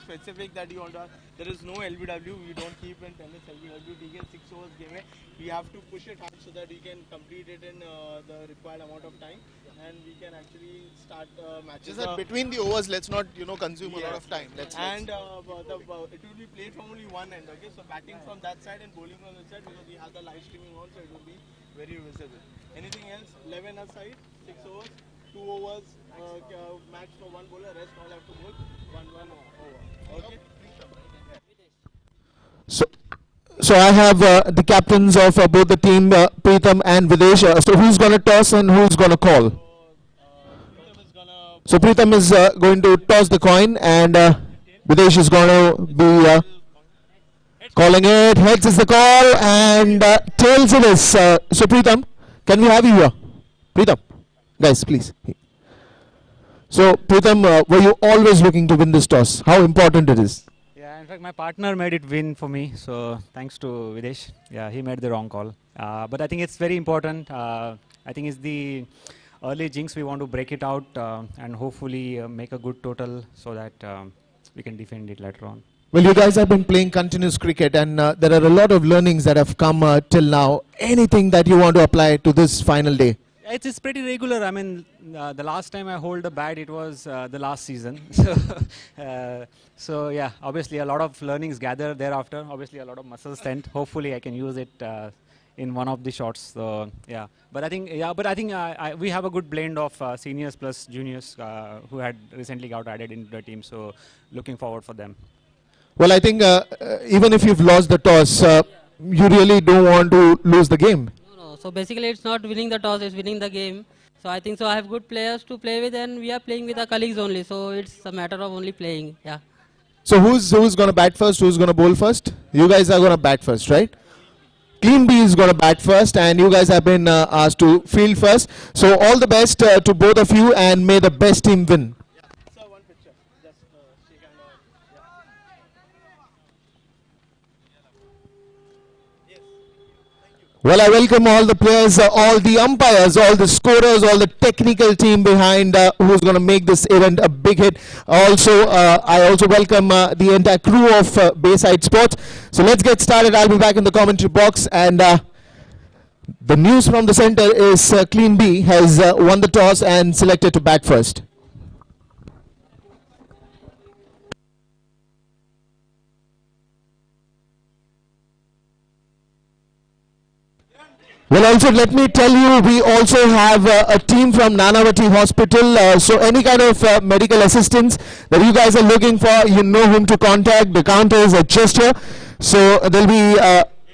specific that you want to ask. There is no LBW. We don't keep in tennis LBW. We get 6 overs game. We have to push it hard so that we can complete it in the required amount of time, and we can actually start matches. Just that between the overs, let's not consume a lot of time. It will be played from only one end. Okay, so batting from that side and bowling from that side, because we have the live streaming on, so it will be very visible. Anything else? 11 aside, 6 overs, 2 overs max for one bowler. Rest all have to bowl 1-1 over. Okay. So I have the captains of both the team, Pritham and Videsh. So who's going to toss and who's going to call? So Pritham is going to toss the coin, and Videsh is going to be calling it. Heads is the call, and tails it is. So Pritham, can we have you here? Pritham, guys, please. So Pritham, were you always looking to win this toss? How important it is? Yeah, in fact, my partner made it win for me. So thanks to Videsh. Yeah, he made the wrong call. But I think it's very important. I think it's the early jinx. We want to break it out and hopefully make a good total so that we can defend it later on. Well, you guys have been playing continuous cricket, and there are a lot of learnings that have come till now. Anything that you want to apply to this final day? It's pretty regular. I mean, the last time I hold a bat, it was the last season. So yeah, obviously a lot of learnings gathered thereafter. Obviously a lot of muscle strength. Hopefully I can use it in one of the shots. So yeah, but I think we have a good blend of seniors plus juniors who had recently got added into the team. So looking forward for them. Well, I think even if you've lost the toss, you really don't want to lose the game. So basically it's not winning the toss, it's winning the game. So I think so I have good players to play with, and we are playing with our colleagues only. So it's a matter of only playing, yeah. So who's going to bat first, who's going to bowl first? You guys are going to bat first, right? Clean B is going to bat first, and you guys have been asked to field first. So all the best to both of you, and may the best team win. Well, I welcome all the players, all the umpires, all the scorers, all the technical team behind who's going to make this event a big hit. Also, I also welcome the entire crew of Bayside Sports. So let's get started. I'll be back in the commentary box. And the news from the center is Clean B has won the toss and selected to bat first. Well, also let me tell you, we also have a team from Nanavati Hospital. So any kind of medical assistance that you guys are looking for, you know whom to contact. The counter is just here. So they'll be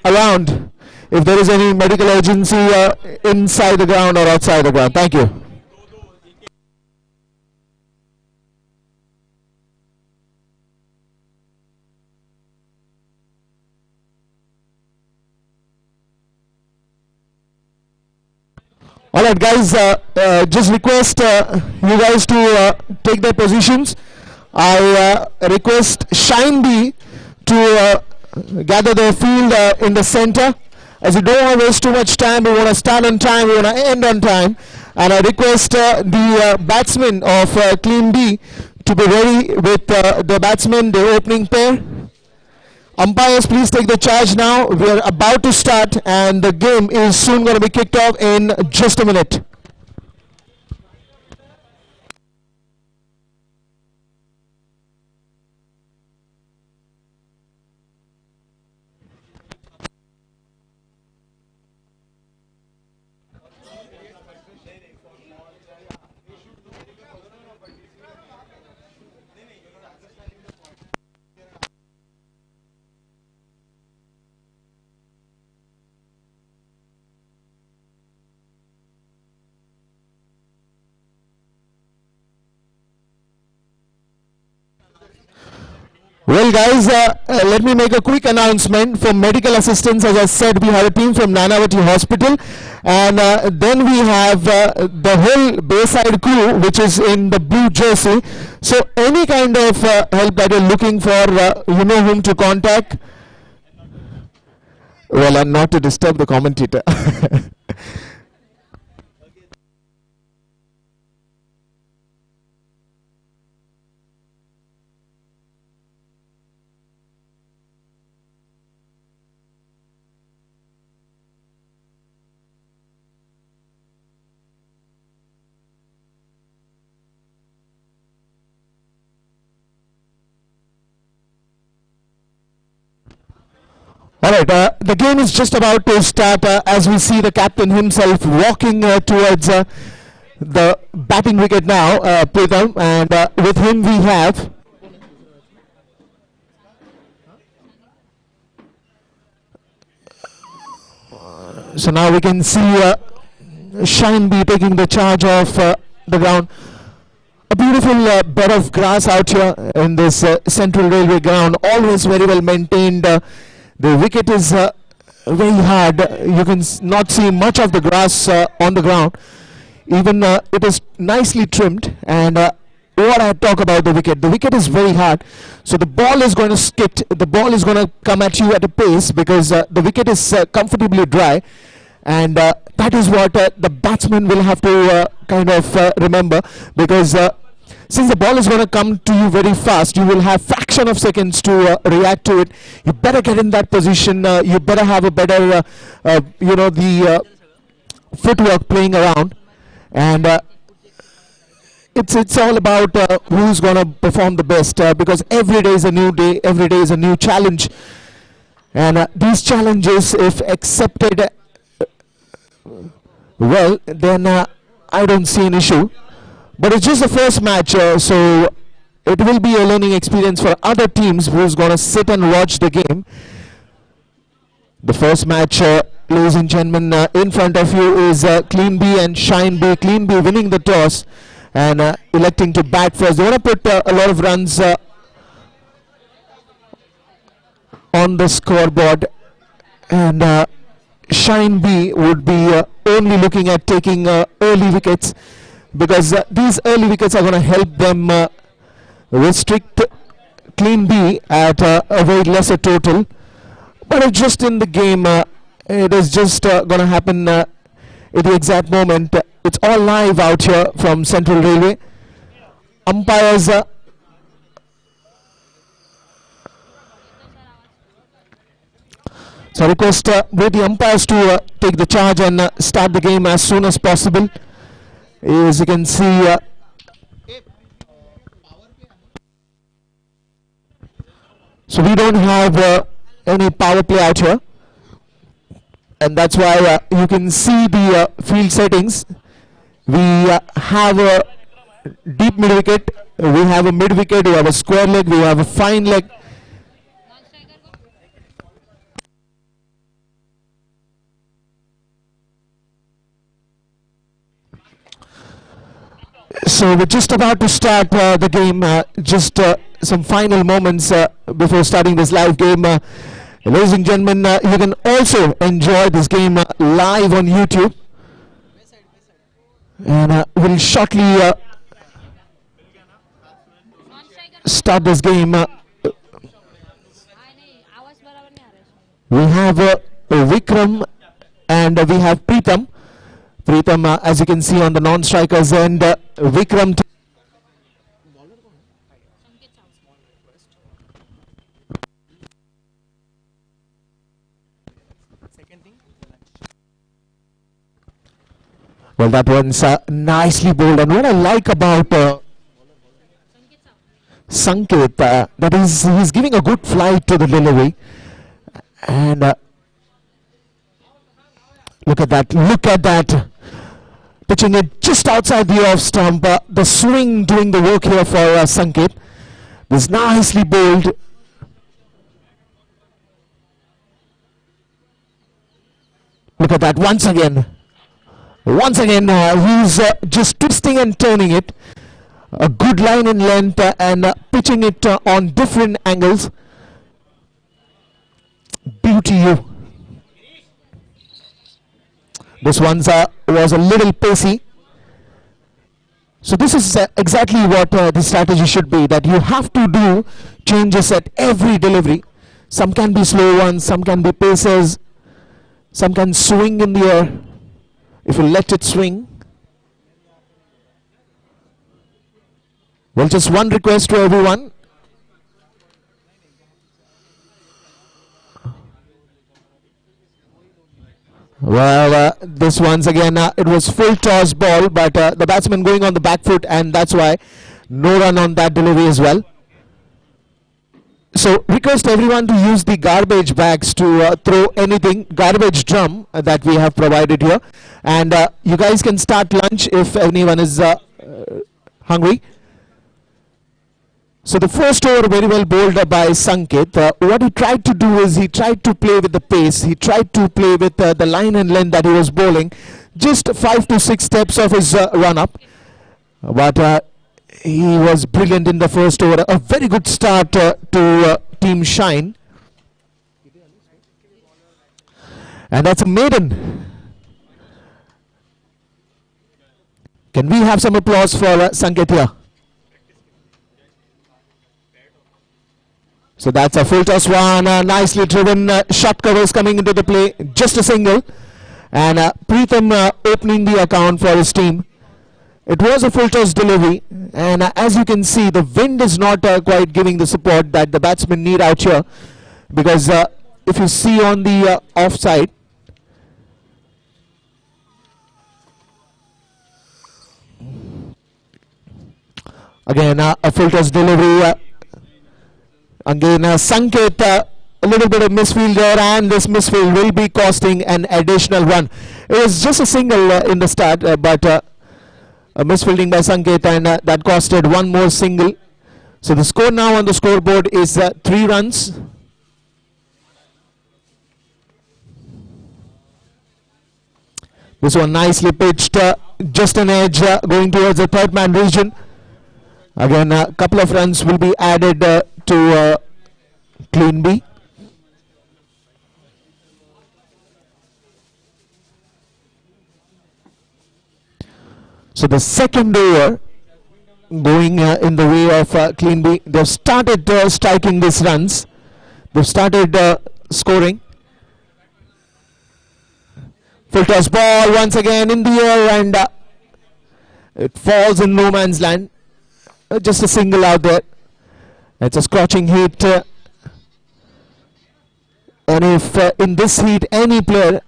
around if there is any medical urgency inside the ground or outside the ground. Thank you. All right, guys, just request you guys to take their positions. I request Shine B to gather their field in the center. As we don't want to waste too much time, we want to start on time, we want to end on time. And I request the batsmen of Clean B to be ready with the batsmen, the opening pair. Umpires, please take the charge now. We are about to start, and the game is soon going to be kicked off in just a minute. Well, guys, let me make a quick announcement for medical assistance. As I said, we have a team from Nanavati Hospital, and then we have the whole Bayside crew, which is in the blue jersey. So any kind of help that you're looking for, you know whom to contact. Well, and not to disturb the commentator. All right, the game is just about to start as we see the captain himself walking towards the batting wicket now, Pritham, and with him we have so now we can see Shine B taking the charge of the ground. A beautiful bed of grass out here in this Central Railway ground, always very well maintained. The wicket is very hard. You can not see much of the grass on the ground. Even it is nicely trimmed. And what I talk about the wicket is very hard. So the ball is going to skit. The ball is going to come at you at a pace because the wicket is comfortably dry. And that is what the batsman will have to kind of remember, because since the ball is going to come to you very fast, you will have fraction of seconds to react to it. You better get in that position. You better have a better, the footwork playing around, and it's all about who's going to perform the best, because every day is a new day, every day is a new challenge, and these challenges, if accepted well, then I don't see an issue. But it's just the first match, so it will be a learning experience for other teams who's going to sit and watch the game. The first match, ladies and gentlemen, in front of you is Clean B and Shine B. Clean B winning the toss and electing to bat first. They want to put a lot of runs on the scoreboard, and Shine B would be only looking at taking early wickets, because these early wickets are going to help them restrict Clean B at a very lesser total. But it's just in the game, it is just going to happen at the exact moment. It's all live out here from Central Railway. Umpires so I request both the umpires to take the charge and start the game as soon as possible. As you can see, so we don't have any power play out here, and that's why you can see the field settings. We have a deep mid wicket, we have a mid wicket, we have a square leg, we have a fine leg. So we're just about to start the game, just some final moments before starting this live game. Ladies and gentlemen, you can also enjoy this game live on YouTube. And we'll shortly start this game. We have Vikram and we have Pritham. Pritham, as you can see on the non-strikers, and Vikram. Well, that one's nicely bowled, and what I like about Sanket, that is, he's giving a good flight to the delivery, and look at that. Pitching it just outside the off stump. The swing doing the work here for Sanket. This nicely bowled. Look at that once again. He's just twisting and turning it. A good line in length and pitching it on different angles. Beauty you. This one was a little pacey. So this is exactly what the strategy should be, that you have to do changes at every delivery. Some can be slow ones, some can be pacers, some can swing in the air. If you let it swing. Well, just one request to everyone. Well, this once again, it was full toss ball, but the batsman going on the back foot, and that's why no run on that delivery as well. So request everyone to use the garbage bags to throw anything, garbage drum that we have provided here. And you guys can start lunch if anyone is hungry. So the first over very well bowled by Sanket. What he tried to do is he tried to play with the pace. He tried to play with the line and length that he was bowling. Just 5 to 6 steps of his run up. But he was brilliant in the first over. A very good start to Team Shine. And that's a maiden. Can we have some applause for Sanket here? So that's a full toss one, nicely driven, shot covers coming into the play, just a single. And Preetham opening the account for his team. It was a full toss delivery, and as you can see, the wind is not quite giving the support that the batsmen need out here, because if you see on the offside, again a full toss delivery. Again, Sanket, a little bit of misfield there, and this misfield will be costing an additional run. It was just a single in the start, but a misfielding by Sanket, and that costed one more single. So the score now on the scoreboard is 3 runs. This one nicely pitched, just an edge going towards the third man region. Again, a couple of runs will be added to clean B. So the second over going in the way of clean B. They've started striking these runs. They've started scoring. Full toss ball once again in the air, and it falls in no man's land. Just a single out there. It's a scorching heat. And if in this heat any player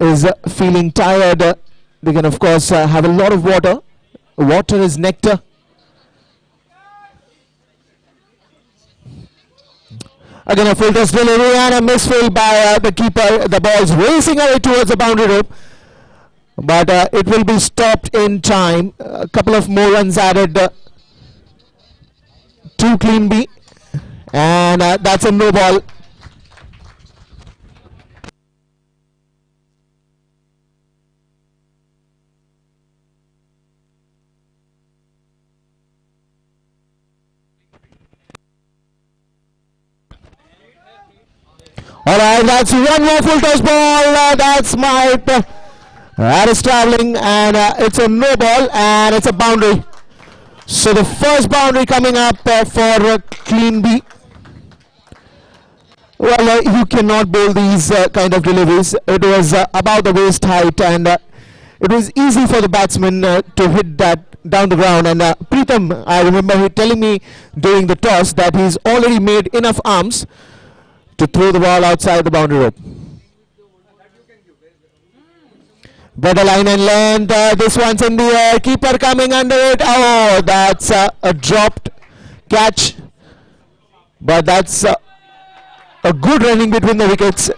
is feeling tired, they can of course have a lot of water. Water is nectar. Again a full toss delivery and a misfield by the keeper. The ball's racing away towards the boundary rope, but it will be stopped in time. A couple of more runs added to clean B, and that's a no ball. Alright, that's one more full toss ball. That's Smite. That is traveling, and it's a no ball, and it's a boundary. So the first boundary coming up for clean B. Well, you cannot bowl these kind of deliveries. It was about the waist height, and it was easy for the batsman to hit that down the ground. And Preetham, I remember he telling me during the toss that he's already made enough arms to throw the ball outside the boundary rope. Better line and length. This one's in the air. Keeper coming under it. Oh, that's a dropped catch. But that's a good running between the wickets.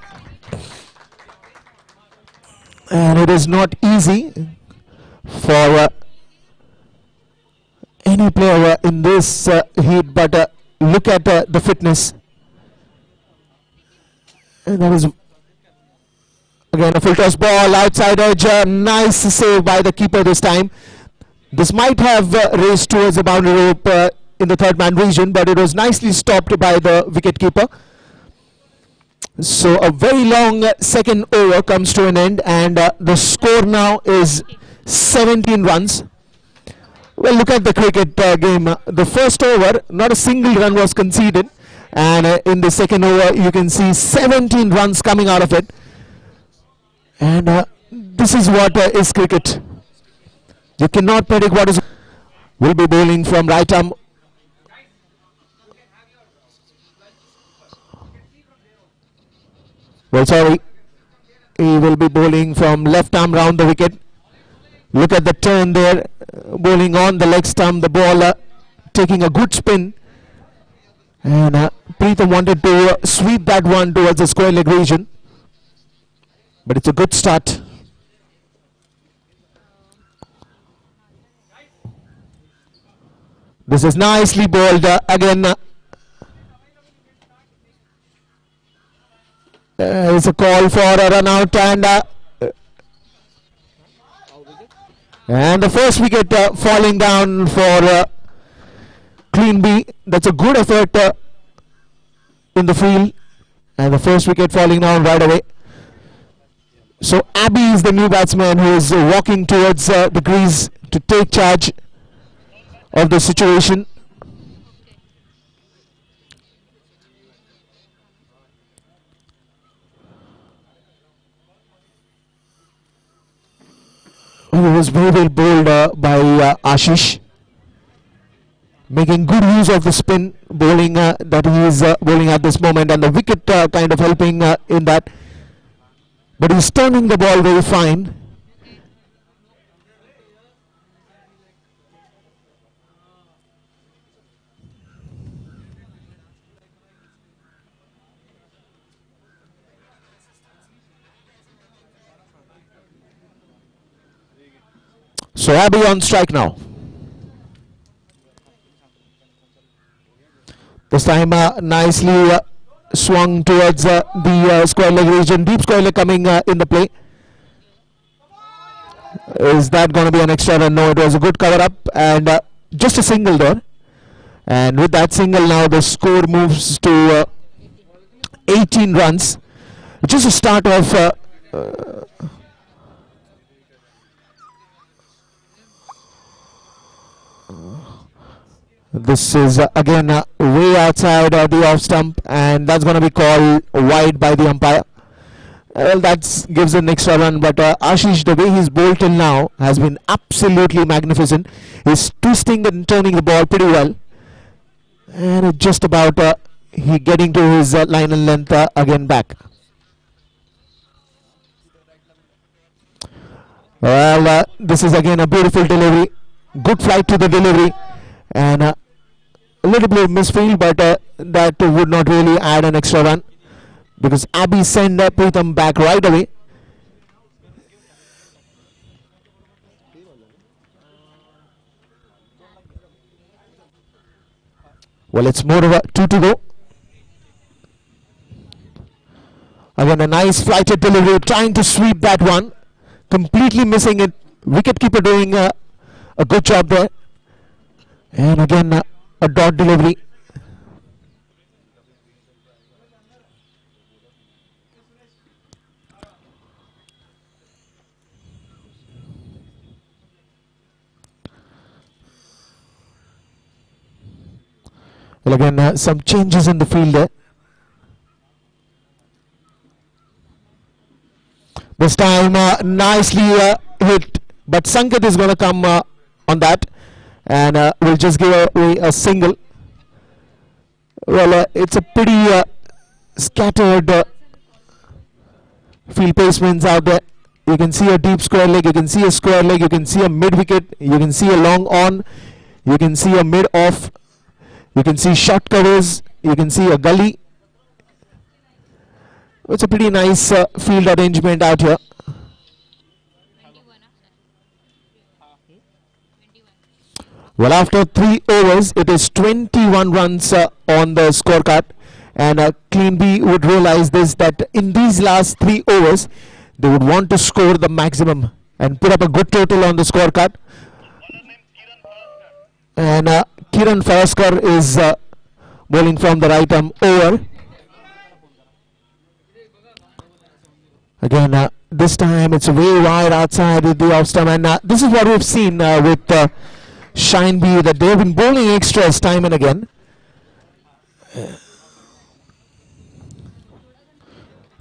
And it is not easy for any player in this heat. But look at the fitness. And that is again a full toss ball outside edge. Nice save by the keeper this time. This might have raced towards the boundary rope in the third man region, but it was nicely stopped by the wicket keeper. So a very long second over comes to an end, and the score now is 17 runs. Well, look at the cricket game. The first over, not a single run was conceded. And in the second over, you can see 17 runs coming out of it. And this is what is cricket. You cannot predict what is. Will be bowling from right arm. Well, sorry. He will be bowling from left arm round the wicket. Look at the turn there. Bowling on the leg stump. The ball taking a good spin. And Preetham wanted to sweep that one towards the square leg region. But it's a good start. This is nicely bowled again. It's a call for a run out, and the first wicket falling down for Clean B. That's a good effort in the field, and the first wicket falling down right away. So Abby is the new batsman who is walking towards the crease to take charge of the situation. It was very well bowled by Ashish, making good use of the spin bowling that he is bowling at this moment, and the wicket kind of helping in that. But he's turning the ball very fine. So Abby on strike now. This time nicely swung towards the square leg region. Deep square leg coming in the play. Is that going to be an extra run? No, it was a good cover up and just a single there. And with that single now the score moves to 18 runs. Just a start of this is again way outside the off stump, and that's going to be called wide by the umpire. Well, that gives an extra run, but Ashish, the way he's bowled till now has been absolutely magnificent. He's twisting and turning the ball pretty well, and it's just about he getting to his line and length again back. Well, this is again a beautiful delivery, good flight to the delivery, and a little bit of misfield, but that would not really add an extra run because Abby sent Preetham back right away. Well, it's more of a 2 to go. Again, a nice flighted delivery, trying to sweep that one, completely missing it. Wicketkeeper doing a good job there. And again, a dot delivery. Well, again, some changes in the field there. This time, nicely hit, but Sanket is going to come on that, and we'll just give away a single. Well, it's a pretty scattered field placements out there. You can see a deep square leg, you can see a square leg, you can see a mid wicket, you can see a long on, you can see a mid off, you can see short covers, you can see a gully. It's a pretty nice field arrangement out here. Well, after 3 overs, it is 21 runs on the scorecard, and Clean B would realize this, that in these last 3 overs, they would want to score the maximum and put up a good total on the scorecard. And Kiran Faraskar is bowling from the right arm over. Again, this time it's way wide outside with the off stump, and this is what we've seen with Shine B, that they've been bowling extras time and again.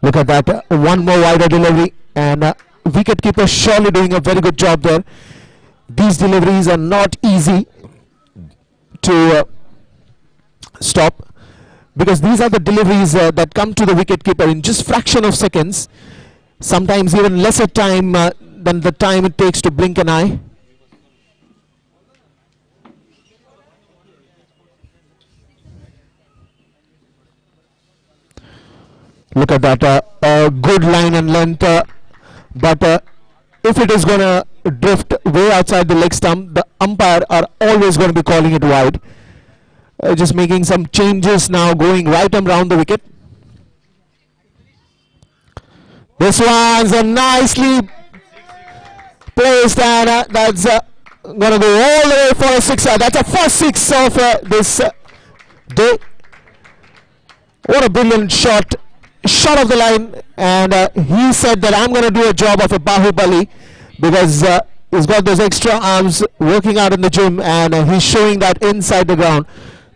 Look at that, one more wider delivery, and wicketkeeper surely doing a very good job there. These deliveries are not easy to stop, because these are the deliveries that come to the wicketkeeper in just fraction of seconds, sometimes even lesser time than the time it takes to blink an eye. Look at that, good line and length, but if it is going to drift way outside the leg stump, the umpire are always going to be calling it wide. Just making some changes now, going right and round the wicket. This one's a nicely placed, and that's going to go all the way for a sixer. That's a first six of this day. What a brilliant shot of the line, and he said that I'm going to do a job of a Bahubali because he's got those extra arms working out in the gym, and he's showing that inside the ground.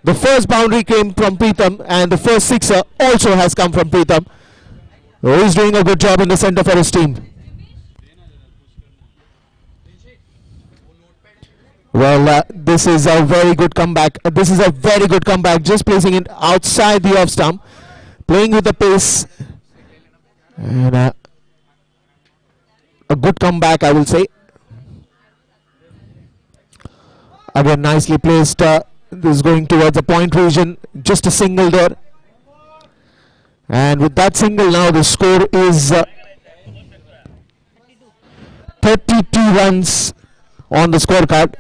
The first boundary came from Pritham, and the first sixer also has come from Pritham. So he's doing a good job in the centre for his team. Well, this is a very good comeback. Just placing it outside the off stump, playing with the pace, and a good comeback, I will say. Again, nicely placed. This is going towards the point region. Just a single there, and with that single now, the score is 32 runs on the scorecard.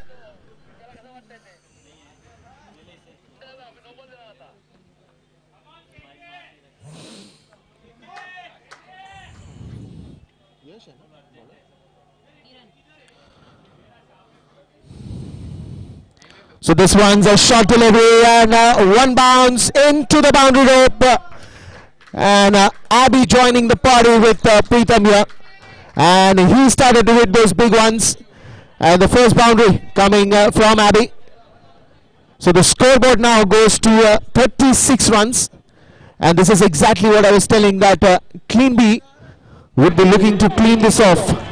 So this one's a short delivery, and one bounce into the boundary rope, and Abhi joining the party with Pritham here, and he started to hit those big ones, and the first boundary coming from Abhi. So the scoreboard now goes to 36 runs, and this is exactly what I was telling, that Clean B would be looking to clean this off.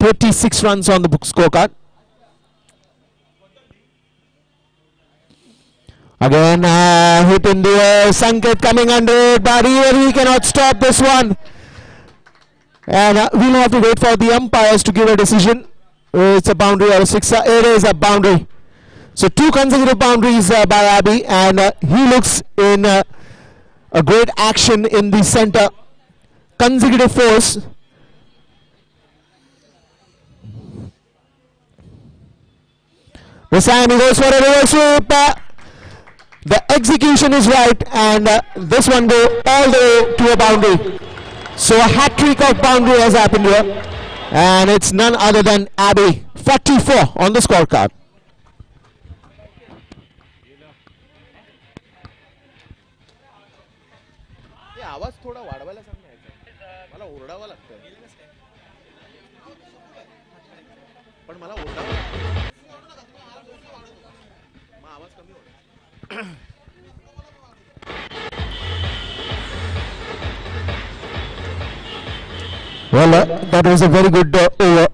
36 runs on the scorecard. Again, hit in the air, Sanket coming under it, but even he cannot stop this one. And we'll have to wait for the umpires to give a decision. It's a boundary or a sixer. It is a boundary. So 2 consecutive boundaries by Abhi, and he looks in a great action in the centre. Consecutive force. This time he goes for a reverse sweep. The execution is right, and this one go all the way to a boundary. So a hat-trick of boundary has happened here, and it's none other than Abhi. 44 on the scorecard. आवाज थोडा वाढवायला सांगायचा मला ओरडावं लागतं पण मला ओरडावं लागतं मग आवाज कमी होतो Well, that was a very good over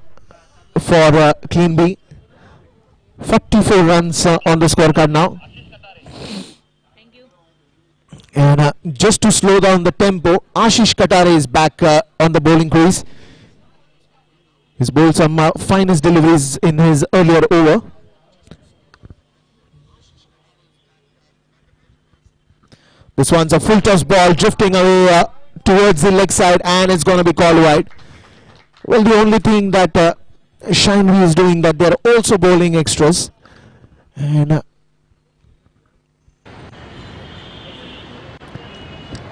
for Clean B. 44 runs on the scorecard now. And just to slow down the tempo, Ashish Katare is back on the bowling crease. He's bowled some finest deliveries in his earlier over. This one's a full toss ball drifting away towards the leg side, and it's going to be called wide. Well, the only thing that Shinvi is doing, that they're also bowling extras. And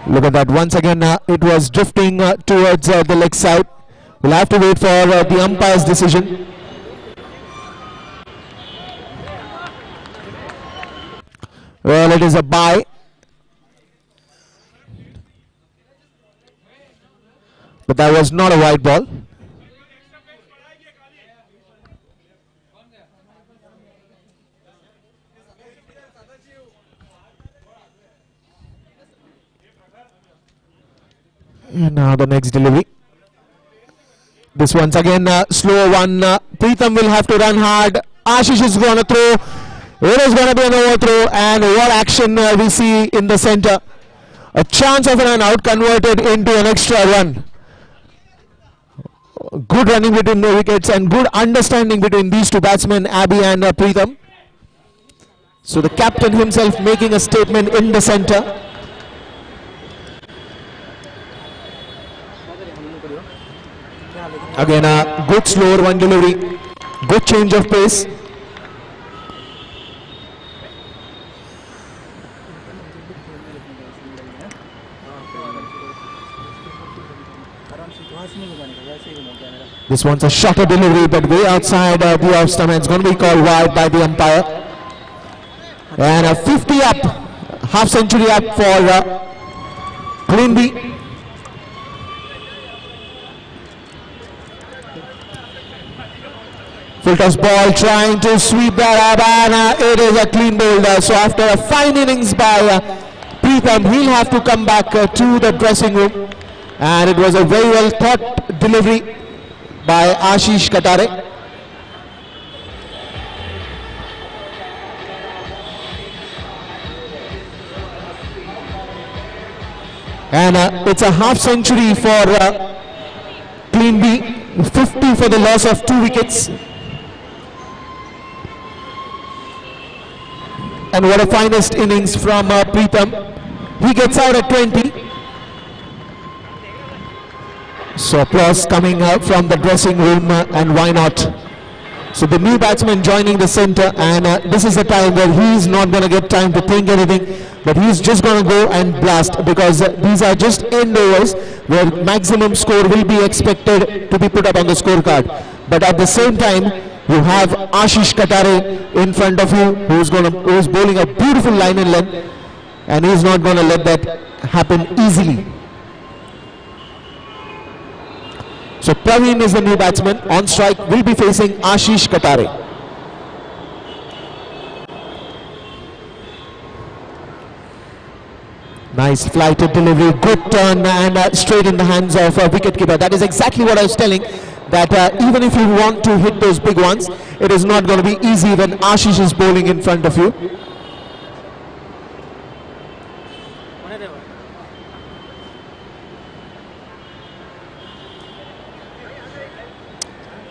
look at that, once again it was drifting towards the leg side. We'll have to wait for the umpire's decision. Well, it is a bye. But that was not a wide ball. And now the next delivery. This once again slow one. Pritham will have to run hard. Ashish is going to throw. It is going to be an overthrow, and what action we see in the centre. A chance of an run out converted into an extra run. Good running between the wickets and good understanding between these two batsmen, Abhi and Pritham. So the captain himself making a statement in the center. Again a good slower one delivery, good change of pace. This one's a shorter delivery but way outside the off stump. It's going to be called wide by the umpire. And a 50 up, half century up for Cleanby. Full toss ball trying to sweep that up, and it is a clean bowled. So after a fine innings by Preetham, he'll have to come back to the dressing room. And it was a very well thought delivery by Ashish Katare. And it's a half century for Cleanby, 50 for the loss of 2 wickets. And what a finest innings from Preetham. He gets out at 20. So applause coming out from the dressing room, and why not? So the new batsman joining the center, and this is a time where he's not going to get time to think anything, but he's just going to go and blast, because these are just end overs where maximum score will be expected to be put up on the scorecard. But at the same time, you have Ashish Katare in front of you, who's bowling a beautiful line and length, and he's not going to let that happen easily. So Praveen is the new batsman. On strike will be facing Ashish Katare. Nice flighted delivery, good turn, and straight in the hands of wicketkeeper. That is exactly what I was telling, that even if you want to hit those big ones, it is not going to be easy when Ashish is bowling in front of you.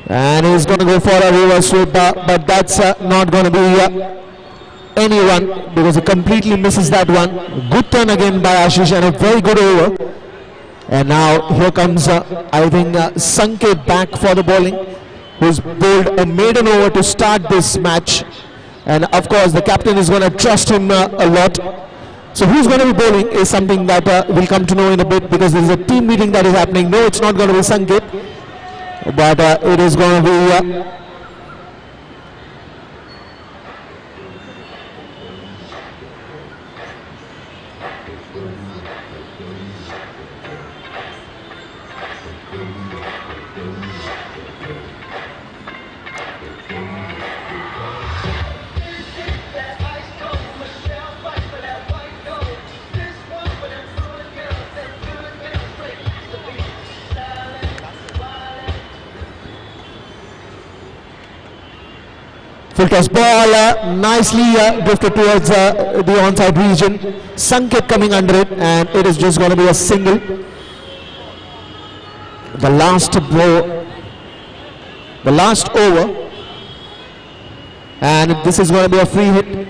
And he's going to go for a reverse sweep, but that's not going to be anyone, because he completely misses that one. Good turn again by Ashish, and a very good over. And now here comes, I think, Sanket back for the bowling, who's bowled a maiden over to start this match. And of course, the captain is going to trust him a lot. So who's going to be bowling is something that we'll come to know in a bit, because there is a team meeting that is happening. No, it's not going to be Sanket, but it is going to be full toss ball, nicely drifted towards the onside region. Sanket coming under it, and it is just going to be a single. The last over, and this is going to be a free hit.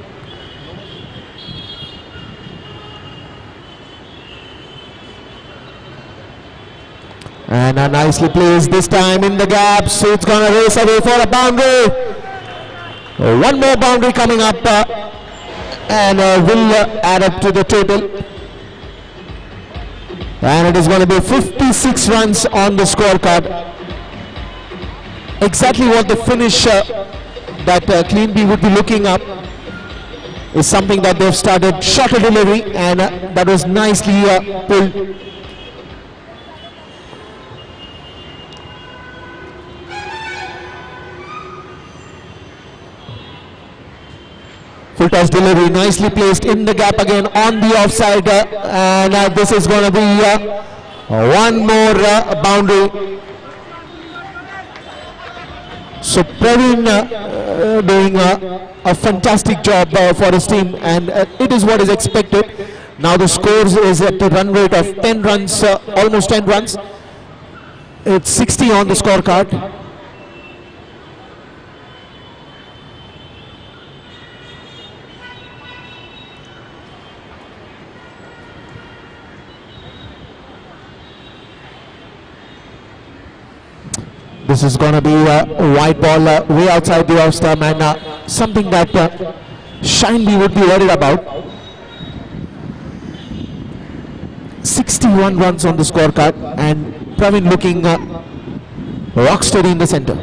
And nicely placed this time in the gap, so it's going to race away for a boundary. One more boundary coming up, and will add up to the total. And it is going to be 56 runs on the scorecard. Exactly what the finish that Cleanby would be looking up is something that they've started. Shorter delivery, and that was nicely pulled. Full toss delivery, nicely placed in the gap again on the offside, and this is going to be one more boundary. So Praveen doing a fantastic job for his team, and it is what is expected. Now the scores is at a run rate of 10 runs, almost 10 runs. It's 60 on the scorecard. This is going to be a white ball way outside the off stump, and something that Shineby would be worried about. 61 runs on the scorecard, and Praveen looking rock steady in the center.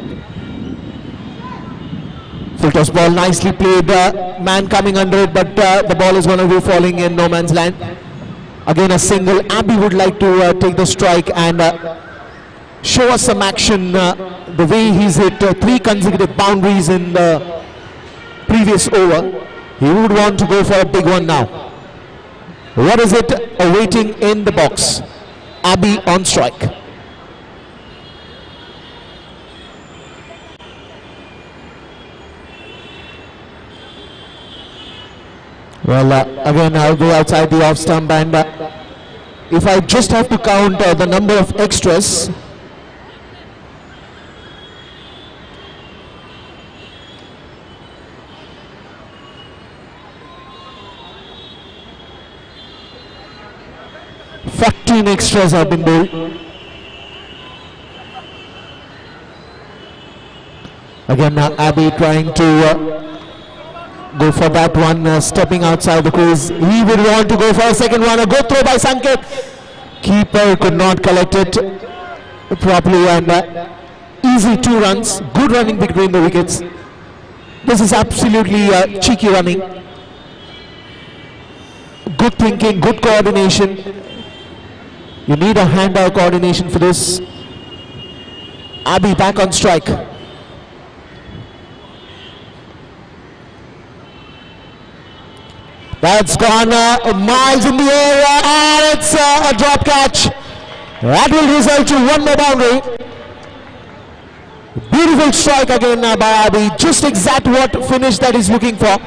Full toss ball, nicely played, man coming under it, but the ball is going to be falling in no man's land. Again a single. Abby would like to take the strike and show us some action. The way he's hit 3 consecutive boundaries in the previous over, he would want to go for a big one now. What is it awaiting in the box? Abby on strike. Well, again I'll go outside the off stump, and if I just have to count the number of extras, extras have been bowled. Again Abby trying to go for that one, stepping outside the crease. He would want to go for a second one. A good throw by Sanket. Keeper could not collect it properly, and easy 2 runs. Good running between the wickets. This is absolutely cheeky running. Good thinking, good coordination. You need a hand-eye coordination for this. Abby back on strike. That's gone miles in the air, and it's a drop catch. That will result to 1 more boundary. Beautiful strike again by Abby. Just exact what finish that he's looking for.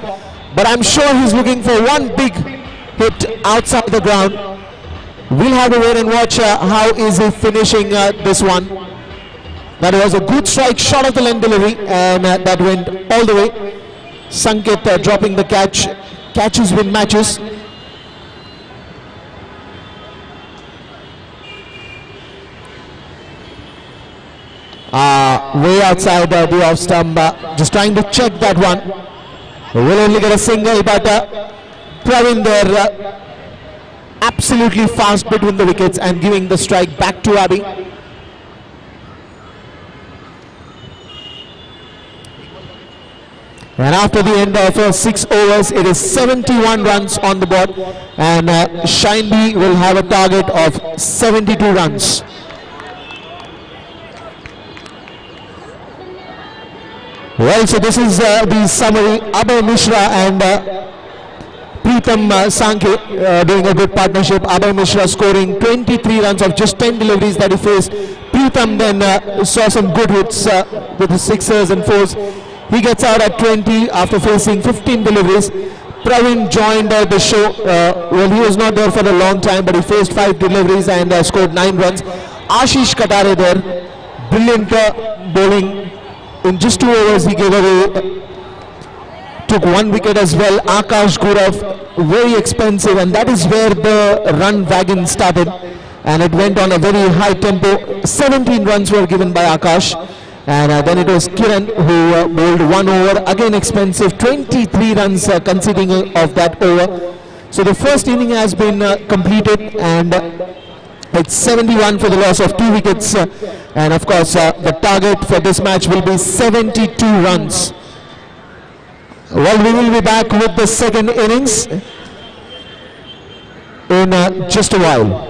But I'm sure he's looking for one big hit outside the ground. We'll have to wait and watch how is he finishing this one. That was a good strike, short of the length delivery, and that went all the way. Sanket dropping the catch. Catches win matches. Way outside the off stump, just trying to check that one. Will only get a single, but Praveen there absolutely fast between the wickets and giving the strike back to Abby. And after the end of 6 overs, it is 71 runs on the board, and Shineby will have a target of 72 runs. Well, so this is the summary. Abhay Mishra and Preetham Sankhe doing a good partnership. Abhay Mishra scoring 23 runs of just 10 deliveries that he faced. Preetham then saw some good hits with his 6ers and 4s. He gets out at 20 after facing 15 deliveries. Praveen joined the show. Well, he was not there for a long time, but he faced 5 deliveries and scored 9 runs. Ashish Katare there, brilliant bowling. In just 2 overs, he gave away, took 1 wicket as well. Akash Gurav, very expensive, and that is where the run wagon started. And it went on a very high tempo. 17 runs were given by Akash. And then it was Kiran who bowled 1 over, again expensive, 23 runs conceding of that over. So the first inning has been completed, and it's 71 for the loss of 2 wickets. And of course, the target for this match will be 72 runs. Well, we will be back with the second innings in just a while.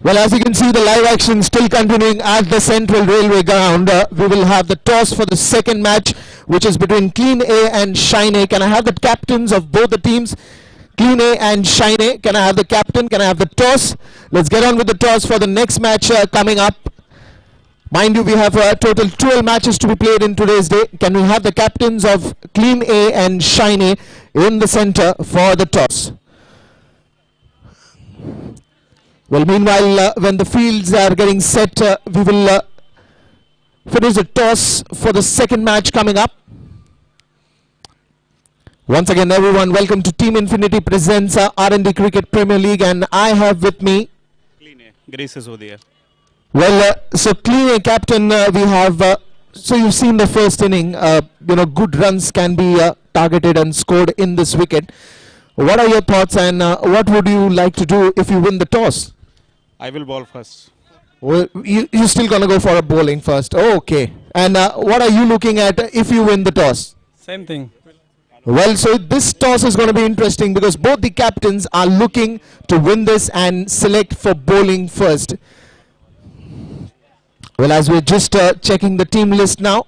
Well, as you can see, the live action still continuing at the Central Railway ground. We will have the toss for the second match, which is between Clean A and Shine A. Can I have the captains of both the teams? Clean A and Shine A. Can I have the captain? Can I have the toss? Let's get on with the toss for the next match coming up. Mind you, we have a total 12 matches to be played in today's day. Can we have the captains of Clean A and Shine A in the center for the toss? Well, meanwhile, when the fields are getting set, we will finish the toss for the second match coming up. Once again, everyone, welcome to Team Infinity presents R&D Cricket Premier League, and I have with me Clean A. Grace is over there. Well, so Clean A captain, we have. So you've seen the first inning. Good runs can be targeted and scored in this wicket. What are your thoughts, and what would you like to do if you win the toss? I will bowl first. Well, you're still gonna go for a bowling first. Oh, okay. And what are you looking at if you win the toss? Same thing. Well, so this toss is going to be interesting because both the captains are looking to win this and select for bowling first. Well, as we're just checking the team list now.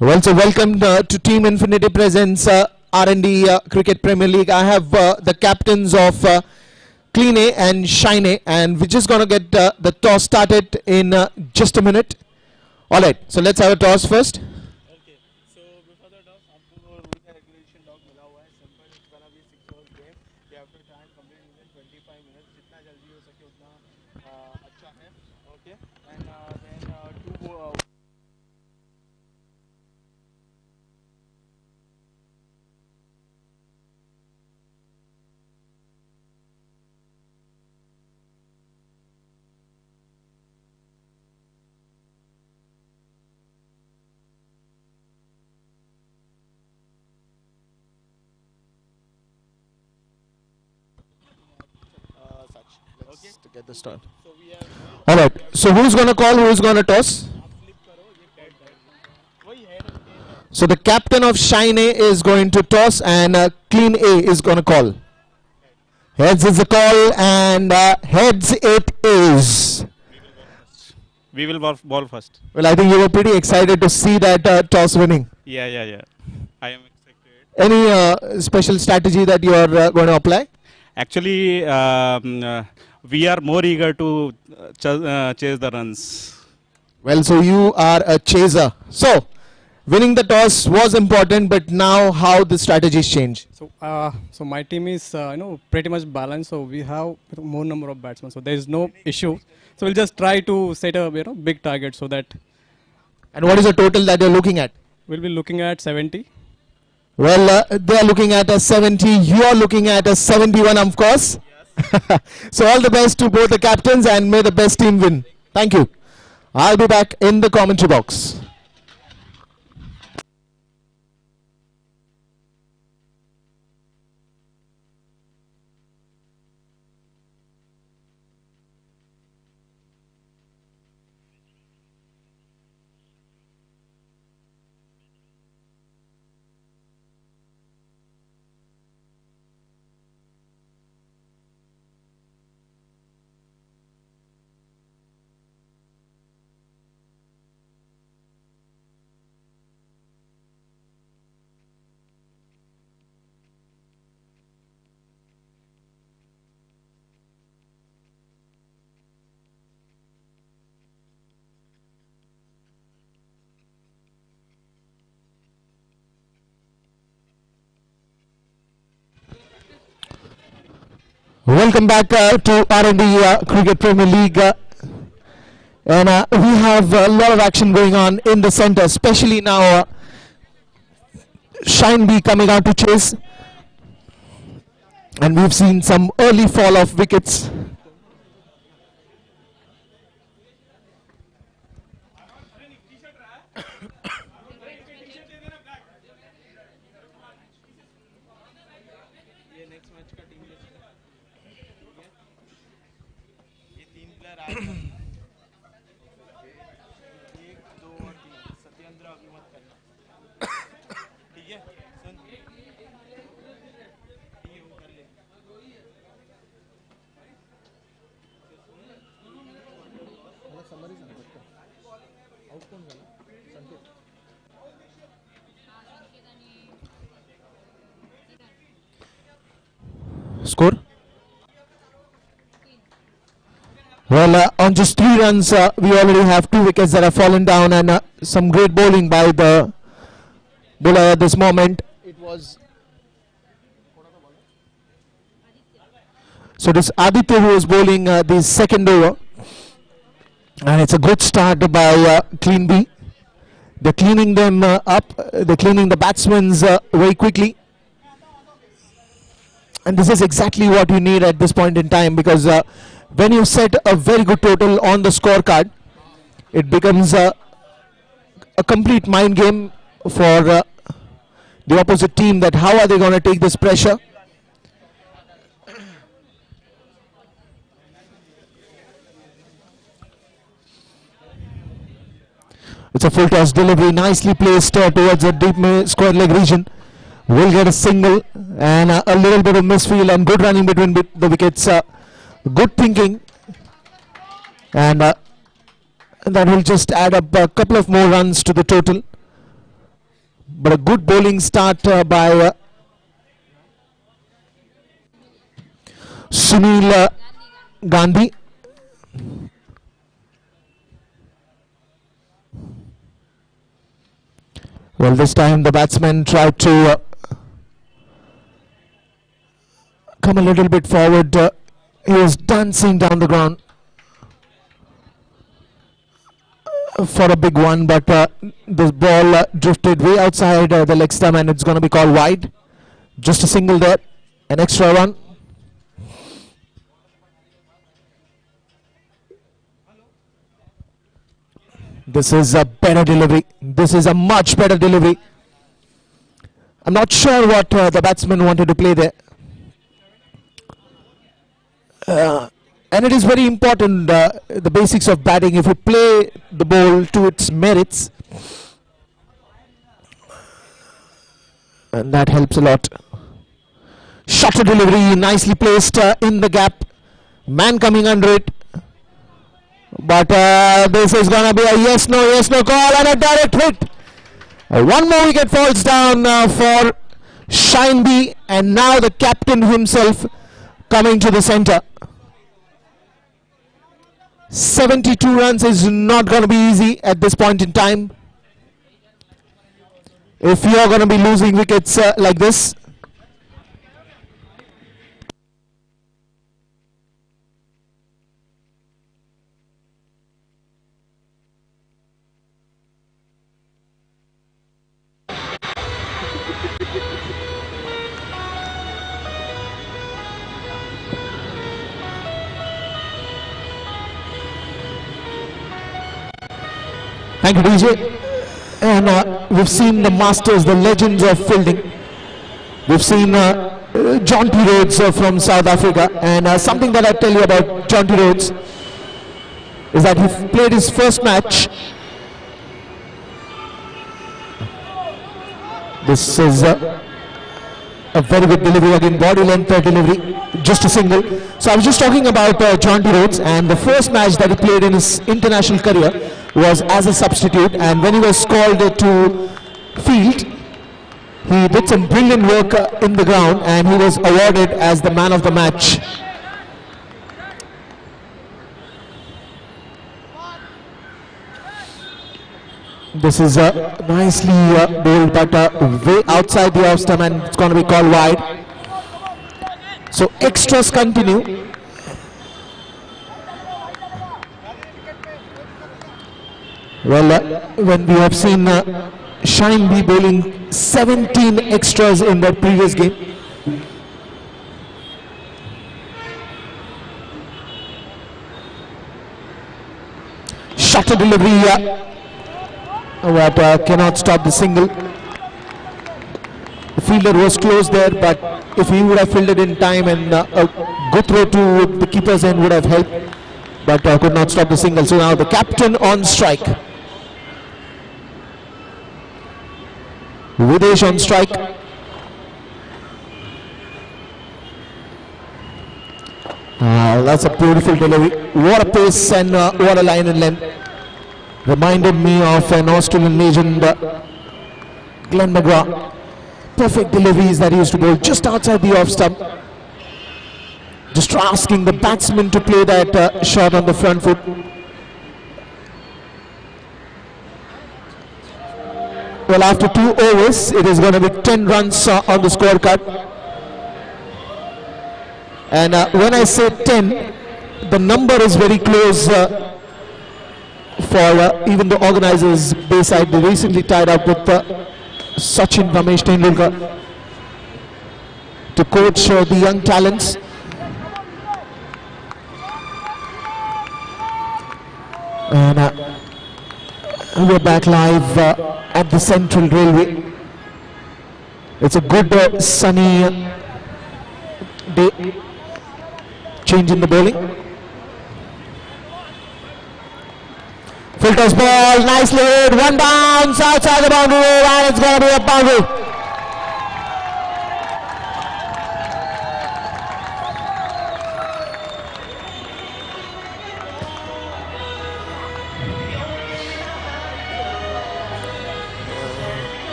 Well, so welcome to Team Infinity presents R&D Cricket Premier League. I have the captains of Clean A and Shine A, and we're just going to get the toss started in just a minute. All right, so let's have a toss first. Okay, so before the toss, आपको rule का regulation log मिला हुआ है. Simple, it's gonna be 6 overs game. You have to try and complete within 25 minutes. जितना जल्दी हो सके उतना अच्छा है. Okay, and then two. To get the start. So we have All right, so who's going to call, who's going to toss? flip करो ये dead है. वही head of game है. So the captain of Shine A is going to toss and Clean A is going to call. Heads is the call, and heads it is. We will bowl first. Well, I think you were pretty excited to see that toss winning. Yeah. I am excited. Any special strategy that you are going to apply? Actually, we are more eager to chase the runs. Well, so you are a chaser. So, winning the toss was important, but now how the strategies change? So my team is pretty much balanced. So we have more number of batsmen. So there is no issue. So we'll just try to set a big target so that. And what is the total that you're looking at? We'll be looking at 70. Well, they're looking at a 70. You're looking at a 71, of course. Yes. So all the best to both the captains, and may the best team win. Thank you. I'll be back in the commentary box. Welcome back to R&D Cricket Premier League. And we have a lot of action going on in the center, especially now Shine B coming out to chase. And we've seen some early fall of wickets. Match का team list है, ठीक है? ये 3 player add करना, 1 2 और 3, सत्येंद्र अभी मत करना, ठीक है? सुन, ठीक है, वो कर ले। Score? Well, on just 3 runs, we already have 2 wickets that have fallen down, and some great bowling by the bowler at this moment. It was so this Aditya who was bowling the second over, and it's a good start by Clean B. They're cleaning them up. They're cleaning the batsmen very quickly. And this is exactly what you need at this point in time, because when you set a very good total on the scorecard, it becomes a complete mind game for the opposite team, that how are they going to take this pressure. It's a full toss delivery, nicely placed towards the deep square leg region. Will get a single, and a little bit of misfield and good running between the wickets. Good thinking, and that will just add up a couple of more runs to the total. But a good bowling start by Sunil Gandhi. Well, this time the batsman tried to come a little bit forward. He was dancing down the ground for a big one, but the ball drifted way outside the leg stump, and it's going to be called wide. Just a single there, an extra run. This is a better delivery. This is a much better delivery. I'm not sure what the batsman wanted to play there. And it is very important, the basics of batting. If you play the ball to its merits, and that helps a lot. Shorter delivery, nicely placed in the gap. Man coming under it. But this is going to be a yes no call, and a direct hit. One more wicket falls down for Shine B, and now the captain himself coming to the center. 72 runs is not going to be easy at this point in time. If you're going to be losing wickets like this. Thank you, DJ. And we've seen the masters, the legends of fielding. We've seen John T. Rhodes from South Africa. And something that I tell you about John T. Rhodes is that he played his first match. This is a very good delivery, again body length delivery, just a single. So I was just talking about John T. Rhodes, and the first match that he played in his international career was as a substitute, and when he was called to field, he did some brilliant work in the ground, and he was awarded as the man of the match. This is nicely bowled, but way outside the off stump, and it's going to be called wide. So extras continue. Well, when we have seen Shine B bowling 17 extras in the previous game. Shorter delivery, but cannot stop the single. The fielder was close there, but if he would have fielded in time and a good throw to the keeper's end would have helped, but could not stop the single. So now the captain on strike. Videsh on strike. That's a beautiful delivery. What a pace and what a line and length. Reminded me of an Australian legend, Glenn McGrath. Perfect deliveries that he used to bowl just outside the off stump. Just asking the batsman to play that shot on the front foot. Well, after 2 overs, it is going to be 10 runs on the scorecard. And when I say 10, the number is very close for even the organizers. Bayside, they recently tied up with Sachin Ramesh Tendulkar to coach the young talents. And we're back live at the Central Railway. It's a good sunny day. Change in the bowling. Filters ball, nicely hit, one bounce outside the boundary, and it's going to be a boundary.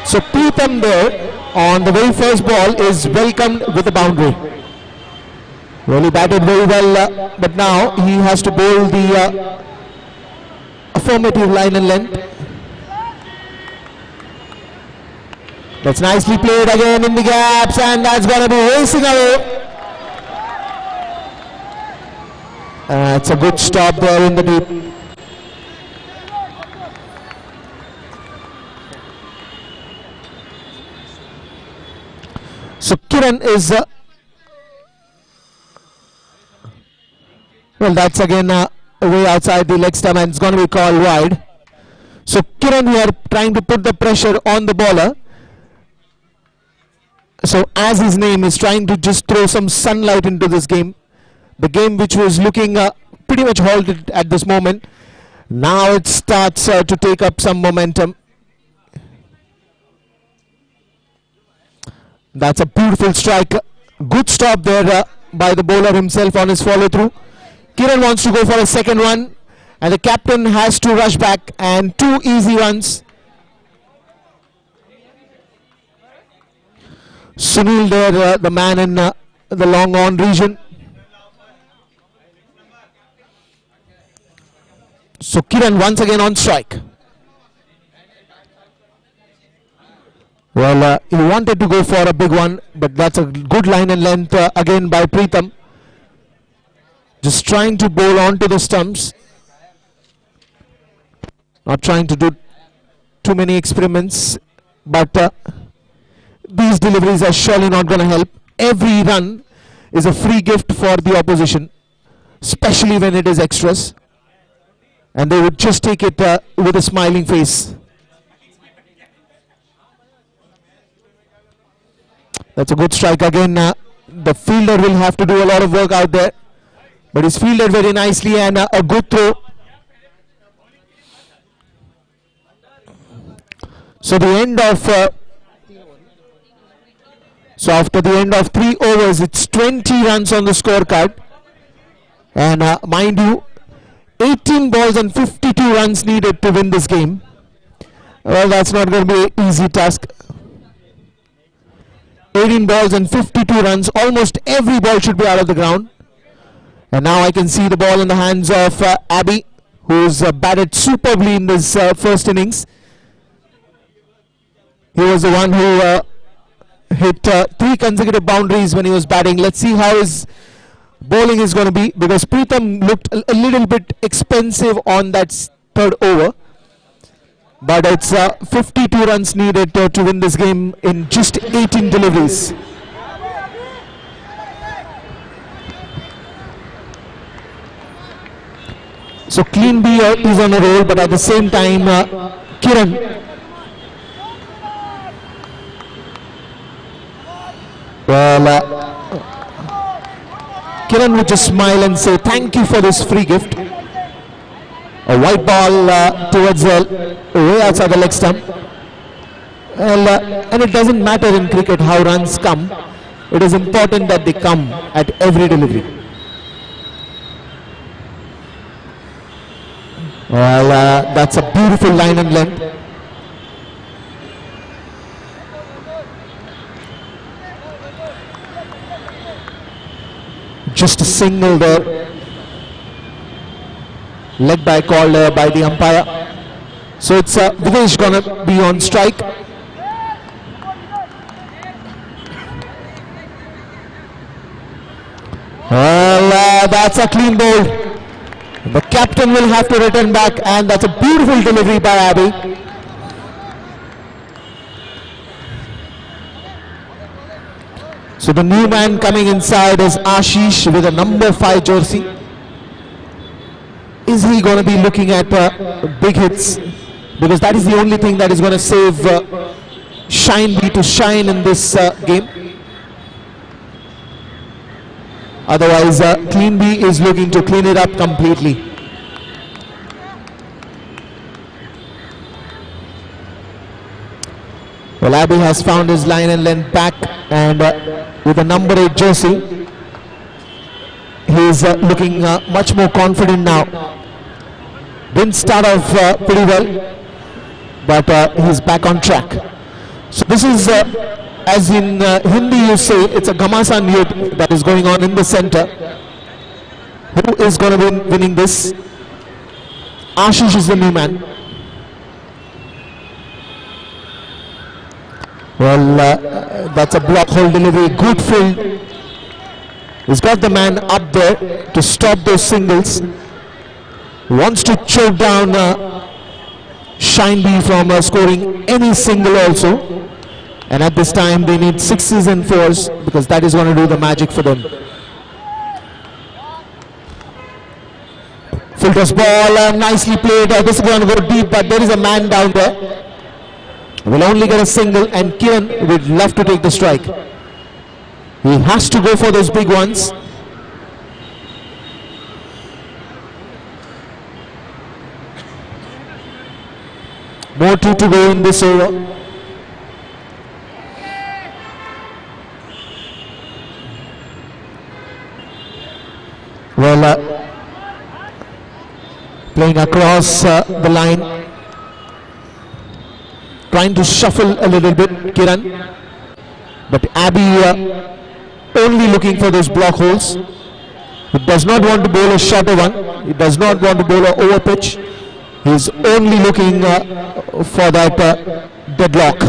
So Preetham there on the very first ball is welcomed with a boundary. Well, he batted very well, but now he has to bowl the affirmative line and length. That's nicely played again in the gaps, and that's going to be racing away. It's a good stop there in the deep. So Kiran is well, that's again way outside the leg stump, and it's going to be called wide. So Kiran here trying to put the pressure on the bowler. So as his name is trying to just throw some sunlight into this game. The game which was looking pretty much halted at this moment. Now it starts to take up some momentum. That's a beautiful strike. Good stop there by the bowler himself on his follow through. Kiran wants to go for a second one, and the captain has to rush back, and 2 easy runs. Sunil there, the man in the long on region. So Kiran once again on strike. Well, he wanted to go for a big one, but that's a good line and length again by Preetham. Just trying to bowl onto the stumps. Not trying to do too many experiments, but these deliveries are surely not going to help. Every run is a free gift for the opposition, especially when it is extras. And they would just take it with a smiling face. That's a good strike again. The fielder will have to do a lot of work out there, but he's fielded very nicely, and a good throw. So the end of so after the end of 3 overs, it's 20 runs on the scorecard, and mind you, 18 balls and 52 runs needed to win this game. Well, that's not going to be an easy task. 18 balls and 52 runs. Almost every ball should be out of the ground. And now I can see the ball in the hands of Abby, who's batted superbly in this first innings. He was the one who hit 3 consecutive boundaries when he was batting. Let's see how his bowling is going to be, because Preetham looked a little bit expensive on that third over. But it's 52 runs needed to win this game in just 18 deliveries. So Clean B is on a roll, but at the same time, Kiran Well, Kiran would just smile and say thank you for this free gift. A white ball towards way outside the leg stump. Well, and it doesn't matter in cricket how runs come. It is important that they come at every delivery. Well, that's a beautiful line and length. Just a single there. Leg by called by the umpire. So it's Videsh gonna be on strike. Well, that's a clean ball. The captain will have to return back, and that's a beautiful delivery by Abby. So the new man coming inside is Ashish with a number 5 jersey. Is he going to be looking at big hits? Because that is the only thing that is going to save Shine B to shine in this game. Otherwise, Clean B is looking to clean it up completely. Well, Abby has found his line and length back, and with a number 8 jersey, he is looking much more confident now. Didn't start off pretty well, but he's back on track. So this is, as in Hindi you say, it's a Ghamasan Yudh that is going on in the center. Who is going to be winning this? Ashish is the new man. Well, that's a block hole delivery, good field. He's got the man up there to stop those singles. Wants to choke down Shine B from scoring any single also. And at this time they need 6s and 4s because that is going to do the magic for them. Full toss ball, nicely played. This is going to go deep, but there is a man down there. Will only get a single, and Kiran would love to take the strike. He has to go for those big ones. More 2 to go in this over. Well, playing across the line. Trying to shuffle a little bit, Kiran. But Abby only looking for those block holes. He does not want to bowl a shorter one. He does not want to bowl an over pitch. He is only looking for that deadlock.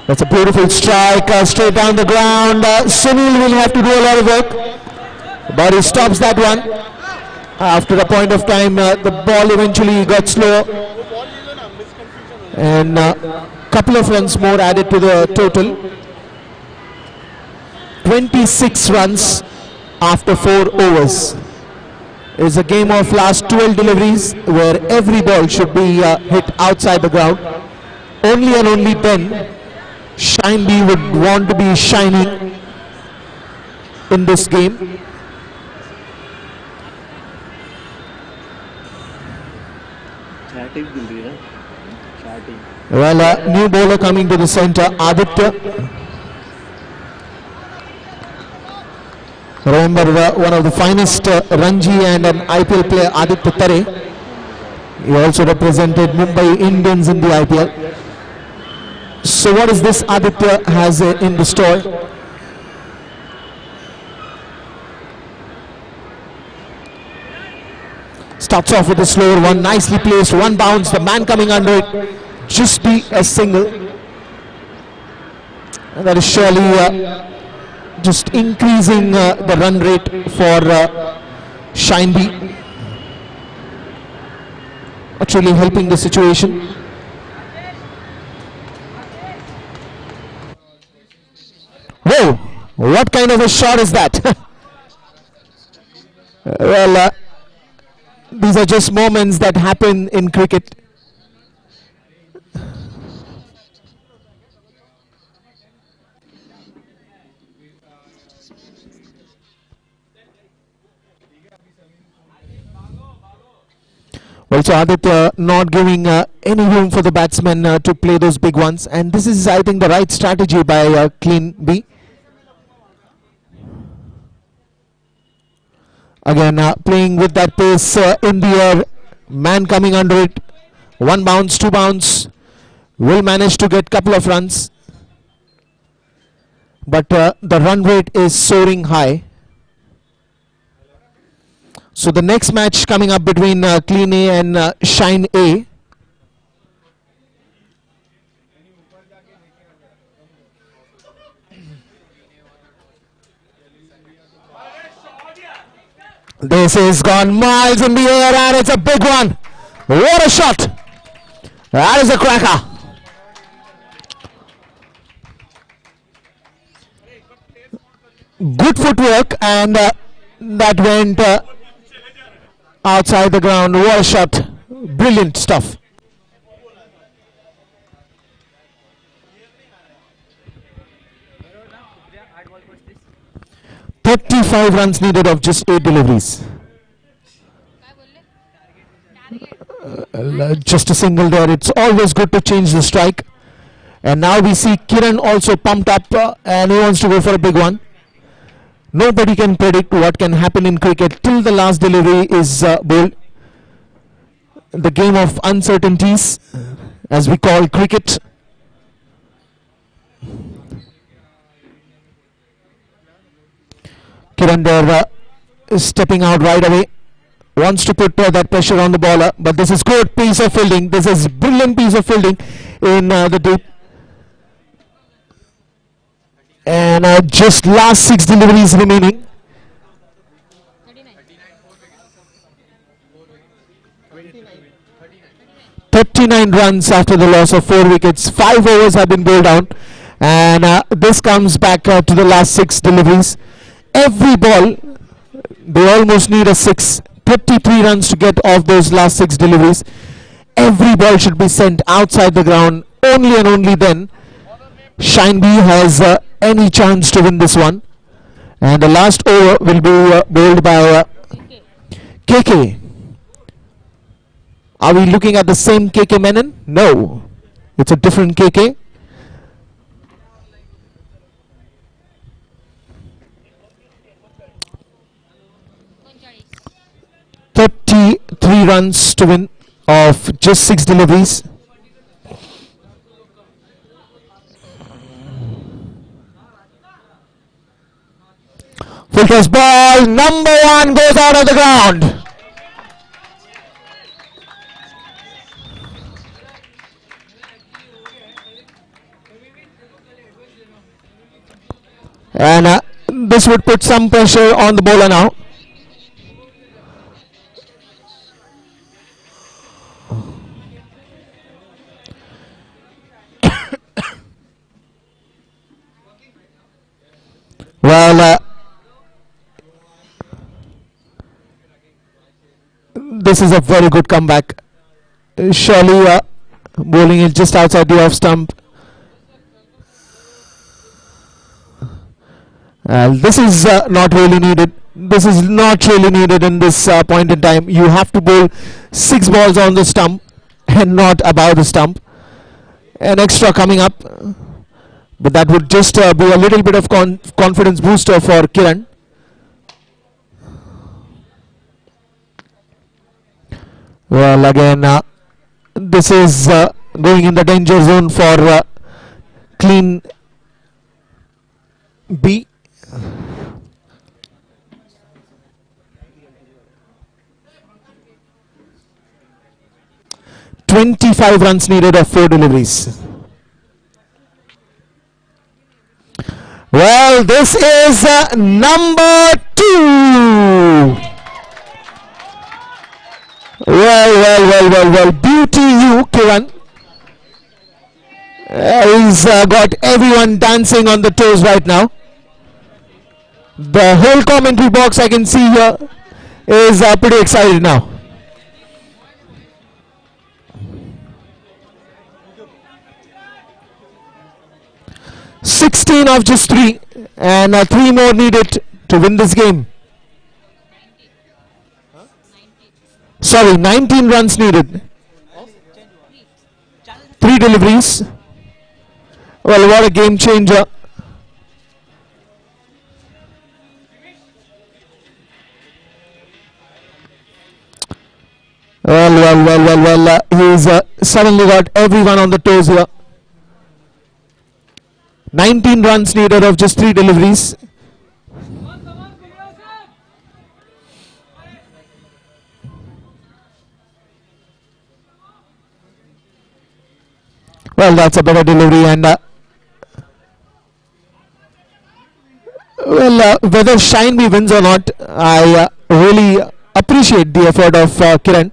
That's a beautiful strike, straight down the ground. Sunil will have to do a lot of work. But he stops that one. After a point of time, the ball eventually got slower. And a couple of runs more added to the total. 26 runs after 4 overs. It's a game of last 12 deliveries where every ball should be hit outside the ground. Only and only then Shine B would want to be shining in this game. Well, new bowler coming to the center, Aditya. Remember, one of the finest Ranji and an IPL player, Aditya Tare. He also represented Mumbai Indians in the IPL. So what is this Aditya has in the store? Starts off with a slower one, nicely placed, one bounce, the man coming under it, just be a single. And that is surely just increasing the run rate for Shine B. Actually helping the situation. Whoa, what kind of a shot is that? Well, these are just moments that happen in cricket. Also, Aditya not giving any room for the batsmen to play those big ones, and this is, I think, the right strategy by Clean B. Again, playing with that pace in the air, man coming under it, 1 bounce, 2 bounce, will manage to get couple of runs, but the run rate is soaring high. So the next match coming up between Clean A and Shine A. This is gone miles in the air and it's a big one. What a shot. That is a cracker. Good footwork, and that went outside the ground. What a shot. Brilliant stuff. "35 runs needed of just 8 deliveries. Just a single there. It's always good to change the strike. And now we see Kiran also pumped up and he wants to go for a big one. Nobody can predict what can happen in cricket till the last delivery is bowled. The game of uncertainties, as we call cricket. Kiran there is stepping out right away. Wants to put that pressure on the bowler, but this is good piece of fielding. This is brilliant piece of fielding in the deep. And just last 6 deliveries remaining. 39 runs after the loss of 4 wickets. 5 overs have been bowled down, and this comes back to the last 6 deliveries. Every ball, they almost need a 6. 33 runs to get off those last 6 deliveries. Every ball should be sent outside the ground. Only and only then Shine B has any chance to win this one. And the last over will be bowled by KK. Are we looking at the same KK Menon? No, it's a different KK. Three runs to win of just 6 deliveries. Full toss ball, number 1 goes out of the ground. And this would put some pressure on the bowler now. Well, this is a very good comeback. Surely bowling is just outside the off stump. This is not really needed. This is not really needed in this point in time. You have to bowl 6 balls on the stump and not above the stump. An extra coming up, but that would just be a little bit of confidence booster for Kiran. Well, again, this is going in the danger zone for Clean B. "25 runs needed of 4 deliveries. Well, this is number 2. Well, beauty you, Kiran. He's got everyone dancing on the toes right now. The whole commentary box I can see here is pretty excited now. "16 of just 3, and 3 more needed to win this game." Sorry, 19 runs needed. 3 deliveries. Well, what a game changer. Well. He's suddenly got everyone on the toes here. 19 runs needed of just 3 deliveries. Well, that's a better delivery, and whether Shineby wins or not, I really appreciate the effort of Kiran,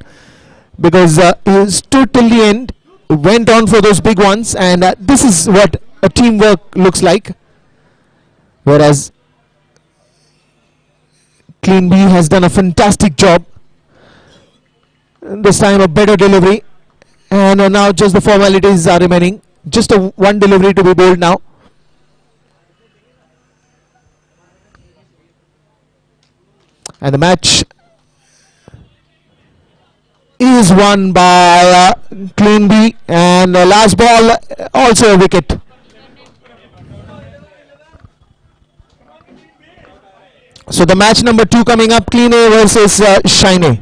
because he stood till the end, went on for those big ones, and this is what a teamwork looks like. Whereas Clean B has done a fantastic job. This time a better delivery, and now just the formalities are remaining. Just a one delivery to be bowled now. And the match is won by Clean B, and last ball also a wicket. So the match number 2 coming up, Clean A versus Shine A.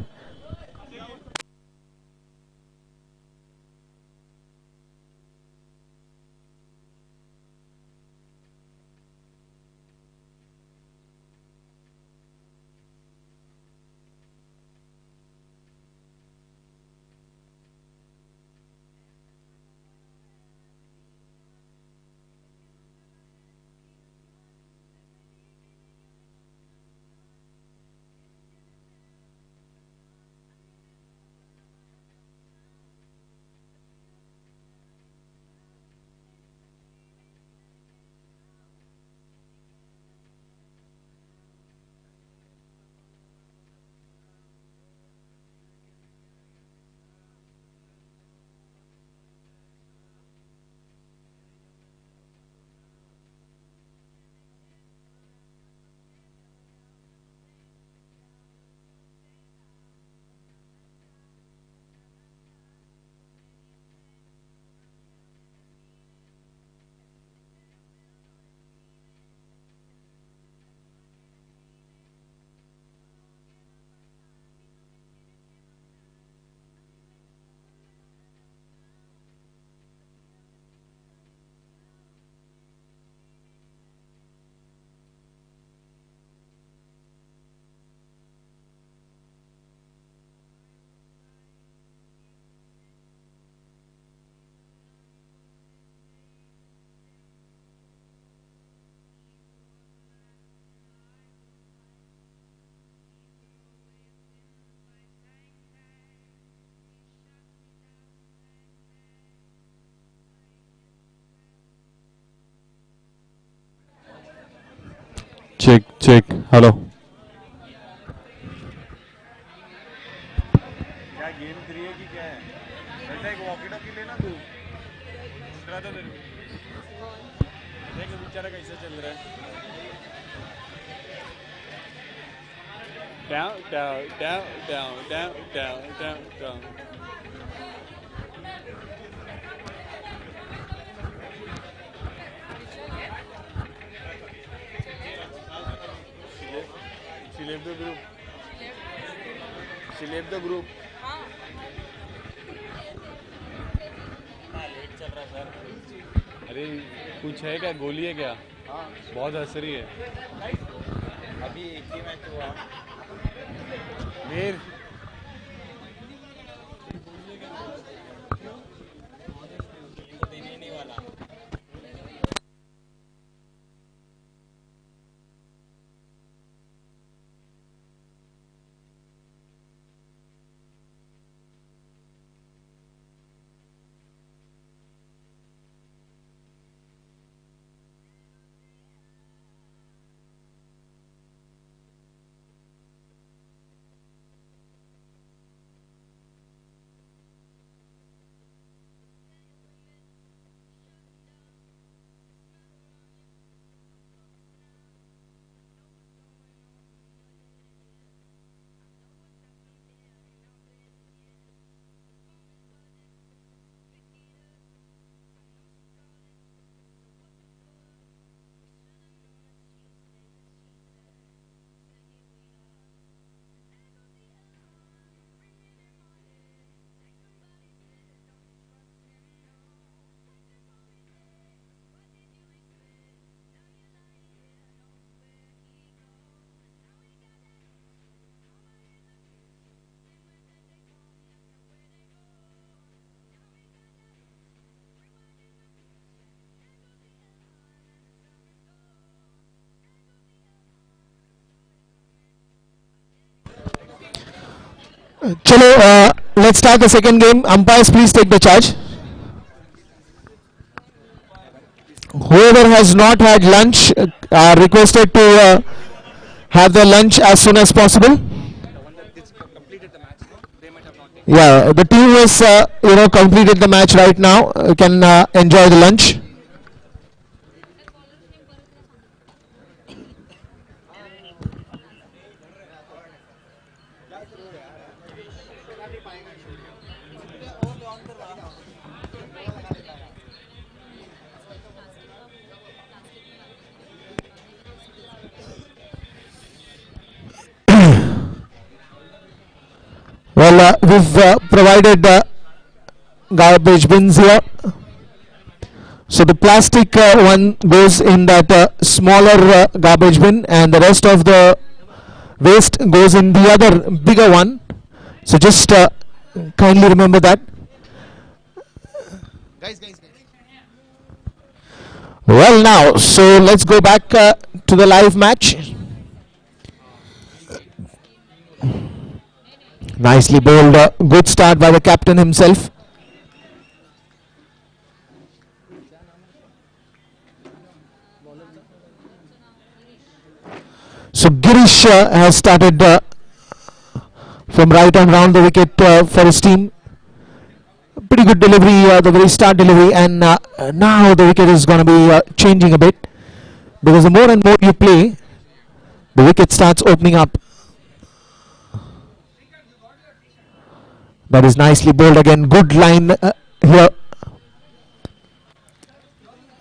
Check. Hello. क्या game 3 है कि क्या है? ऐसा एक walkie talkie लेना तू। दूसरा तो तेरे देख बेचारा कैसे चल रहा है। Down. She left the group. She left the group. अरे कुछ है क्या? गोली है क्या? बहुत हंस रही है। अभी एक ही मैच हुआ। वीर देने नहीं वाला। Chalo, let's start the second game. Umpires, please take the charge. Whoever has not had lunch are requested to have their lunch as soon as possible. Yeah, the team has completed the match right now. Can enjoy the lunch. Well, we've provided garbage bins here. So the plastic one goes in that smaller garbage bin, and the rest of the waste goes in the other bigger one. So just kindly remember that. Well, now, so let's go back to the live match. Nicely bowled, good start by the captain himself. So Girish has started from right and round the wicket for his team. Pretty good delivery, the very start delivery, and now the wicket is going to be changing a bit, because the more and more you play, the wicket starts opening up. That is nicely bowled again. Good line here.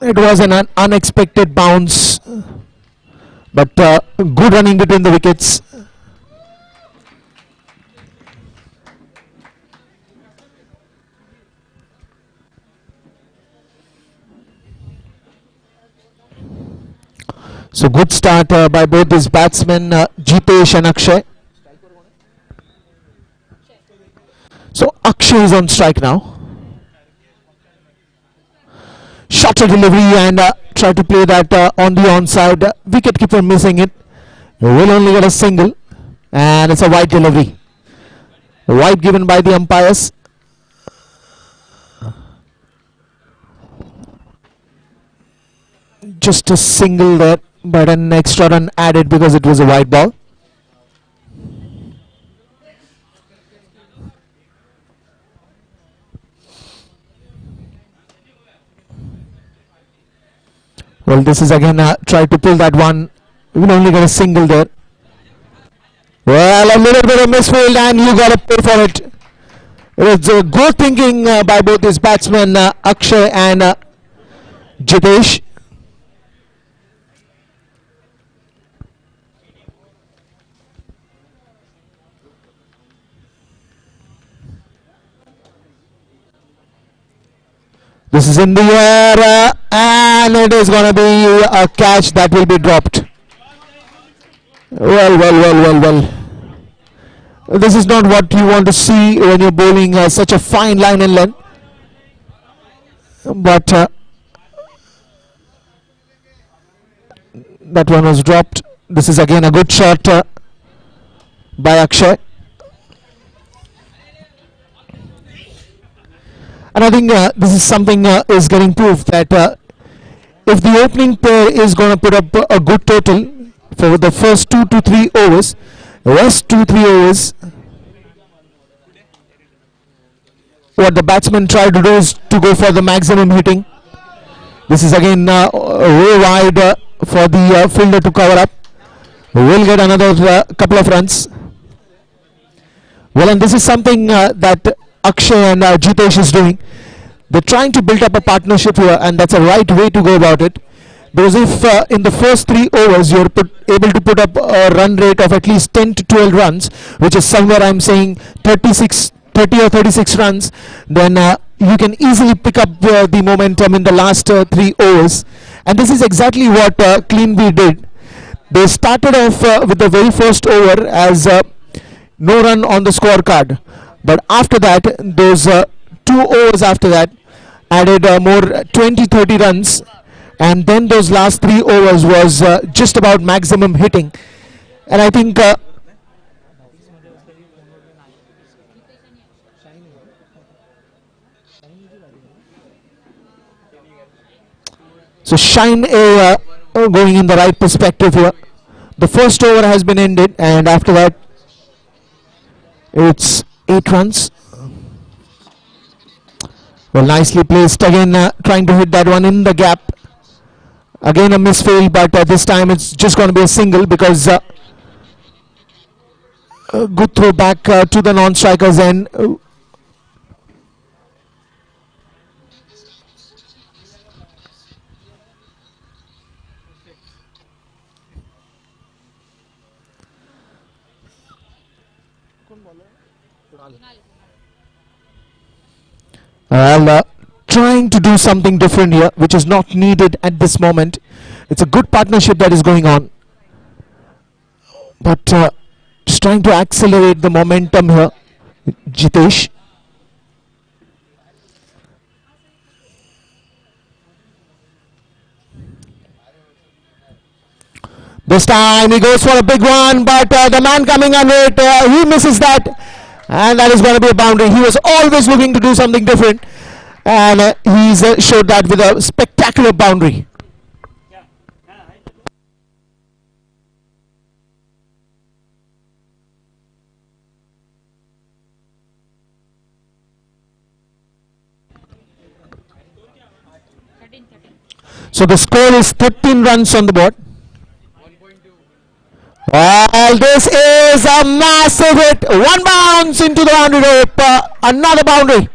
It was an unexpected bounce, but good running between the wickets. So good start by both these batsmen, Jitesh and Akshay. So Akshay is on strike now. Shorter delivery and try to play that on the onside. Wicketkeeper missing it. Will only get a single, and it's a wide delivery. Wide given by the umpires. Just a single there, but an extra run added because it was a wide ball. Well, this is again try to pull that one. We will only get a single there. Well, a little bit of misfield, and you got to pay for it. It was good thinking by both these batsmen, Akshay and Jitesh. This is in the air, and it is going to be a catch that will be dropped. Well. This is not what you want to see when you're bowling such a fine line and length. But that one was dropped. This is again a good shot by Akshay. And I think this is something is getting proof that if the opening pair is going to put up a good total for the first 2 to 3 overs, the rest 2-3 overs, what the batsmen try to do is to go for the maximum hitting. This is again way wide for the fielder to cover up. We'll get another couple of runs. Well, and this is something that Akshay and Jitesh is doing. They're trying to build up a partnership here, and that's a right way to go about it. Because if in the first 3 overs you're able to put up a run rate of at least 10 to 12 runs, which is somewhere I'm saying 30 or 36 runs, then you can easily pick up the momentum in the last 3 overs. And this is exactly what Cleanby did. They started off with the very first over as no run on the scorecard. But after that, those 2 overs after that added more 20-30 runs, and then those last 3 overs was just about maximum hitting. And I think So Shine going in the right perspective here. The first over has been ended, and after that, it's 8 runs. Well, nicely placed again, trying to hit that one in the gap. Again a misfield, but this time it's just going to be a single because a good throw back to the non-strikers and trying to do something different here, which is not needed at this moment. It's a good partnership that is going on, but just trying to accelerate the momentum here, Jitesh. This time he goes for a big one, but the man coming under it, he misses that, and that is going to be a boundary. He was always looking to do something different, and he's showed that with a spectacular boundary. So the score is 13 runs on the board. Well, this is a massive hit. One bounce into the boundary rope. Another boundary.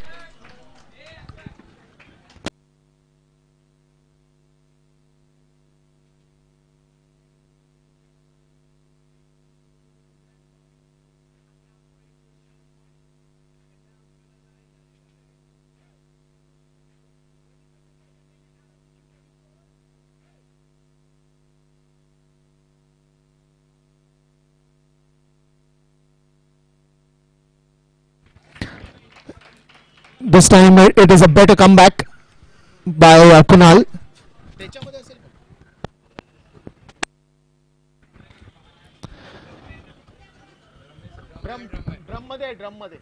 This time it is a better comeback by Kunal. Drum मध्ये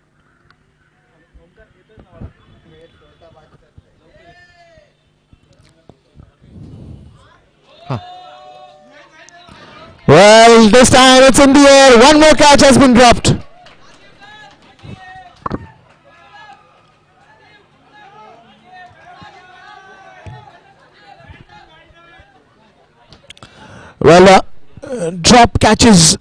Well, this time it's in the air. One more catch has been dropped. Well, drop catches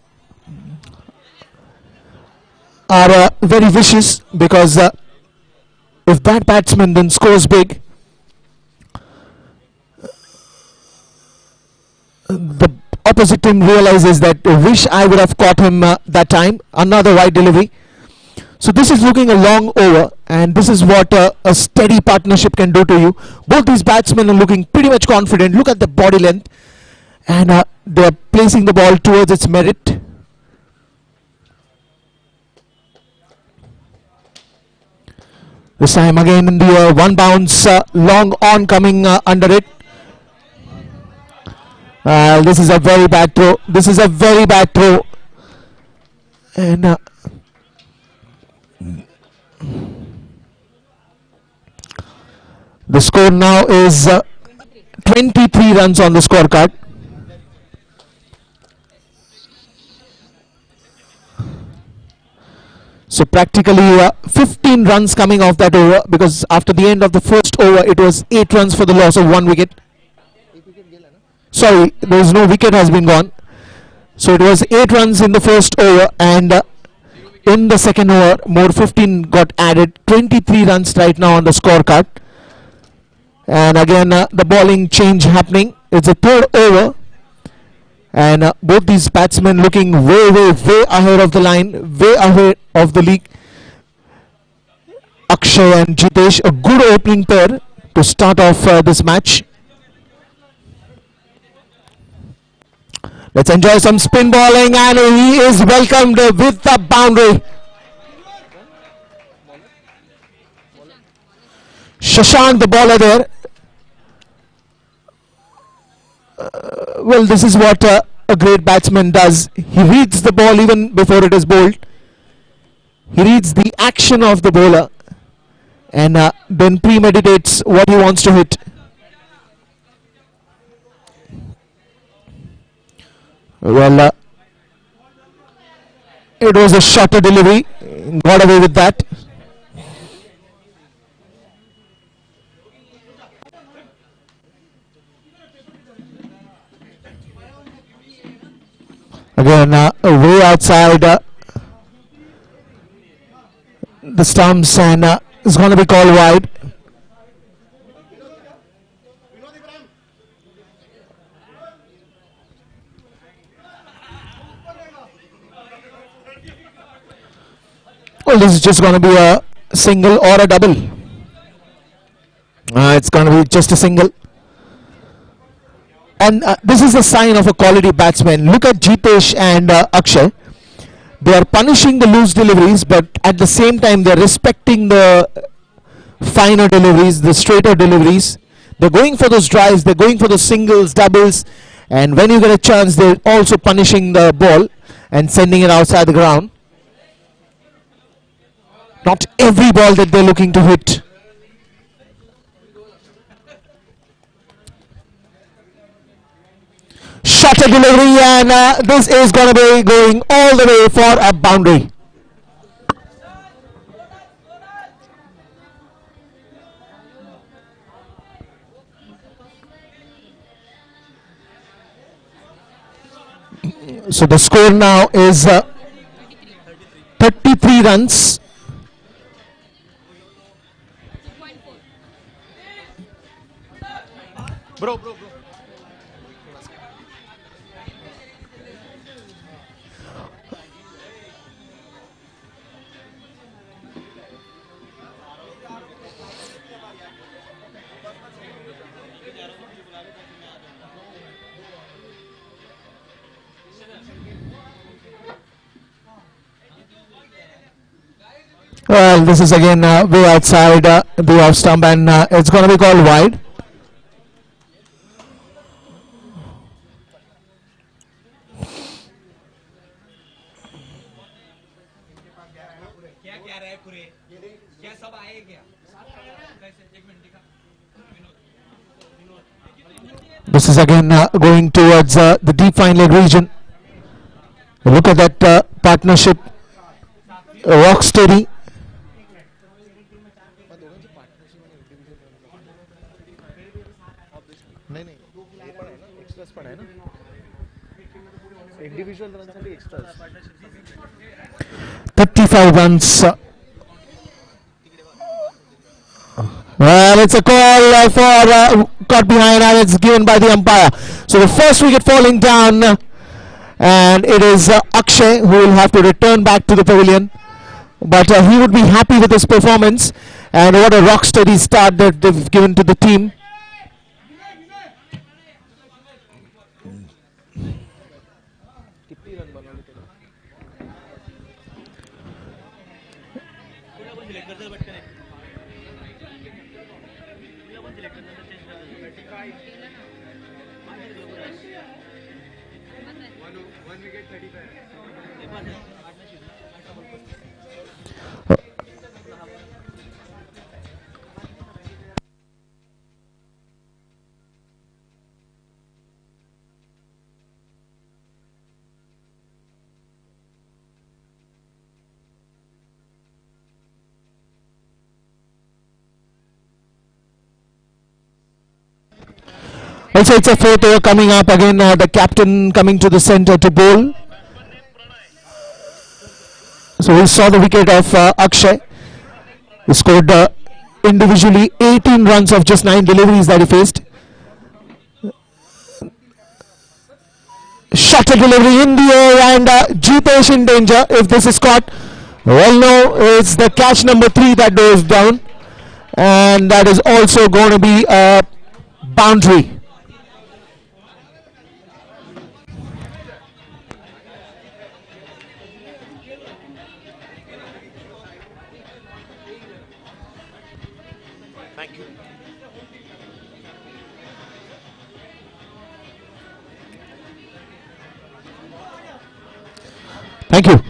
are very vicious because if that batsman then scores big, the opposite team realizes that wish I would have caught him that time. Another wide delivery. So this is looking a long over, and this is what a steady partnership can do to you. Both these batsmen are looking pretty much confident. Look at the body length, and they are placing the ball towards its merit. This time again in the one bounce, long on coming under it. This is a very bad throw. This is a very bad throw. And the score now is 23 runs on the scorecard. So practically 15 runs coming off that over, because after the end of the first over it was 8 runs for the loss of 1 wicket. Sorry, there is no wicket has been gone. So it was 8 runs in the first over, and in the second over more 15 got added. 23 runs right now on the scorecard. And again the bowling change happening. It's a third over, and both these batsmen looking way ahead of the line, way ahead of the league. Akshay and Jitesh, a good opening pair to start off this match. Let's enjoy some spin bowling, and he is welcomed with the boundary. Shashank, the bowler there. Well, this is what a great batsman does. He reads the ball even before it is bowled. He reads the action of the bowler, and then premeditates what he wants to hit. Well, it was a shorter delivery, got away with that. Again, way outside the stumps, and it's going to be called wide. Well, this is just going to be a single or a double. It's going to be just a single. And this is a sign of a quality batsman. Look at Jitesh and Akshay. They are punishing the loose deliveries, but at the same time they are respecting the finer deliveries, the straighter deliveries. They're going for those drives, they're going for those singles, doubles, and when you get a chance, they're also punishing the ball and sending it outside the ground. Not every ball that they're looking to hit. Shorter delivery, and this is going to be going all the way for a boundary. So the score now is 33 runs. Bro. Well, this is again way outside the off stump, and it's going to be called wide. This is again going towards the deep fine leg region. Look at that partnership, rock steady. Individual runs and extras. 35 runs. Well, it's a call for caught behind, and it's given by the umpire. So the first wicket falling down, and it is Akshay who will have to return back to the pavilion. But he would be happy with his performance, and what a rock steady start that they've given to the team. Also, it's a fourth over coming up. Again, the captain coming to the center to bowl. So we saw the wicket of Akshay. He scored individually 18 runs of just 9 deliveries that he faced. Shorter delivery in the air, and Jitesh in danger if this is caught. Well, no, it's the catch number 3 that goes down, and that is also going to be a boundary. Thank you.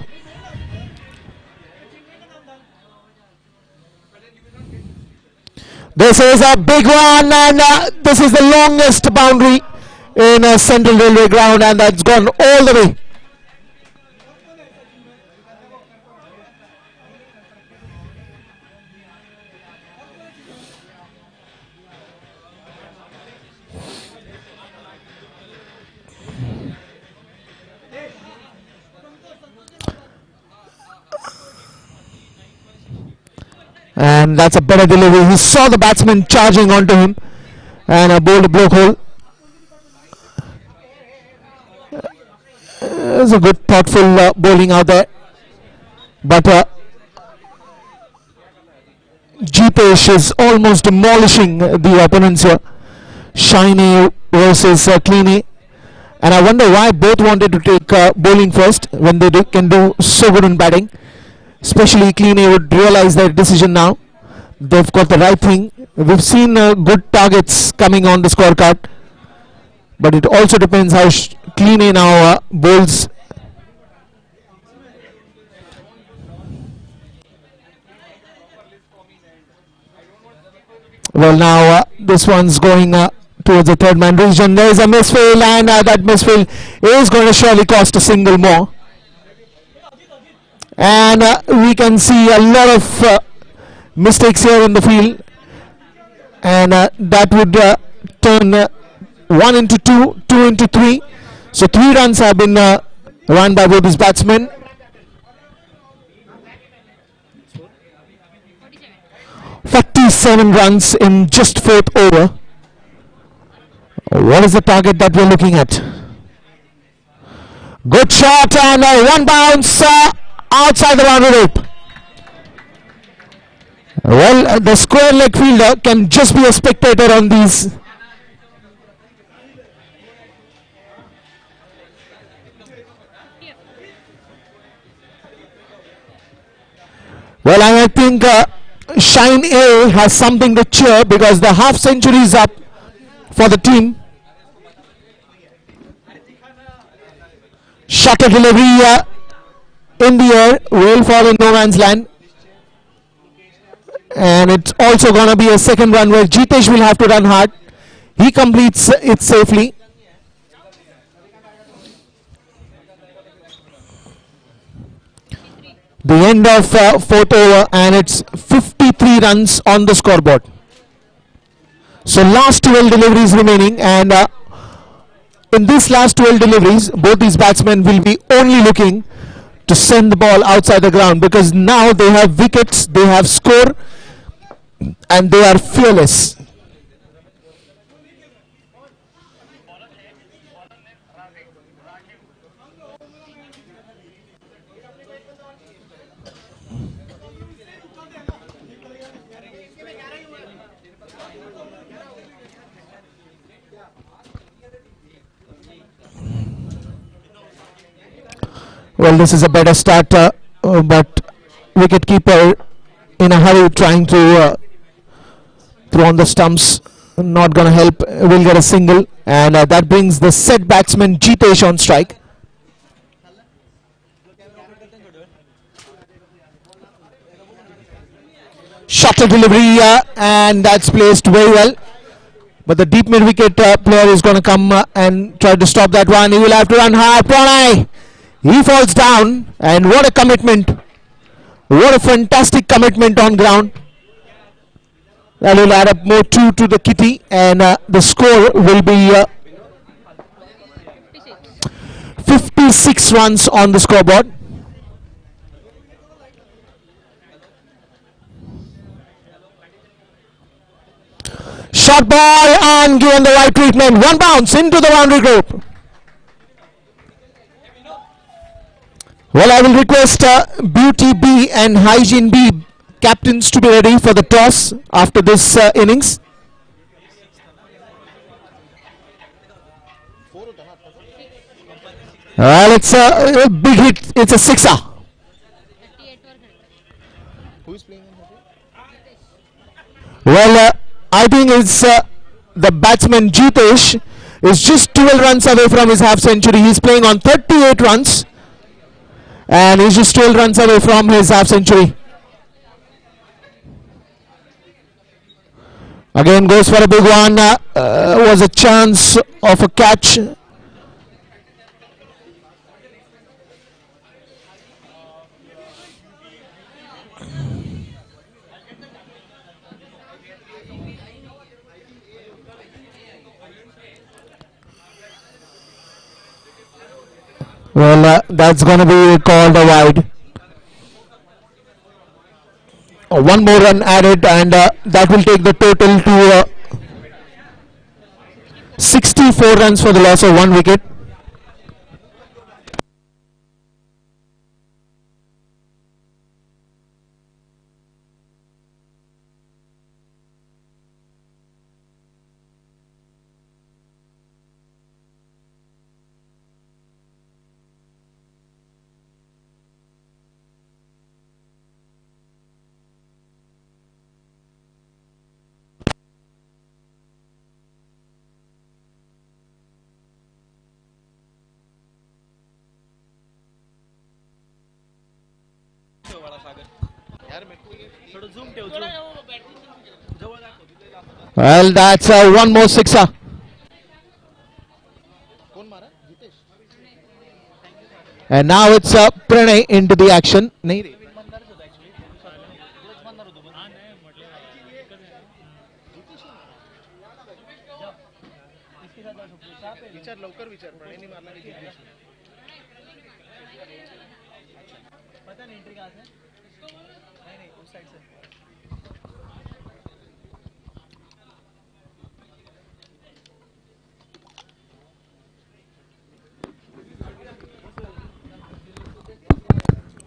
This is a big one, and this is the longest boundary in a Central Railway ground, and that's gone all the way. And that's a better delivery. He saw the batsman charging onto him and bowled a block hole. It was a good thoughtful bowling out there. But Jeepesh is almost demolishing the opponents here. Shiny versus Cleany. And I wonder why both wanted to take bowling first when they can do so good in batting. Especially Cleany would realize their decision now. They've got the right thing. We've seen good targets coming on the scorecard. But it also depends how Cleany now bowls. Well, now this one's going towards the third man region. There's a misfield, and that misfield is going to surely cost a single more. And we can see a lot of mistakes here in the field, and that would turn 1 into 2, 2 into 3. So 3 runs have been run by both these batsmen. 47 runs in just 4th over. What is the target that we're looking at? Good shot, and one bounce outside the boundary rope. Well, the square leg fielder can just be a spectator on these. Well, I think Shine A has something to cheer because the half century is up for the team. Shutter delivery in the air will fall in no man's land. And it's also going to be a second run where Jitesh will have to run hard. He completes it safely. The end of 4th over, and it's 53 runs on the scoreboard. So last 12 deliveries remaining, and in these last 12 deliveries, both these batsmen will be only looking to send the ball outside the ground because now they have wickets, they have score, and they are fearless. Well, this is a better start, but wicketkeeper in a hurry trying to throw on the stumps. Not going to help. Will get a single, and that brings the set batsman Jitesh on strike. Shutter delivery, and that's placed very well. But the deep mid wicket player is going to come and try to stop that one. He will have to run hard. Pranay! He falls down, and what a commitment. What a fantastic commitment on ground. That will add up more 2 to the kitty, and the score will be 56 runs on the scoreboard. Shot ball and given the right treatment. One bounce into the boundary group. Well, I will request Beauty B and Hygiene B captains to be ready for the toss after this innings. Well, it's a big hit. It's a sixer. Who's playing in the Well, I think it's the batsman Jitesh is just 12 runs away from his half century. He's playing on 38 runs. And he's just 12 runs away from his half century. Again goes for a big one. Was a chance of a catch. Well, that's going to be called a wide. One more run added, and that will take the total to 64 runs for the loss of 1 wicket. Well, that's one more sixer. And now it's Pranay into the action.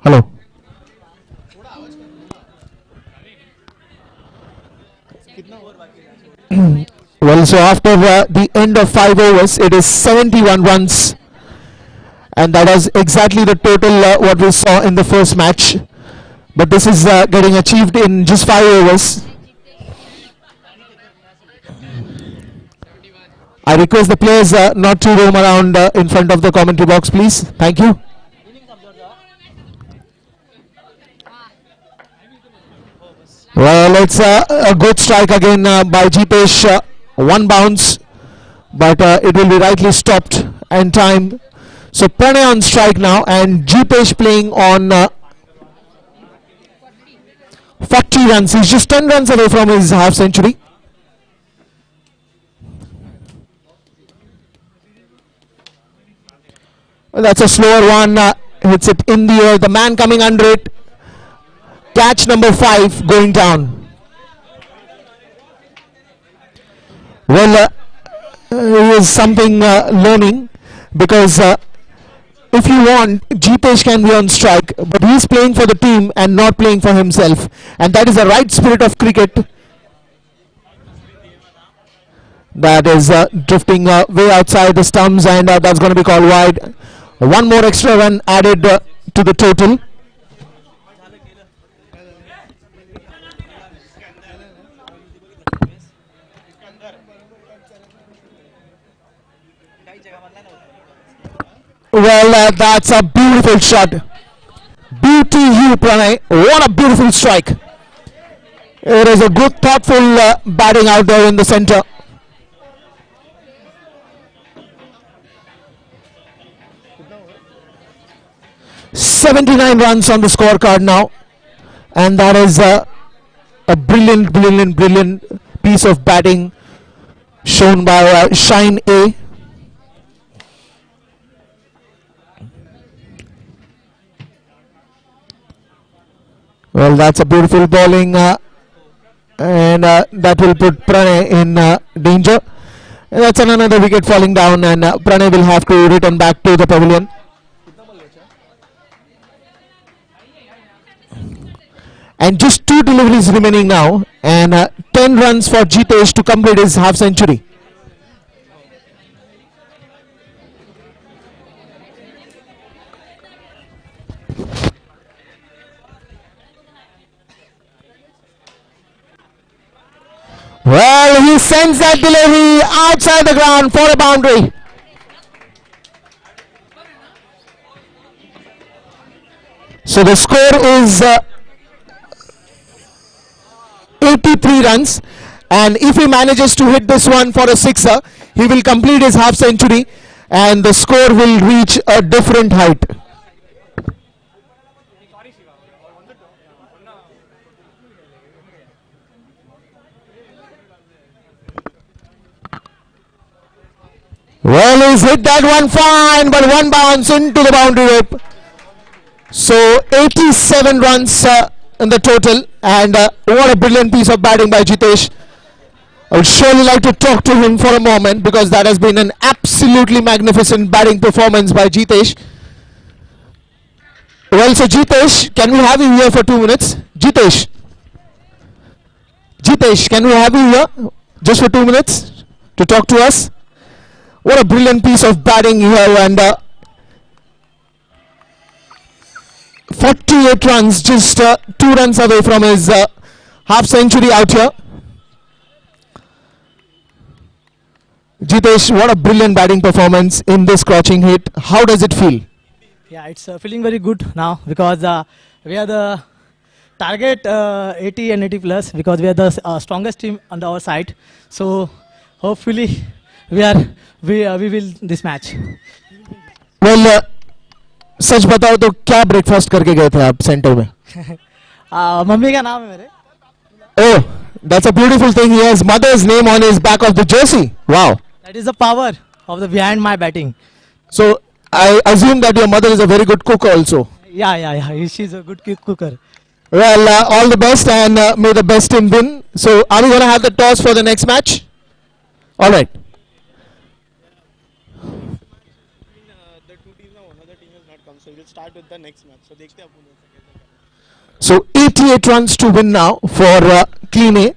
Hello. Well, so after the end of 5 overs, it is 71 runs, and that is exactly the total what we saw in the first match. But this is getting achieved in just 5 overs. I request the players not to roam around in front of the commentary box, please. Thank you. Well, it's a good strike again by Jeepesh. One bounce, but it will be rightly stopped in time. So Pranay on strike now, and Jeepesh playing on 40 runs. He's just 10 runs away from his half century. Well, that's a slower one. Hits it in the air. The man coming under it. Catch number 5 going down. Well, he is something learning, because if you want, Jeepesh can be on strike, but he is playing for the team and not playing for himself, and that is the right spirit of cricket. That is drifting way outside the stumps, and that's going to be called wide. One more extra run added to the total. Well, that's a beautiful shot. BTU Pranay. What a beautiful strike. It is a good, thoughtful batting out there in the center. "79 runs on the scorecard now, and that is a brilliant piece of batting shown by Shine A. Well, that's a beautiful bowling, and that will put Pranay in danger. And that's another wicket falling down, and Pranay will have to return back to the pavilion. And just 2 deliveries remaining now, and 10 runs for Jeepesh to complete his half century. Well, he sends that delivery outside the ground for a boundary. So the score is 83 runs, And if he manages to hit this one for a sixer, he will complete his half century and the score will reach a different height. Well, he's hit that one fine, but one bounce into the boundary rope. So 87 runs in the total, and what a brilliant piece of batting by Jitesh. I would surely like to talk to him for a moment because that has been an absolutely magnificent batting performance by Jitesh. Well, so Jitesh, can we have you here for 2 minutes? Jitesh, can we have you here just for 2 minutes to talk to us? What a brilliant piece of batting here, and 48 runs, just 2 runs away from his half century out here. Jitesh, what a brilliant batting performance in this scorching heat. How does it feel? Yeah, it's feeling very good now because we are the target 80 and 80 plus because we are the strongest team on our side. So hopefully we will this match. Well, सच बताओ तो क्या breakfast करके गए थे आप centre में? Mummy का नाम है मेरे. Oh, that's a beautiful thing. He has mother's name on his back of the jersey. Wow. That is the power of the behind my batting. So I assume that your mother is a very good cook also. Yeah. She's a good cooker. Well, all the best and may the best team win. So are we going to have the toss for the next match? All right. The two teams now, another team has not come, so we'll start with the next match. So देखते हैं अपन लोग. So 88 runs to win now for Clean A,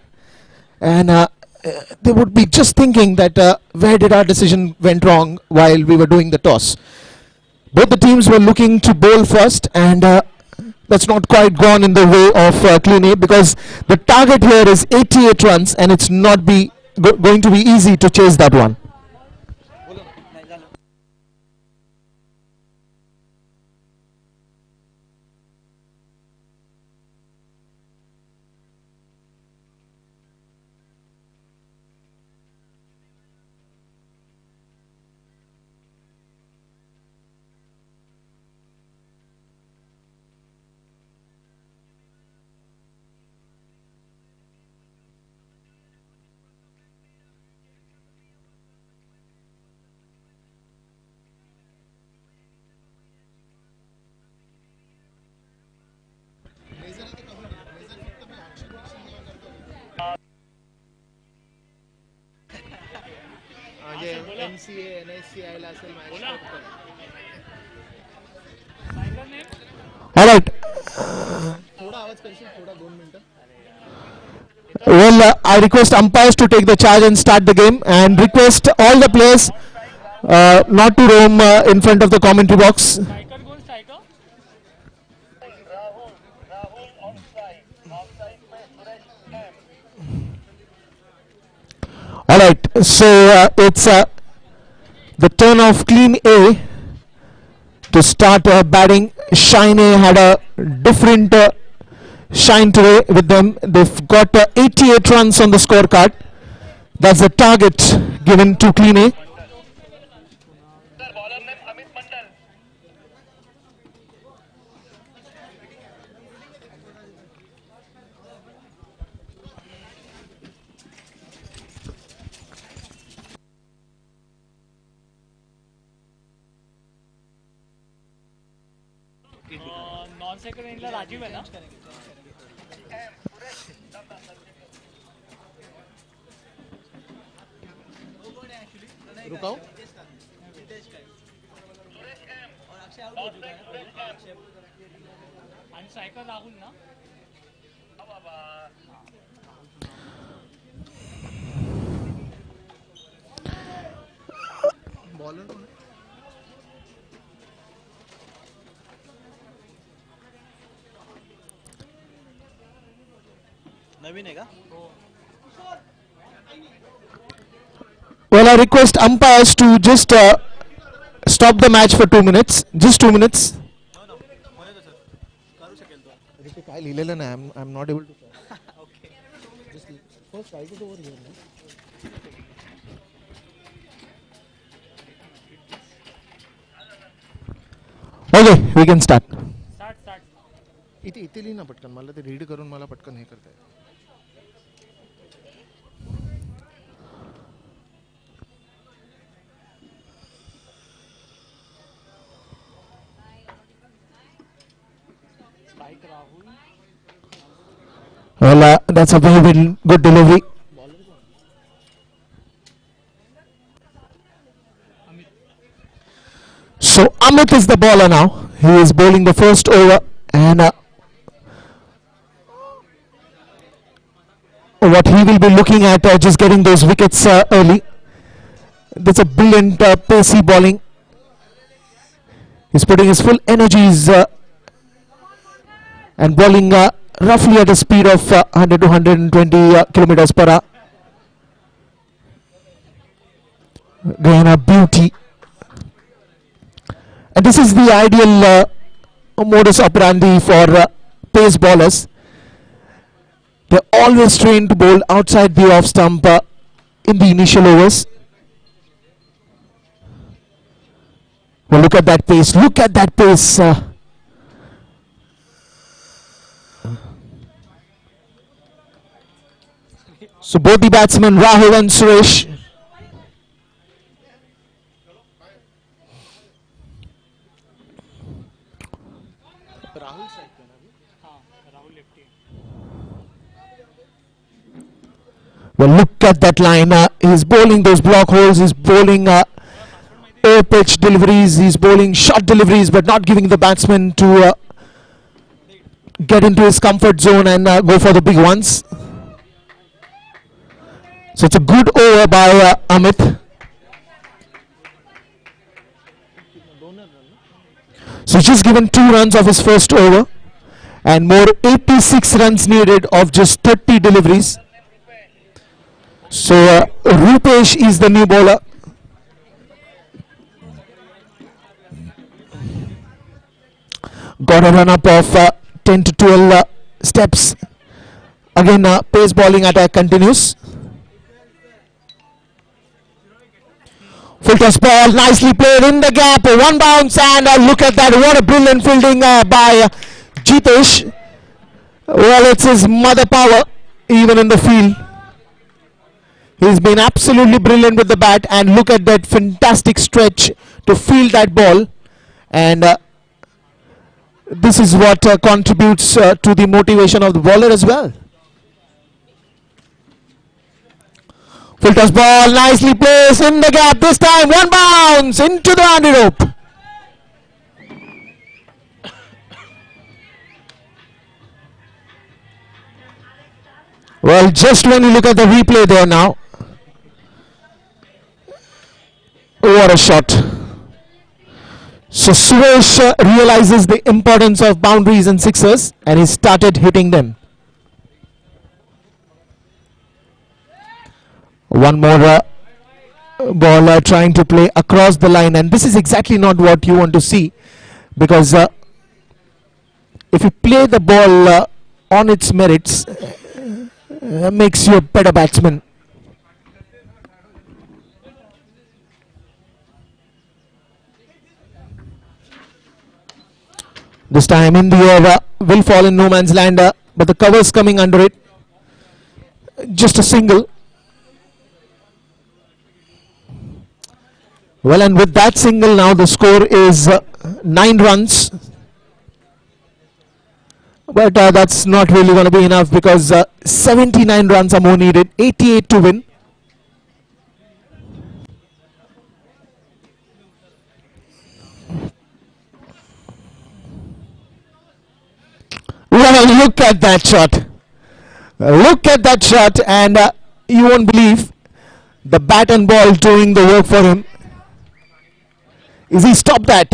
and they would be just thinking that where did our decision went wrong while we were doing the toss. Both the teams were looking to bowl first, and that's not quite gone in the way of Clean A because the target here is 88 runs and it's not going to be easy to chase that one. All right. Well, I request umpires to take the charge and start the game, and request all the players not to roam in front of the commentary box. All right, so it's the turn of Clean A to start batting. Shine A had a different shine today with them. They've got 88 runs on the scorecard. That's the target given to Clean A. Non second इनला राजीव है ना. रुकाओ. आणि cycle Rahul ना. Bowler कौन है? नवीन है का? Well, I request umpires to just stop the match for 2 minutes. Just 2 minutes. करू शकेल तो. काय लिहिलेलं नाही. I'm not able to. Okay. Okay, we can start. Start इथे लिही ना पटकन, मला ते रीड करून मला पटकन हे करता येईल. Well, that's a very good delivery. So Amit is the bowler now. He is bowling the first over, and what he will be looking at just getting those wickets early. That's a brilliant pacey bowling. He's putting his full energies and bowling roughly at a speed of 100 to 120 kilometers per hour. Again, a beauty. And this is the ideal modus operandi for pace bowlers. They're always trained to bowl outside the off stump in the initial overs. Well, look at that pace. Look at that pace. So both the batsmen, Rahul and Suresh, well, look at that line. He's bowling those block holes. He's bowling air pitch deliveries. He's bowling short deliveries, but not giving the batsman to get into his comfort zone and go for the big ones. So it's a good over by Amit. So he's just given 2 runs of his first over, and more 86 runs needed of just 30 deliveries. So Rupesh is the new bowler. Got a run up of 10 to 12 steps. Again, pace bowling attack continues. Full toss ball, nicely played in the gap, 1 bounce, and look at that, what a brilliant fielding by Jitesh. Well, it's his mother power even in the field. He's been absolutely brilliant with the bat, and look at that fantastic stretch to field that ball. And this is what contributes to the motivation of the bowler as well. Full toss ball, nicely placed in the gap. This time, 1 bounce into the boundary rope. Well, just when you look at the replay there now, what a shot. So Suresh realizes the importance of boundaries and sixers, and he started hitting them. One more ball trying to play across the line, and this is exactly not what you want to see, because if you play the ball on its merits, makes you a better batsman. This time in the air, will fall in no man's land, but the cover's coming under it. Just a single. Well, and with that single now the score is 9 runs. But that's not really going to be enough, because 79 runs are more needed, 88 to win. Well, look at that shot. Look at that shot, and you won't believe the bat and ball doing the work for him. Is he stopped that?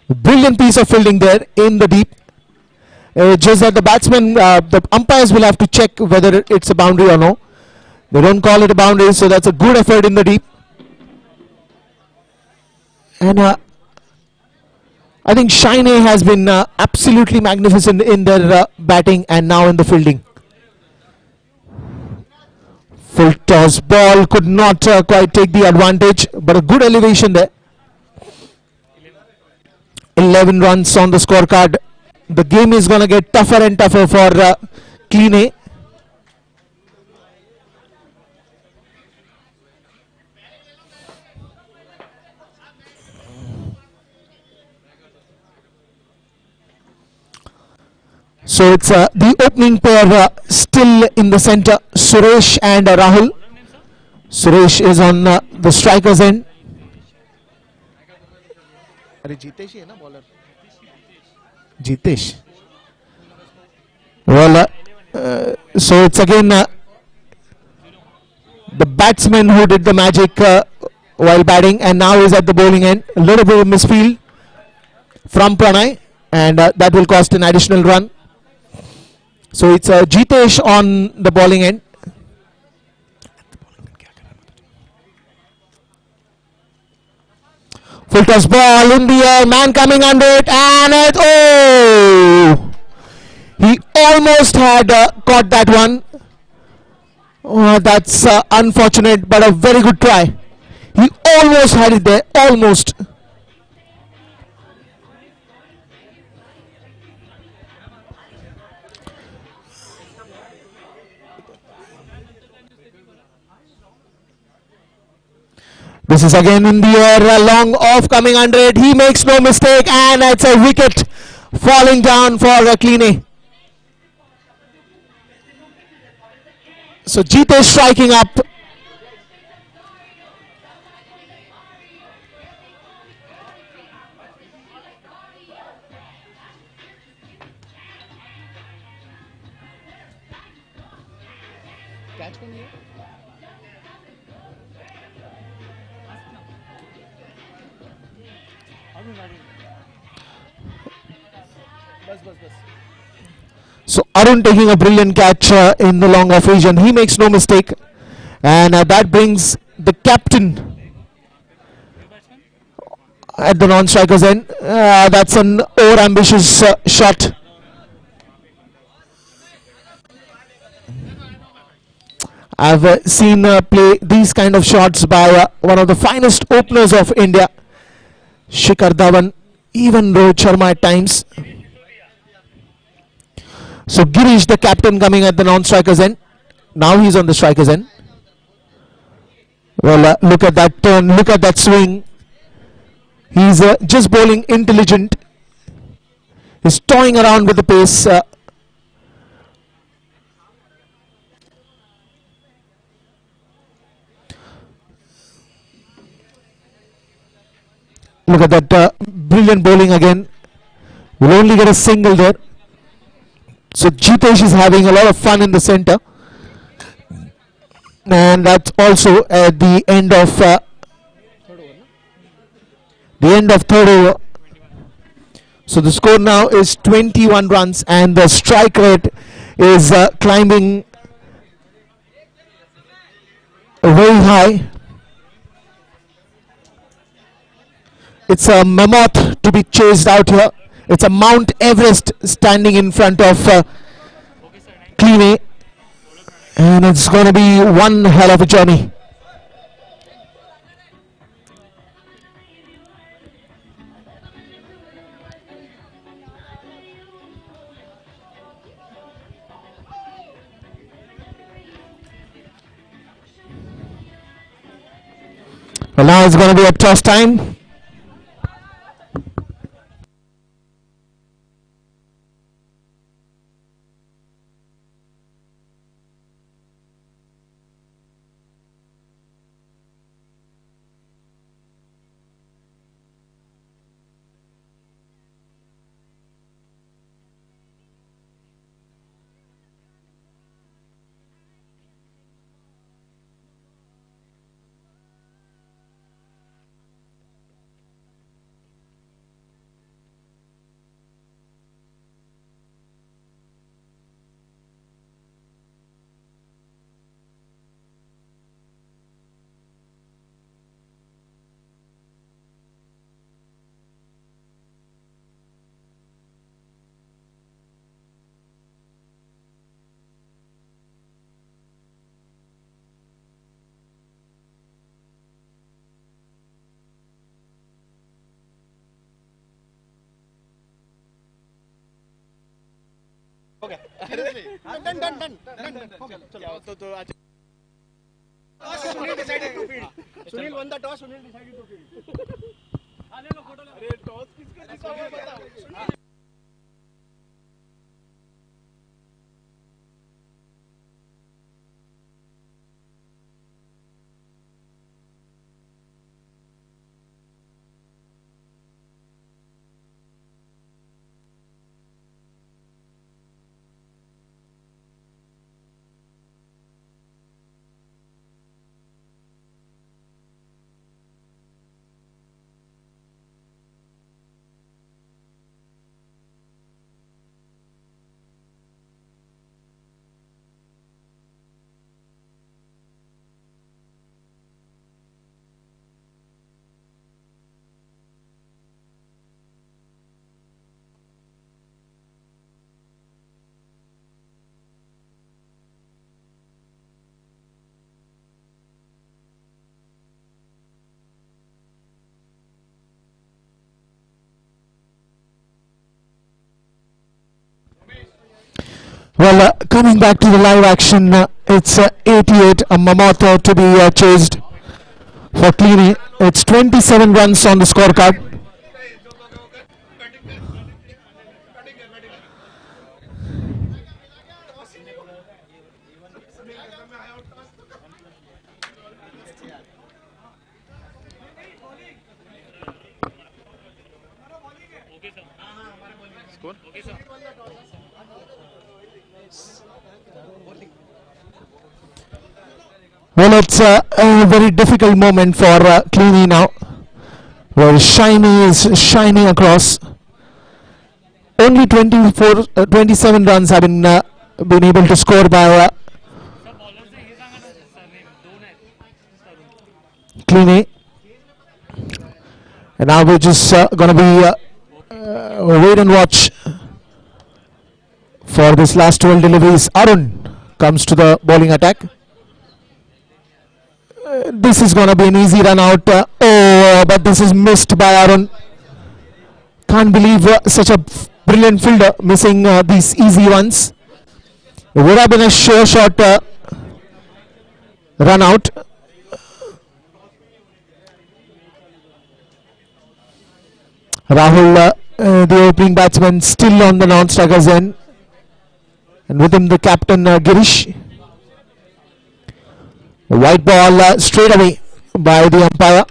Brilliant piece of fielding there in the deep. Just that the batsmen, the umpires will have to check whether it's a boundary or no. They don't call it a boundary, so that's a good effort in the deep. And I think Shine has been absolutely magnificent in their batting and now in the fielding. Full toss ball, could not quite take the advantage, but a good elevation there. 11 runs on the scorecard. The game is going to get tougher and tougher for Clean. So it's the opening pair still in the center, Suresh and Rahul. Suresh is on the striker's end. Jitesh. Well, so it's again the batsman who did the magic while batting, and now is at the bowling end. A little bit of misfield from Pranay, and that will cost an additional run. So it's Jitesh on the bowling end. Full toss ball in the air, man coming under it, and it, oh! He almost had caught that one. Oh, that's unfortunate, but a very good try. He almost had it there, almost. This is again in the air, a long off coming under it. He makes no mistake, and it's a wicket falling down for Clean. So Jitesh striking up. So Arun taking a brilliant catch in the long off region. He makes no mistake, and that brings the captain at the non-striker's end. That's an over-ambitious shot. I've seen play these kind of shots by one of the finest openers of India, Shikhar Dhawan, even Rohit Sharma at times. So Girish, the captain, coming at the non-striker's end. Now he's on the striker's end. Well, look at that turn, look at that swing. He's just bowling intelligent. He's toying around with the pace. Look at that brilliant bowling again. We'll only get a single there. So Jitesh is having a lot of fun in the center, and that's also at the end of third over. So the score now is 21 runs, and the strike rate is climbing very high. It's a mammoth to be chased out here. It's a Mount Everest standing in front of Clean, and it's going to be one hell of a journey. Well, now it's going to be a toss time. Sunil decided to field. Sunil won the toss. Sunil decided to field. अरे toss किसका जीता हुआ बताओ. Well, coming back to the live action, it's 88, a mammoth to be chased for Cleany. It's 27 runs on the scorecard. Well, it's a very difficult moment for Cleany now, where Shiny is shining across. Only 27 runs have been able to score by Cleany. And now we're just going to be wait and watch for this last 12 deliveries. Arun comes to the bowling attack. This is going to be an easy run out. But this is missed by Arun. Can't believe such a brilliant fielder missing these easy ones. It would have been a sure shot run out. Rahul, the opening batsman, still on the non-strikers end, and with him the captain Girish. White ball straight away by the umpire.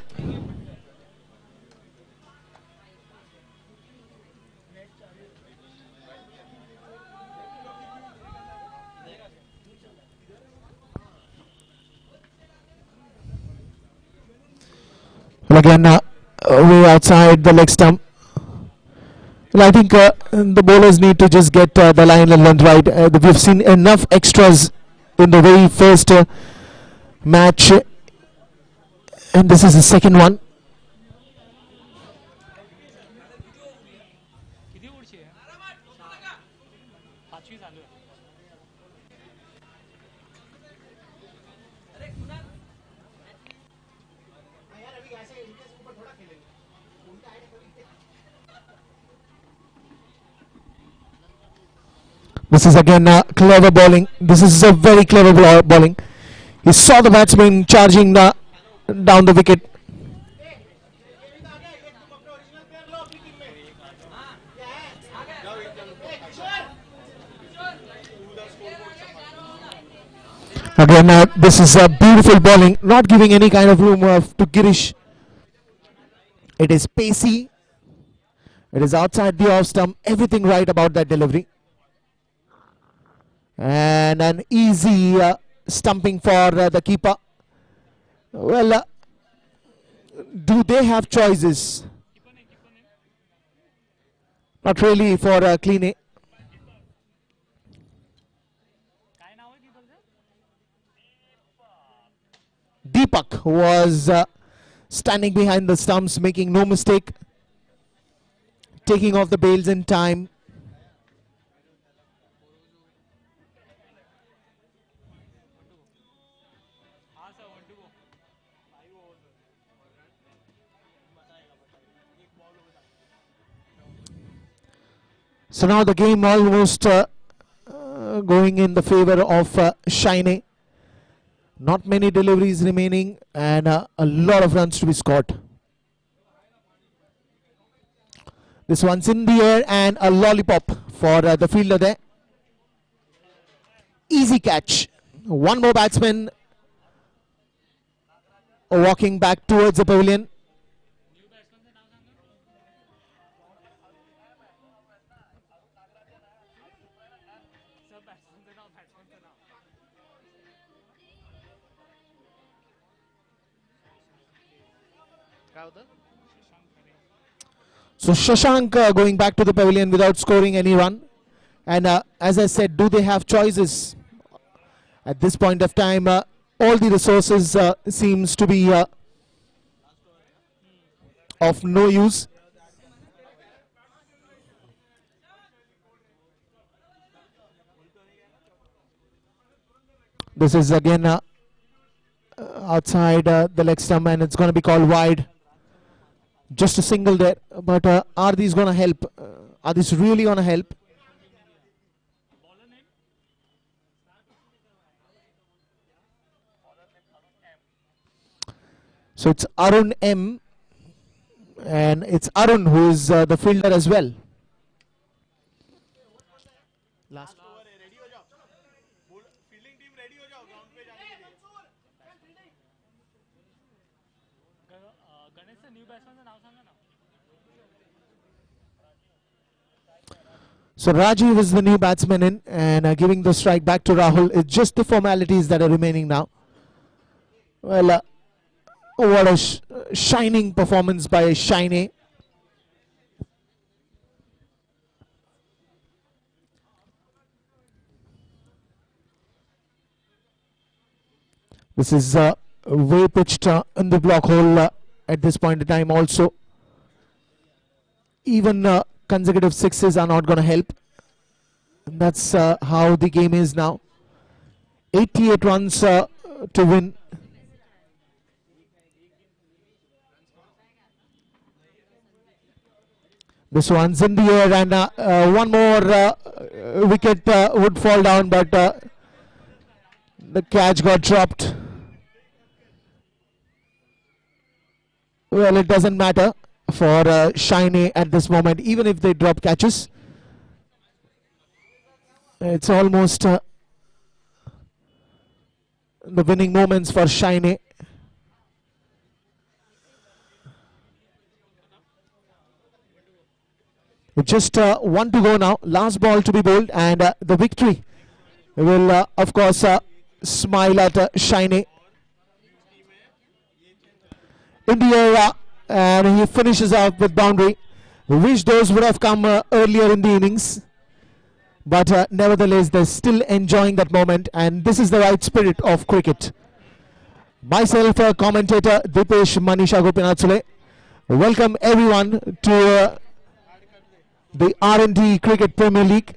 Well, again, way outside the leg stump. Well, I think the bowlers need to just get the line and length right. We've seen enough extras in the very first match, and this is the second one. This is again clever bowling. This is a very clever bowling. He saw the batsman charging down the wicket. Again, this is a beautiful bowling, not giving any kind of room to Girish. It is pacey. It is outside the off stump. Everything right about that delivery. And an easy stumping for the keeper. Well, do they have choices? Not really for Cleany. Deepak was standing behind the stumps, making no mistake, taking off the bails in time. So now the game almost going in the favor of Shine. Not many deliveries remaining and a lot of runs to be scored. This one's in the air and a lollipop for the fielder there. Easy catch. One more batsman walking back towards the pavilion. So Shashank going back to the pavilion without scoring any run. And as I said, do they have choices? At this point of time, all the resources seems to be of no use. This is again outside the leg stump and it's going to be called wide. Just a single there, but are these going to help? Are these really going to help? So it's Arun M, and it's Arun who is the fielder as well. Last. So Rajiv is the new batsman in and giving the strike back to Rahul. It's just the formalities that are remaining now. Well, what a shining performance by Shine. This is way pitched in the block hole at this point in time also. Even consecutive sixes are not going to help. And that's how the game is now. 88 runs to win. This one's in the air and one more wicket would fall down, but the catch got dropped. Well, it doesn't matter for Shiny at this moment, even if they drop catches. It's almost the winning moments for Shiny. Just one to go now, last ball to be bowled, and the victory will of course smile at Shiny. In the air, and he finishes out with boundary. We wish those would have come earlier in the innings, but nevertheless they're still enjoying that moment, and this is the right spirit of cricket. Myself, commentator Dipesh Manisha Gopinath. Welcome everyone to the R&D Cricket Premier League.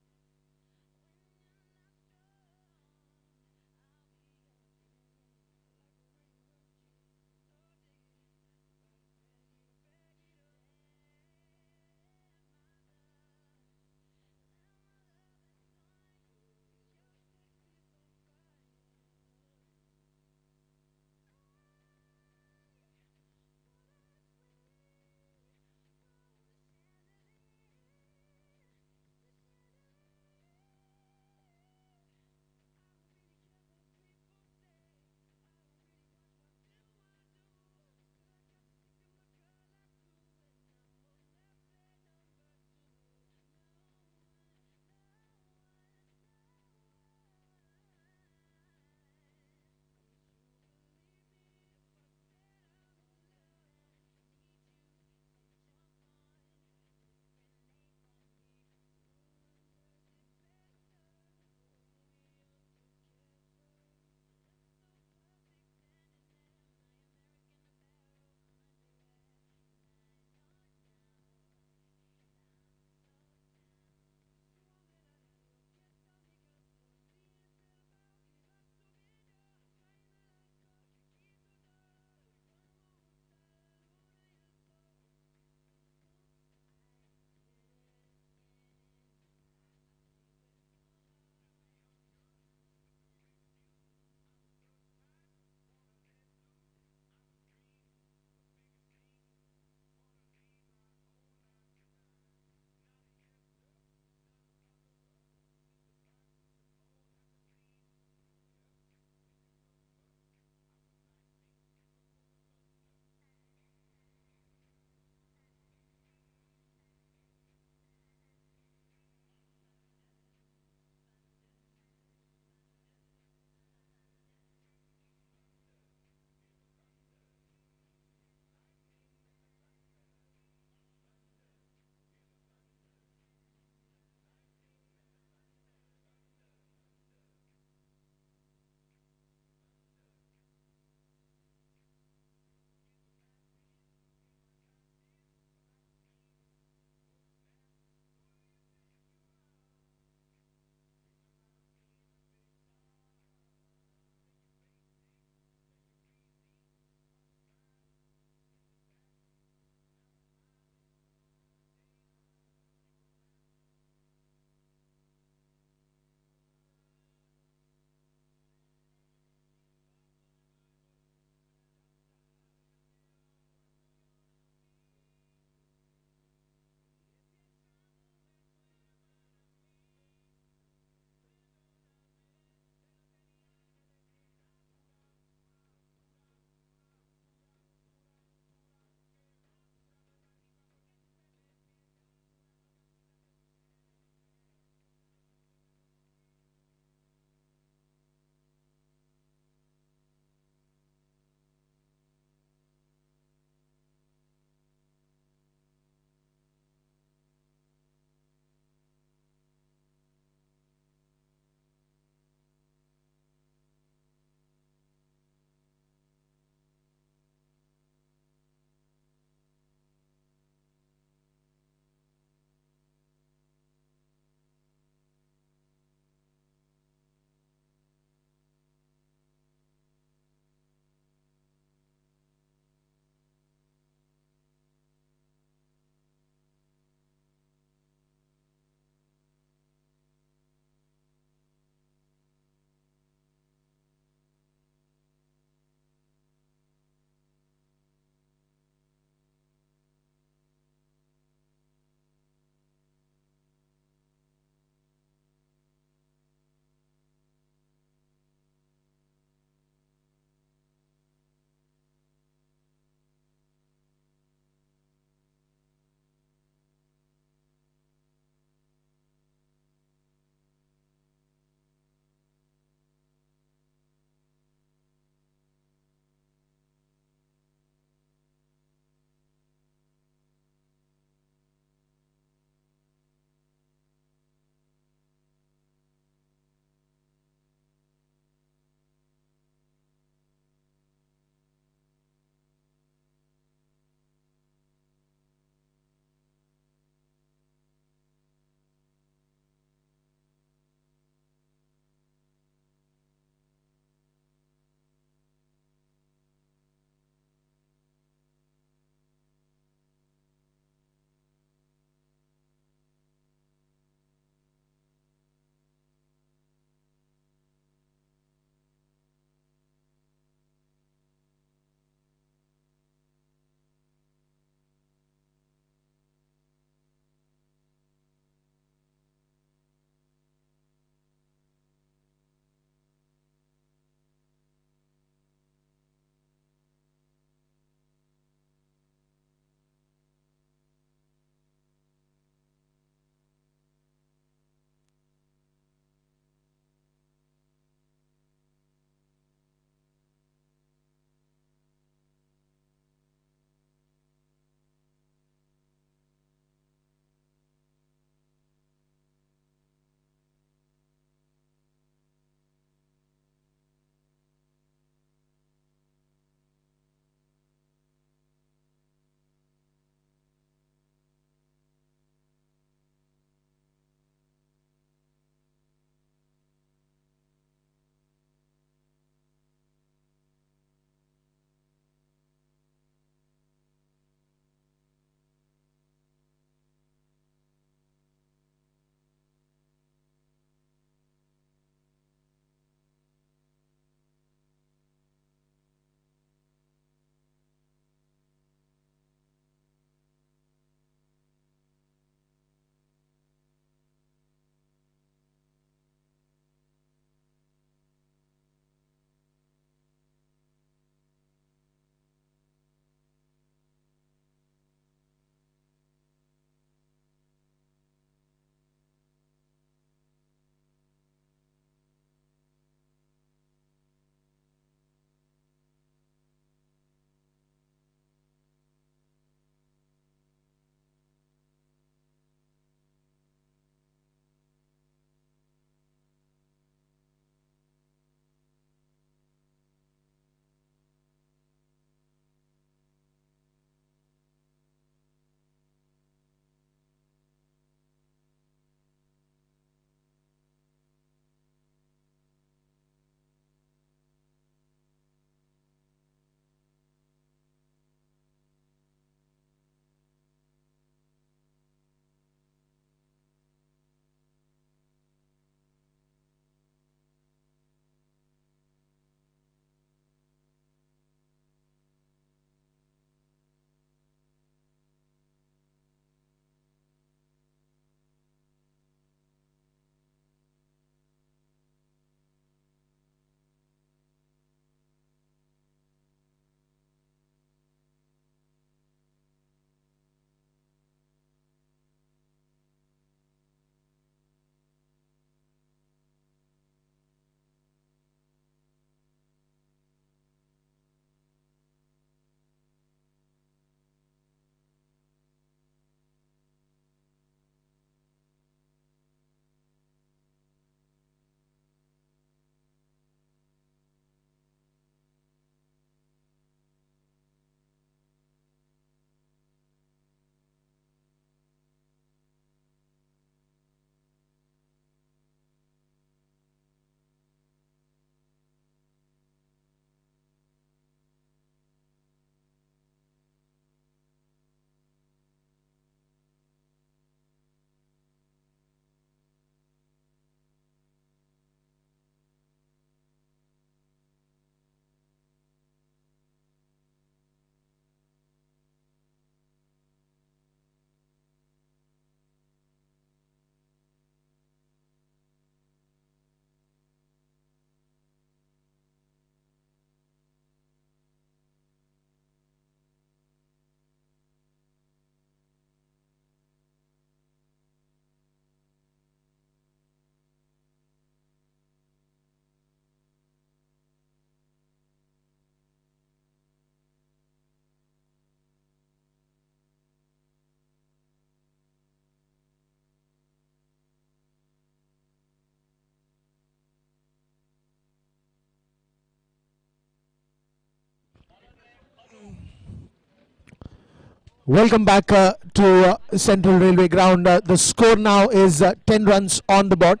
Welcome back to Central Railway Ground. The score now is 10 runs on the board.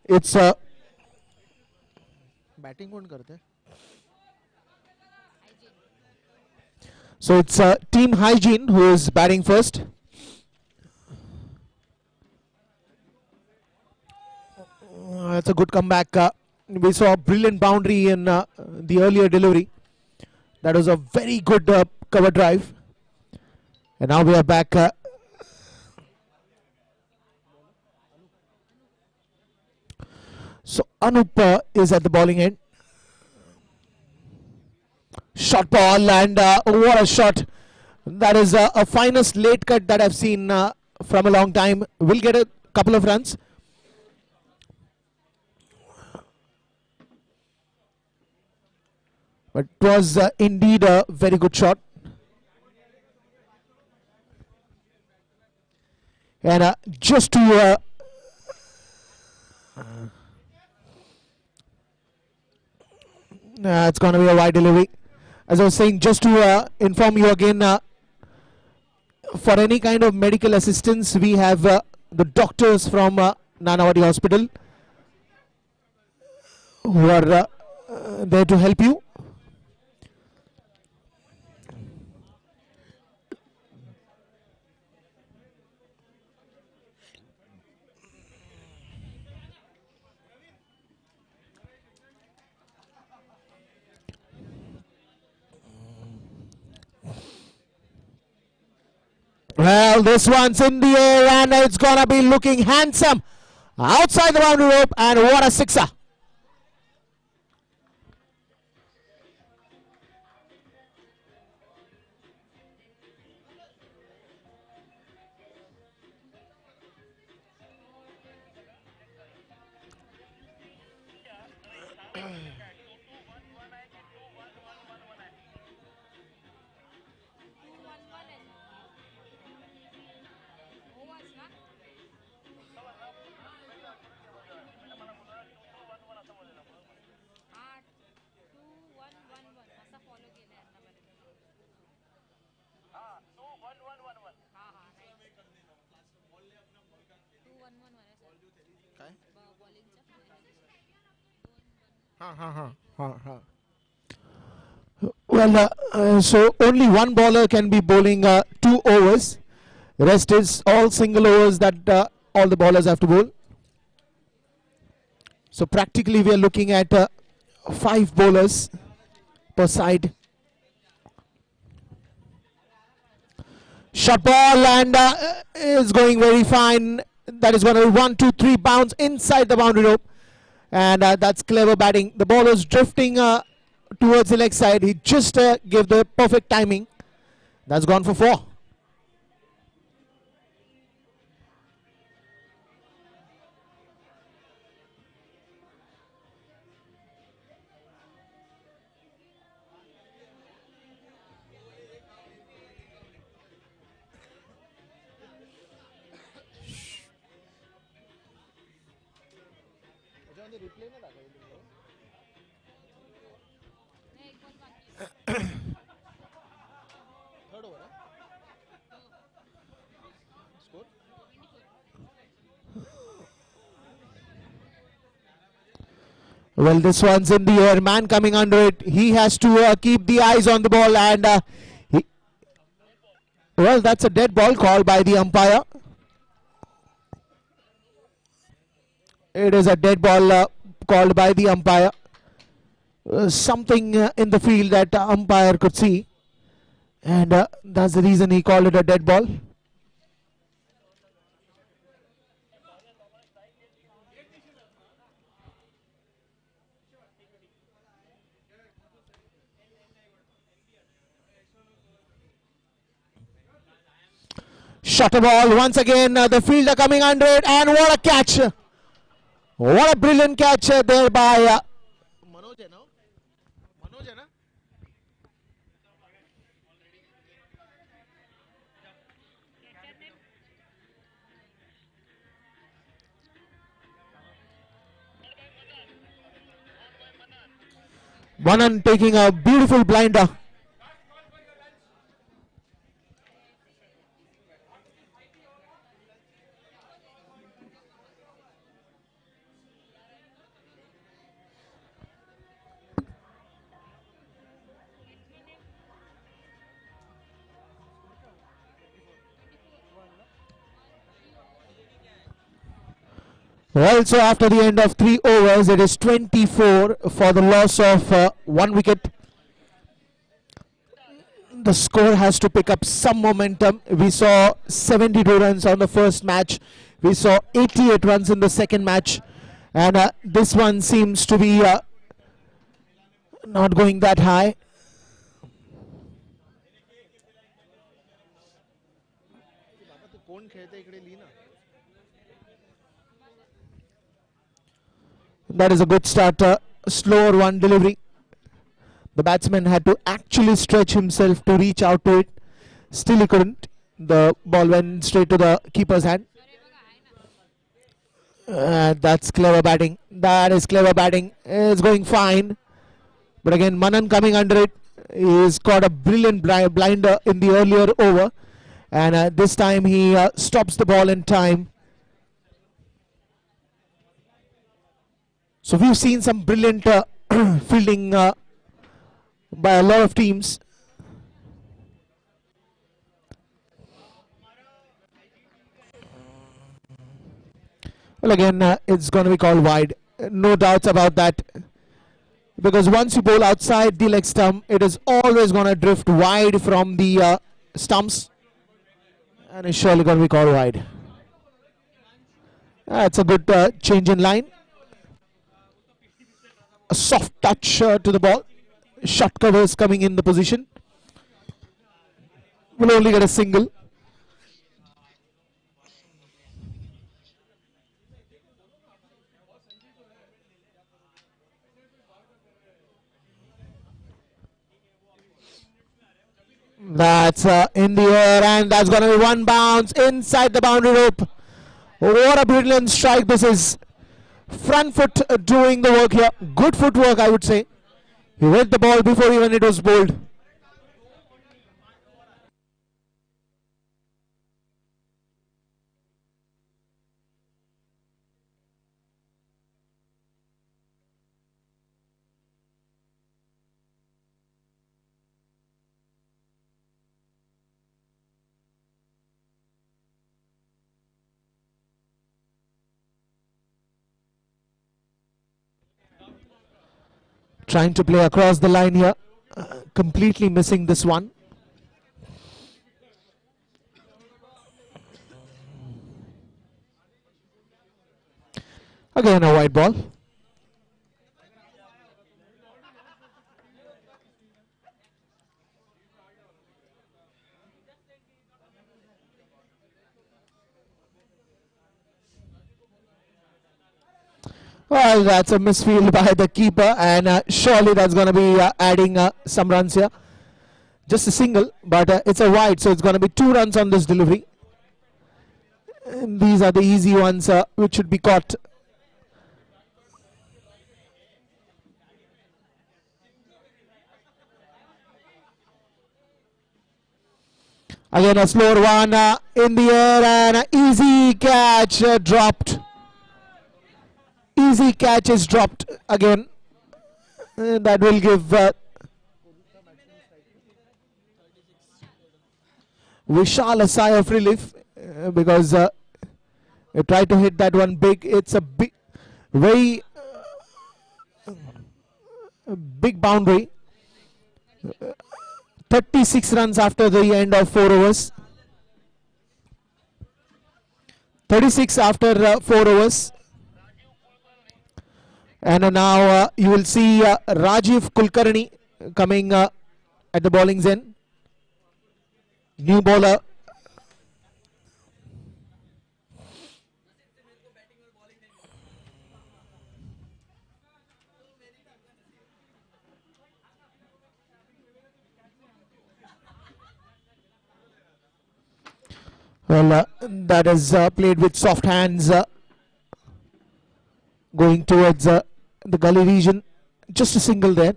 It's batting कौन करते हैं? So it's Team Hygiene who is batting first. It's a good comeback. We saw a brilliant boundary in the earlier delivery. That was a very good cover drive. And now we are back. So Anup is at the bowling end. Shot ball, and what a shot. That is a finest late cut that I've seen from a long time. Will get a couple of runs. But it was indeed a very good shot. And just to it's going to be a wide delivery. As I was saying, just to inform you again, for any kind of medical assistance, we have the doctors from Nanavati Hospital who are there to help you. Well, this one's in the air and it's gonna be looking handsome outside the boundary rope, and what a sixer. Well, so only one bowler can be bowling 2 overs. Rest is all single overs that all the bowlers have to bowl. So practically we are looking at 5 bowlers per side. Shot ball, and is going very fine. That is going to be 1, 2, 3 bounce inside the boundary rope. And that's clever batting. The ball was drifting towards the leg side. He just gave the perfect timing. That's gone for 4. Well, this one's in the air. Man coming under it. He has to keep the eyes on the ball, and well, that's a dead ball called by the umpire. It is a dead ball called by the umpire. Something in the field that the umpire could see, and that's the reason he called it a dead ball. Shot a ball once again. The fielder coming under it, and what a catch! What a brilliant catch there by Manan taking a beautiful blinder. Well, so after the end of 3 overs, it is 24 for the loss of 1 wicket. The score has to pick up some momentum. We saw 72 runs on the first match. We saw 88 runs in the second match. And this one seems to be not going that high. That is a good start. Slower one delivery. The batsman had to actually stretch himself to reach out to it. Still he couldn't. The ball went straight to the keeper's hand. That's clever batting. That is clever batting. It's going fine. But again, Manan coming under it. He's caught a brilliant blinder in the earlier over. And this time he stops the ball in time. So we've seen some brilliant fielding by a lot of teams. Well, again, it's going to be called wide. No doubts about that. Because once you bowl outside the leg stump, it is always going to drift wide from the stumps. And it's surely going to be called wide. It's a good change in line. A soft touch to the ball. Shot covers coming in the position. Will only get a single. That's in the air, and that's going to be one bounce inside the boundary rope. What a brilliant strike this is. Front foot doing the work here. Good footwork, I would say. He read the ball before even it was bowled. Trying to play across the line here. Completely missing this one. Again a white ball. Well, that's a misfield by the keeper, and surely that's going to be adding some runs here. Just a single, but it's a wide, so it's going to be 2 runs on this delivery. And these are the easy ones which should be caught. Again a slower one in the air, and an easy catch dropped. Easy catch is dropped again. That will give Vishal a sigh of relief because he tried to hit that one big. It's a big, very big boundary. 36 runs after the end of 4 overs. 36 after 4 overs. And now you will see Rajiv Kulkarni coming at the bowling's end. New bowler. Well, that is played with soft hands, going towards the gully region. Just a single there.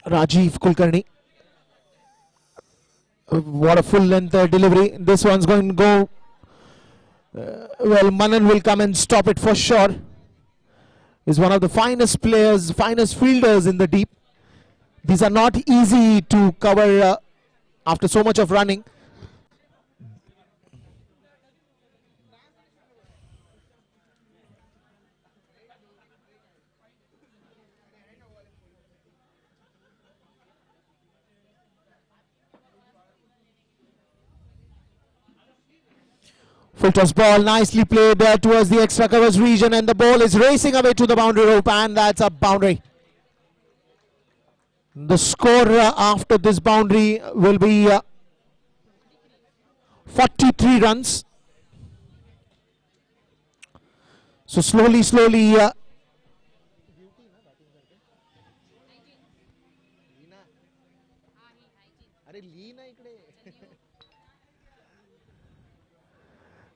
Rajiv Kulkarni. What a full length delivery. This one's going to go. Well, Manan will come and stop it for sure. is one of the finest players, finest fielders in the deep. These are not easy to cover after so much of running. Full toss ball, nicely played towards the extra covers region, and the ball is racing away to the boundary rope, and that's a boundary. The score after this boundary will be 43 runs. So slowly,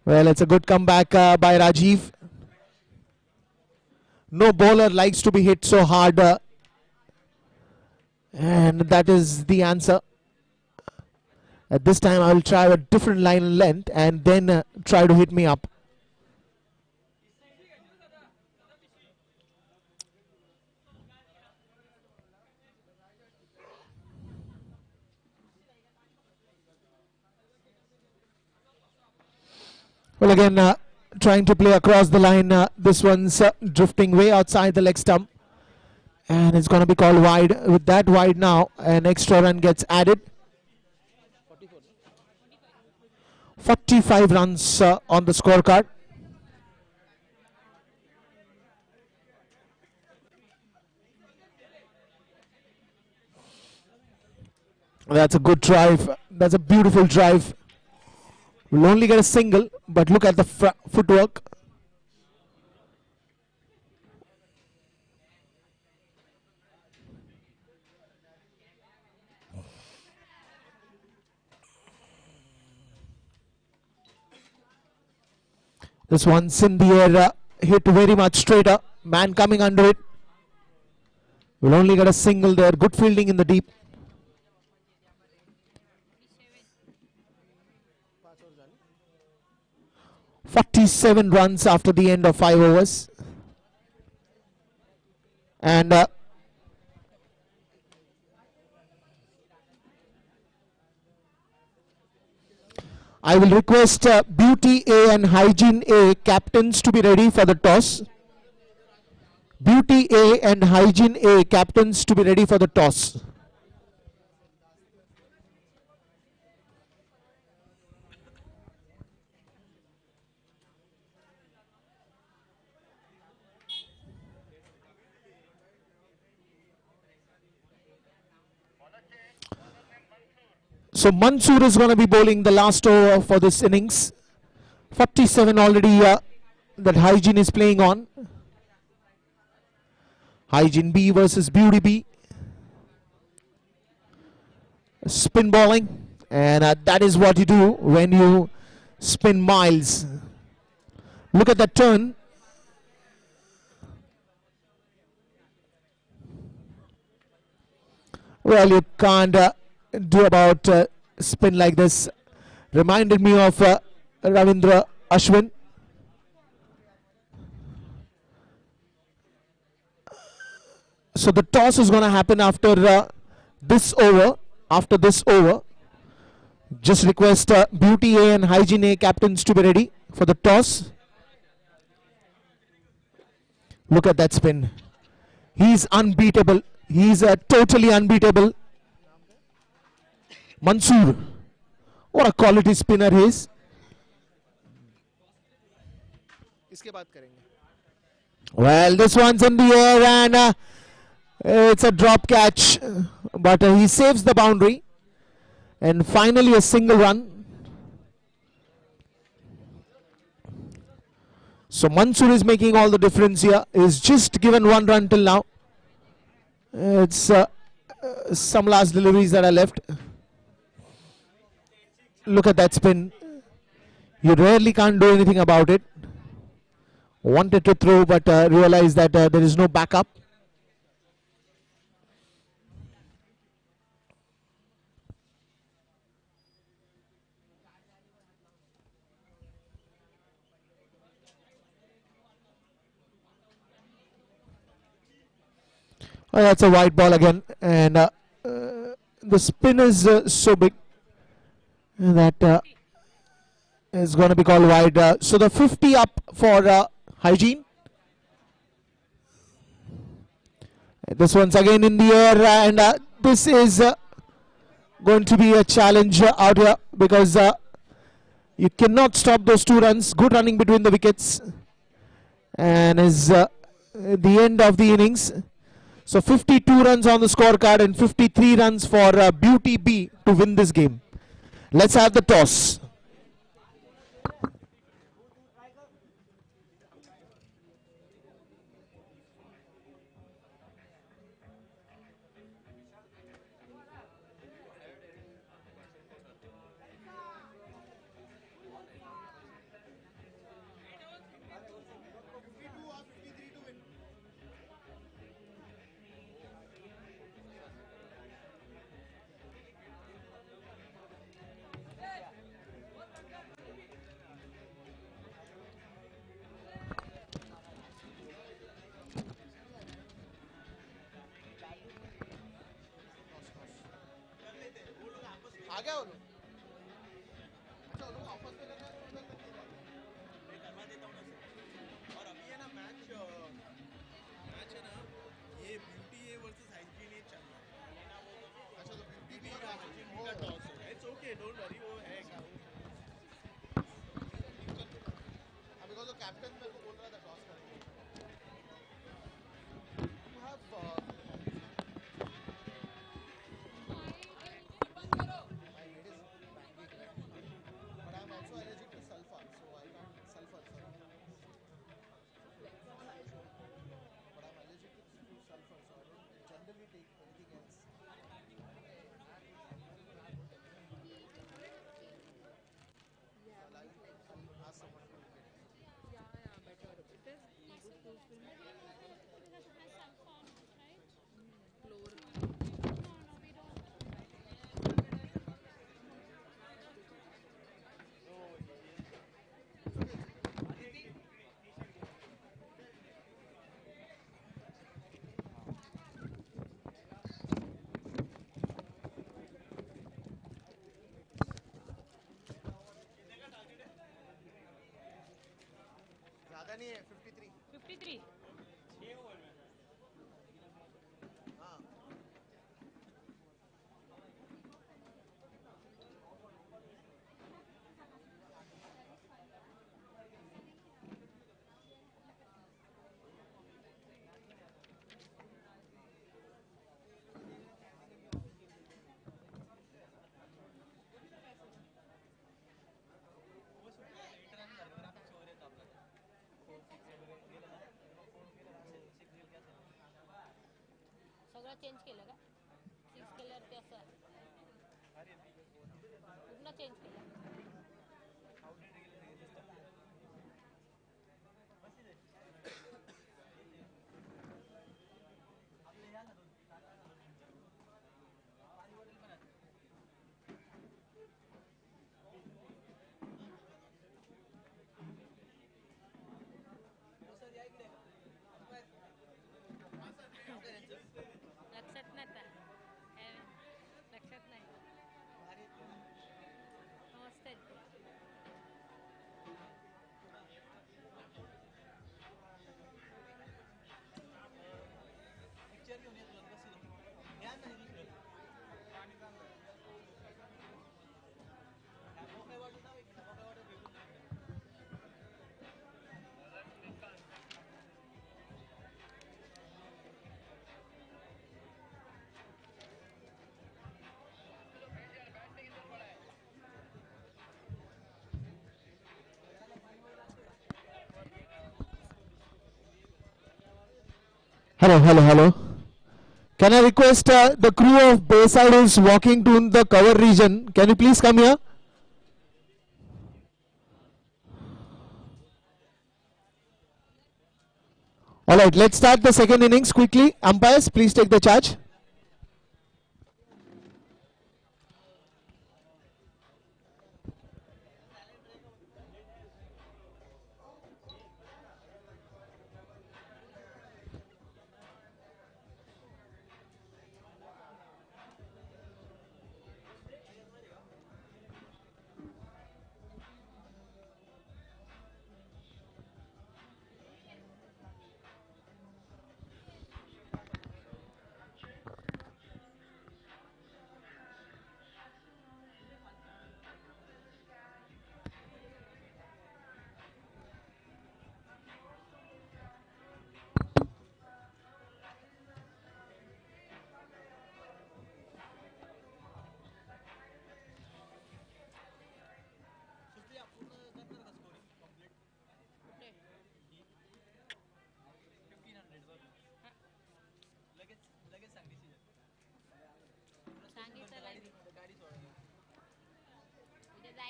well, it's a good comeback by Rajiv. No bowler likes to be hit so hard, and that is the answer. At this time, I will try a different line and length and then try to hit me up. Well, again, trying to play across the line. This one's drifting way outside the leg stump. And it's going to be called wide. With that wide now, an extra run gets added. 45 runs on the scorecard. That's a good drive. That's a beautiful drive. We'll only get a single, but look at the footwork. This one's in the air, hit very much straighter. Man coming under it. We'll only get a single there. Good fielding in the deep. "47 runs after the end of 5 overs. And I will request Beauty A and Hygiene A captains to be ready for the toss. Beauty A and Hygiene A captains to be ready for the toss. So Mansoor is going to be bowling the last over for this innings. 47 already that Hygiene is playing on. Hygiene B versus Beauty B. Spin bowling, and that is what you do when you spin miles. Look at that turn. Well, you can't do about spin like this. Reminded me of Ravindra Ashwin. So the toss is going to happen after this over. After this over, just request Beauty A and Hygiene A captains to be ready for the toss. Look at that spin. He's unbeatable. He's totally unbeatable. Mansoor. What a quality spinner he is. Well, this one's in the air and it's a drop catch. But he saves the boundary. And finally a single run. So Mansoor is making all the difference here. He's just given 1 run till now. It's some last deliveries that are left. Look at that spin. You rarely can't do anything about it. Wanted to throw but realized that there is no backup. Oh, that's a wide ball again, and the spin is so big that is going to be called wide. So the 50 up for Hygiene. This one's again in the air, and this is going to be a challenge out here because you cannot stop those 2 runs. Good running between the wickets, and is the end of the innings. So 52 runs on the scorecard and 53 runs for Beauty B to win this game. Let's have the toss. नहीं है 53 53 सगळं change केलं का 6 केल्यावर ते असं पूर्ण change केलं लक्षात नाही आता लक्षात नाही नमस्ते Hello, hello, hello. Can I request the crew of Bayside who's walking to the cover region, can you please come here? Alright, let's start the second innings quickly. Umpires, please take the charge.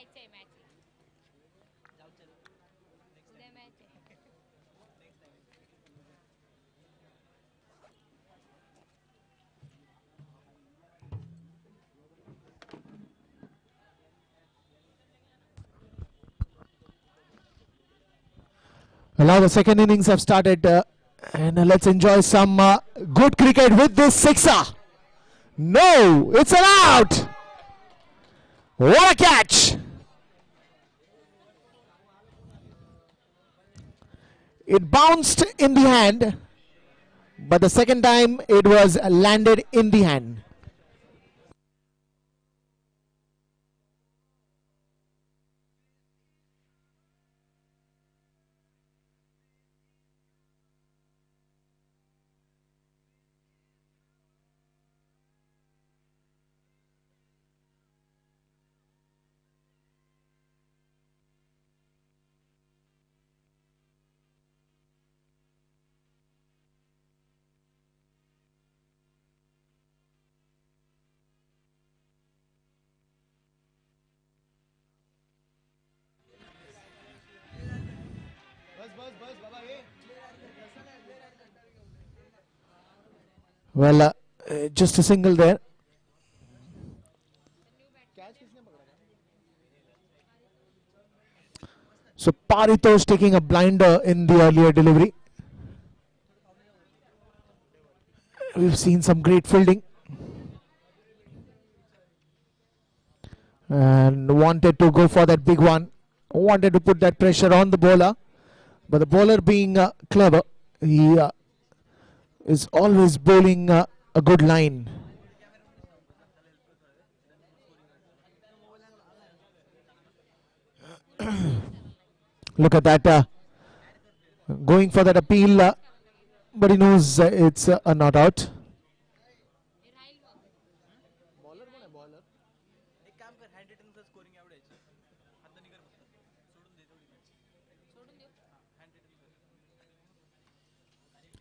Match आहे match उद्या match आहे Well, now the second innings have started, and let's enjoy some good cricket with this sixer. No, it's an out. What a catch! It bounced in the hand, but the second time it was landed in the hand. Well, just a single there. So Paritosh taking a blinder in the earlier delivery. We've seen some great fielding. And wanted to go for that big one. Wanted to put that pressure on the bowler. But the bowler being clever, he is always bowling a good line. Look at that. Going for that appeal, but he knows it's a not out.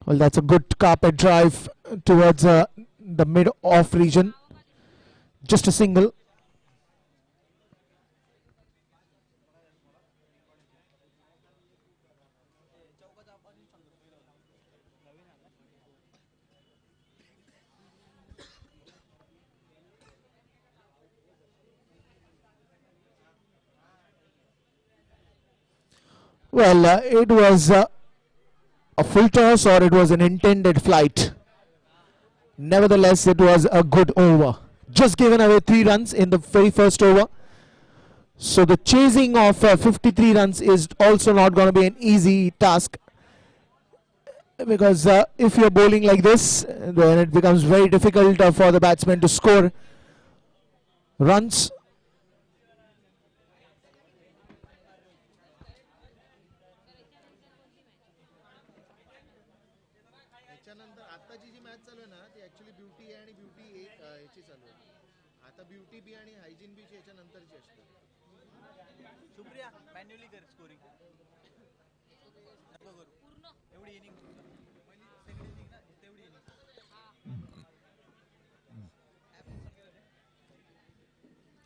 Well, that's a good carpet drive towards the mid-off region. Just a single. Well, it was a full toss or it was an intended flight. Nevertheless, it was a good over. Just given away 3 runs in the very first over. So the chasing of 53 runs is also not going to be an easy task. Because if you're bowling like this, then it becomes very difficult for the batsman to score runs.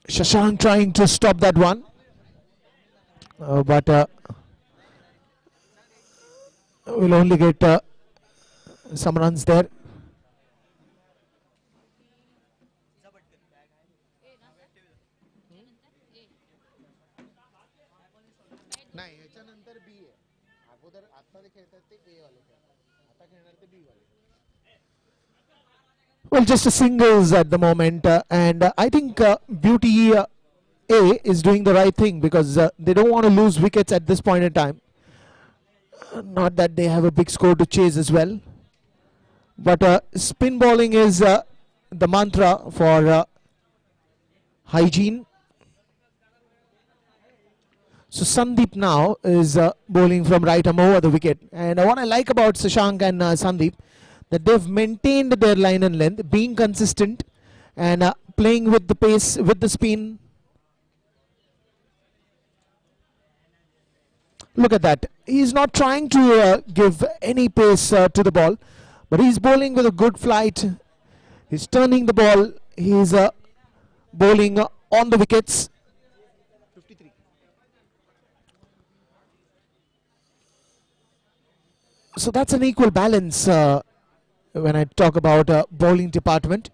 Shashank trying to stop that one, but will only get some runs there. Well, just a singles at the moment, and I think Beauty A is doing the right thing because they don't want to lose wickets at this point in time. Not that they have a big score to chase as well, but spin bowling is the mantra for hygiene. So Sandeep now is bowling from right arm over the wicket, and what I like about Shashank and Sandeep, that they've maintained their line and length, being consistent and playing with the pace, with the spin. Look at that. He's not trying to give any pace to the ball, but he's bowling with a good flight. He's turning the ball. He's bowling on the wickets. So that's an equal balance when I talk about bowling department.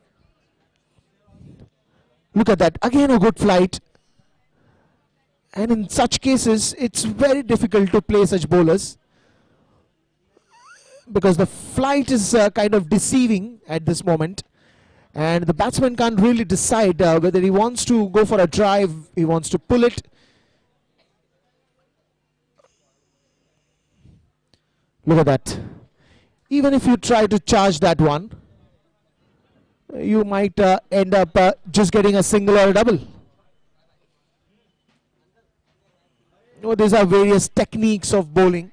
Look at that, again a good flight. And in such cases, it's very difficult to play such bowlers because the flight is kind of deceiving at this moment. And the batsman can't really decide whether he wants to go for a drive, he wants to pull it. Look at that. Even if you try to charge that one, you might end up just getting a single or a double. These are various techniques of bowling.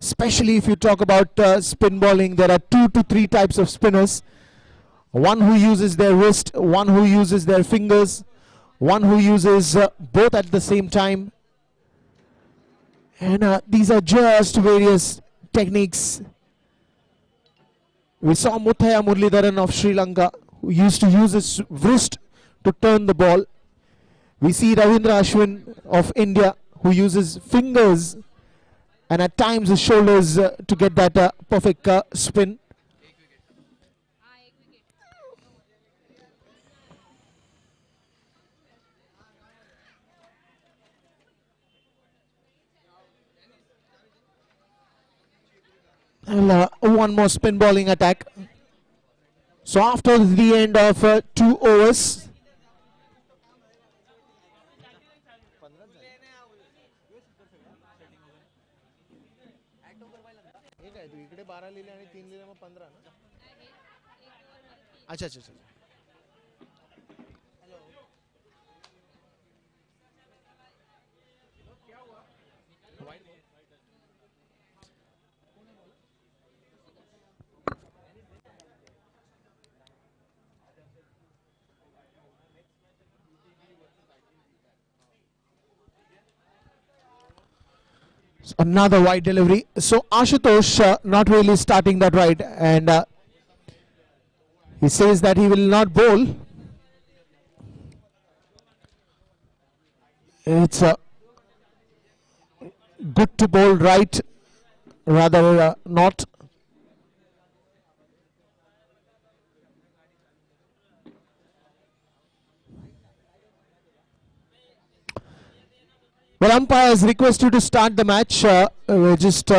Especially if you talk about spin bowling, there are 2 to 3 types of spinners. One who uses their wrist, one who uses their fingers, one who uses both at the same time. And these are just various techniques. We saw Muthaiya Muralidharan of Sri Lanka, who used to use his wrist to turn the ball. We see Ravindra Ashwin of India, who uses fingers and at times his shoulders to get that perfect spin. And one more spin bowling attack. So after the end of 2 overs, अच्छा अच्छा अच्छा another wide delivery. So Ashutosh not really starting that right, and he says that he will not bowl. It's good to bowl right, rather not. Well, umpires request you to start the match. We're just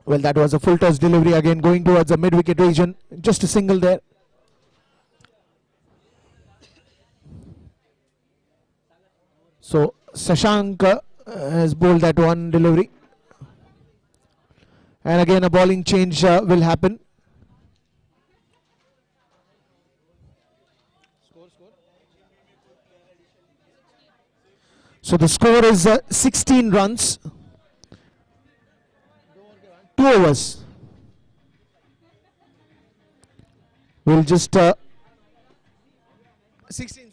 well, that was a full toss delivery again, going towards the mid wicket region. Just a single there. So Sashank has bowled that one delivery, and again a bowling change will happen. So the score is 16 runs, 2 overs. We'll just 16.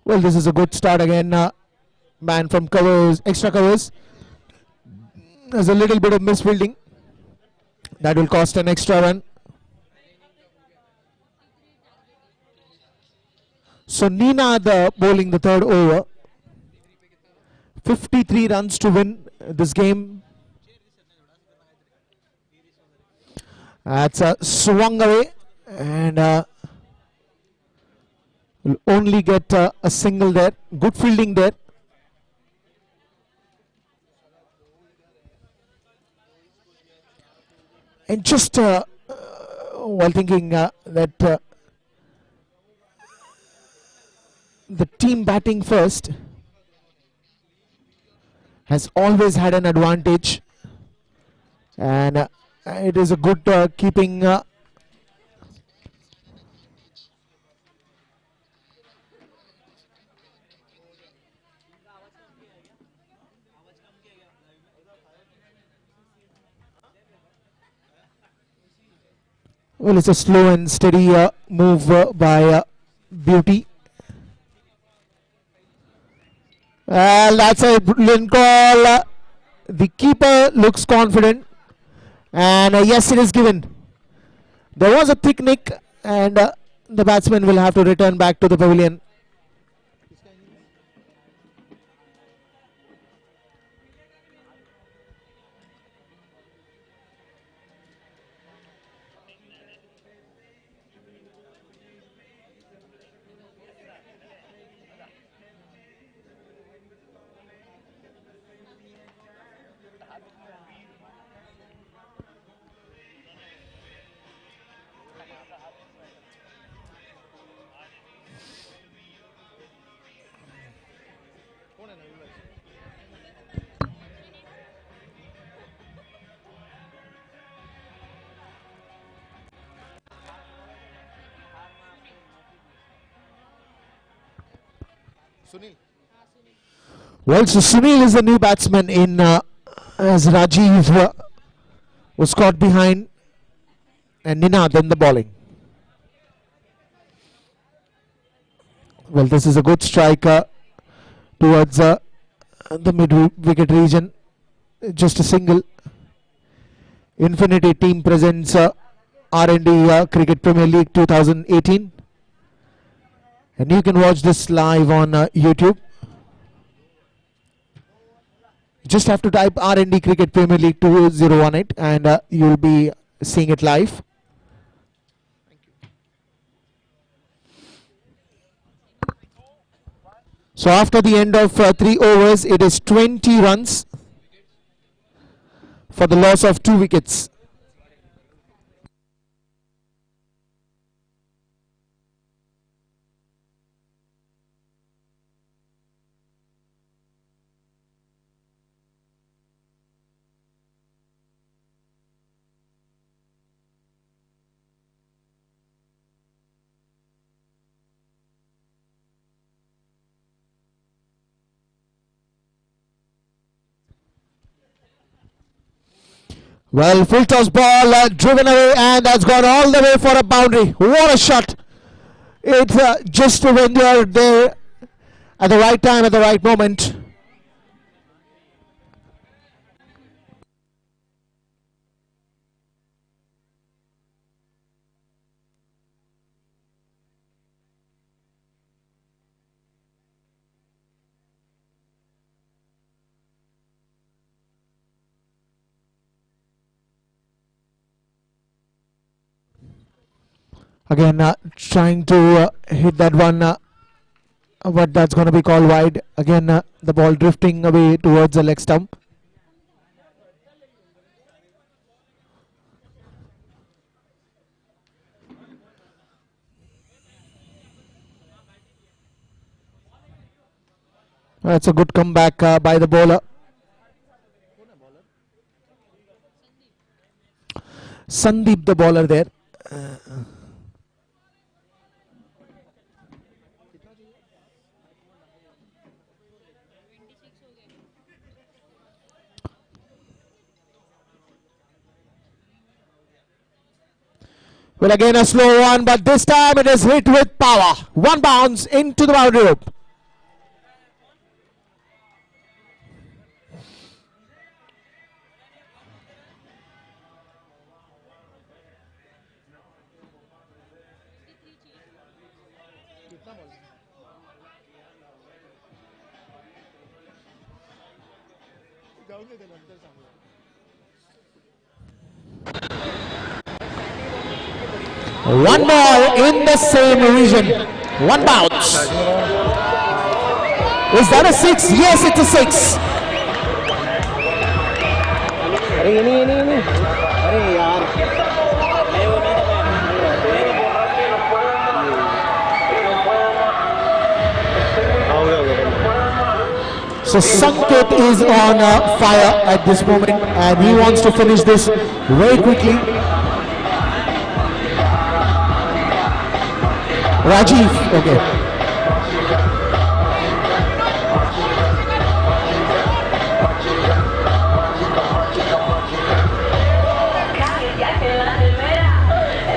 Well, this is a good start again. Man from covers, extra covers. There's a little bit of misfielding. That will cost an extra run. So Nina bowling the 3rd over. 53 runs to win this game. That's swung away, and will only get a single there. Good fielding there. And just while thinking that the team batting first has always had an advantage, and it is a good keeping. Well, it's a slow and steady move by Beauty. Well, that's a brilliant call. The keeper looks confident, and yes, it is given. There was a thick nick, and the batsman will have to return back to the pavilion. Well, so Sunil is the new batsman in as Rajiv was caught behind, and Ninad in the bowling. Well, this is a good strike towards the mid-wicket region. Just a single. Infinity team presents R&D Cricket Premier League 2018. And you can watch this live on YouTube. Just have to type R&D Cricket Premier League 2018 and you'll be seeing it live. So after the end of 3 overs, it is 20 runs for the loss of 2 wickets. Well, full toss ball driven away, and that's gone all the way for a boundary. What a shot! It's just when you're there at the right time, at the right moment. Again, trying to hit that one, but that's going to be called wide. Again, the ball drifting away towards the leg stump. That's a good comeback by the bowler. Sandeep, the bowler there. Well, again a slow one, but this time it is hit with power. One bounce into the boundary rope. One ball in the same region. One bounce. Is that a 6? Yes, it's a 6. So Sanket is on fire at this moment and he wants to finish this very quickly. Rajiv, okay.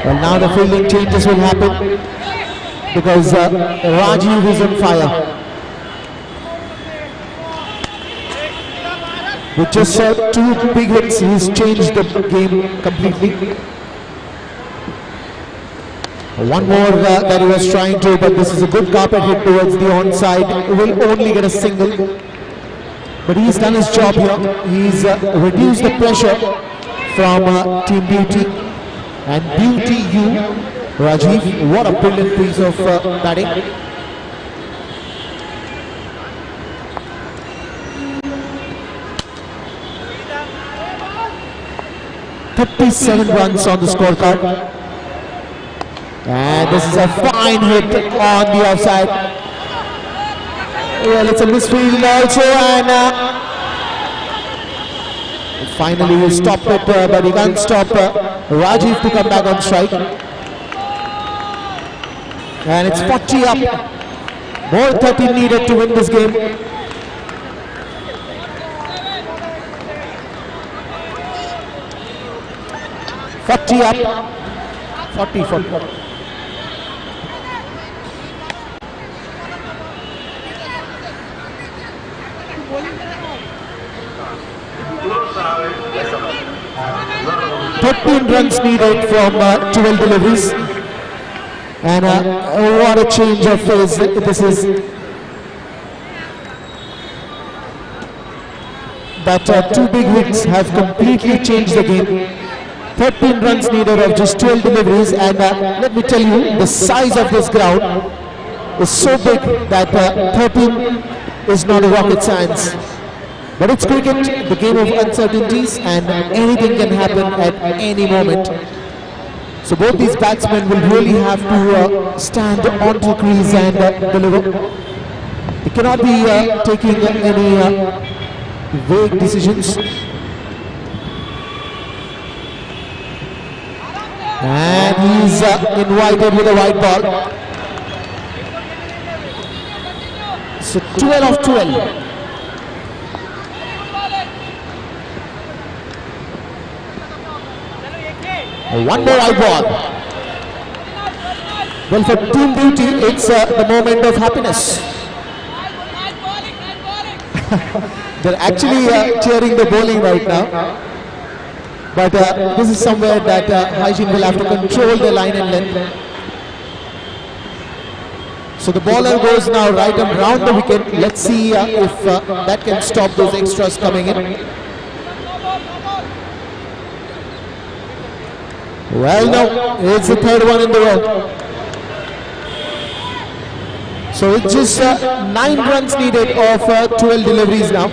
Well, now the fielding changes will happen because Rajiv is on fire. With just 2 big hits, he's changed the game completely. One more that he was trying to, but this is a good carpet hit towards the onside. He will only get a single. But he's done his job here. He's reduced the pressure from Team Beauty. And Beauty U, Rajiv, what a brilliant piece of batting. "37 runs on the scorecard. And this is a fine hit on the offside. Well, it's a misfield also, and finally he stopped it, but he can't stop Rajiv to come back on strike. And it's 40 up. More 30 needed to win this game. "40 up, 40. Runs needed from 12 deliveries, and what a change of phase this is. But 2 big hits have completely changed the game. 13 runs needed of just 12 deliveries, and let me tell you, the size of this ground is so big that 13 is not a rocket science. But it's cricket, the game of uncertainties, and anything can happen at any moment. So both these batsmen will really have to stand onto the crease and deliver. They cannot be taking any vague decisions. And he's invited with a white ball. So 12 of 12. One more white ball. Well, for Team Beauty, it's the moment of happiness. They're actually cheering the bowling right now. But this is somewhere that Hygiene will have to control the line and length. So the bowler goes now right and round the wicket. Let's see if that can stop those extras coming in. Well, no, it's the 3rd one in the row. So it's just 9 runs needed of 12 deliveries now.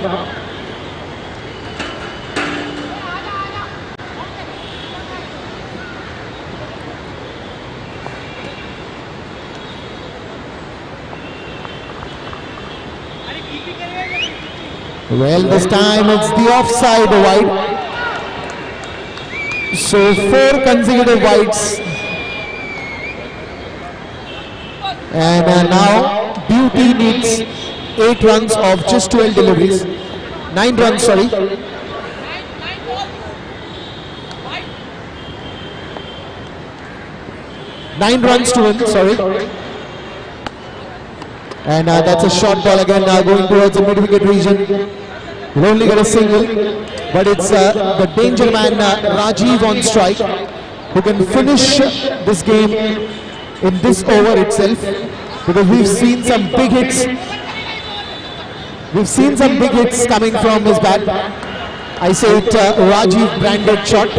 Well, this time it's the offside wide. So 4 consecutive wides. And now Beauty needs 8 runs of just 12 deliveries. 9 runs, sorry. Nine runs to win, sorry. And that's a short ball again, going towards the mid-wicket region. Will only get a single, but it's the danger man Rajiv on strike, who can finish this game in this over itself, because we've seen some big hits. We've seen some big hits coming from his bat. I say it, Rajiv branded shot.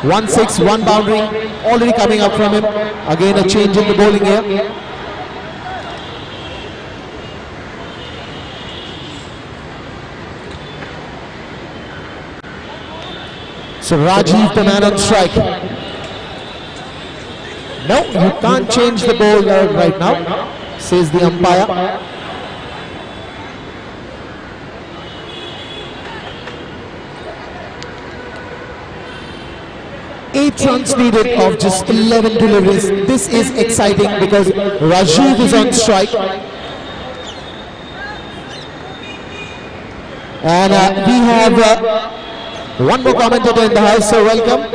1-6, 1 boundary already coming up from him. Again a change in the bowling here. So Rajiv, the man on strike. No, you can't change the bowler right now, says the umpire. 8 runs needed of just 11 deliveries. This is exciting because Rajiv is on strike. And we have one more commentator in the house, so welcome.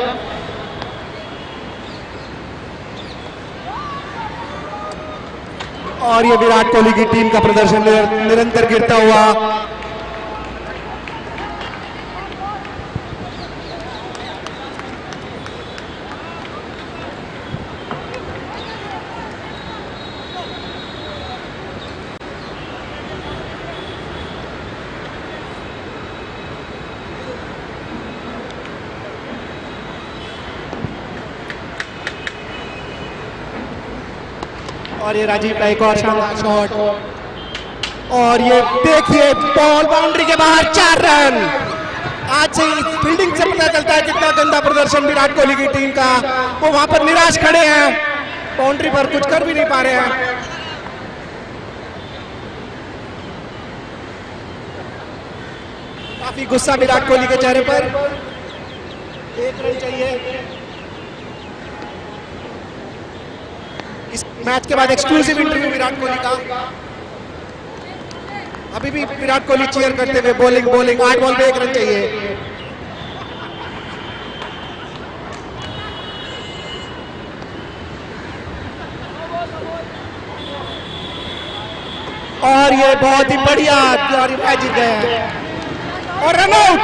और ये विराट कोहली की team का प्रदर्शन निरंतर गिरता हुआ और ये राजीव का एक और शानदार शॉट और ये देखिए बॉल बाउंड्री के बाहर 4 रन। आज से फील्डिंग से पता चलता है कितना गंदा प्रदर्शन विराट कोहली की टीम का। वो वहां पर निराश खड़े हैं, बाउंड्री पर कुछ कर भी नहीं पा रहे हैं। काफी गुस्सा विराट कोहली के चेहरे पर। 1 रन चाहिए। इस मैच के बाद एक्सक्लूसिव इंटरव्यू विराट कोहली का। अभी भी विराट कोहली चीयर करते हुए बॉलिंग 8 बॉल पे 1 रन चाहिए। और ये बहुत ही बढ़िया और मैच जीत गए हैं और run out.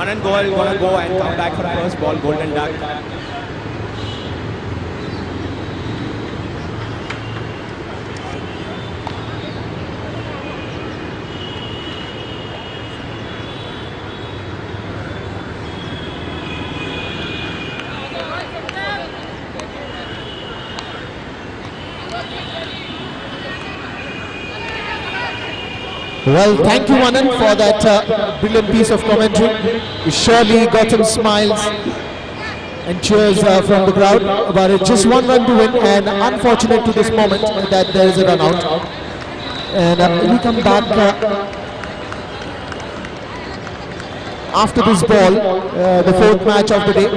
Anand Goel gonna go and come back for first ball, golden duck. Well, thank you, Anand, for that brilliant piece of commentary. You surely got some smiles and cheers from the crowd. But it's just 1 run to win, and unfortunate to this moment that there is a run out. And we come back after this ball, the 4th match of the day.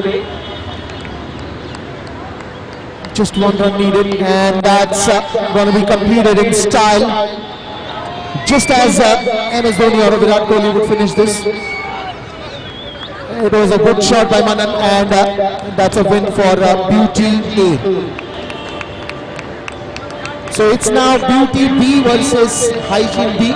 Just 1 run needed, and that's going to be completed in style. Just as MS Dhoni or Virat Kohli would finish this. It was a good shot by Manan, and that's a win for Beauty A. So it's now Beauty B versus Hygiene B.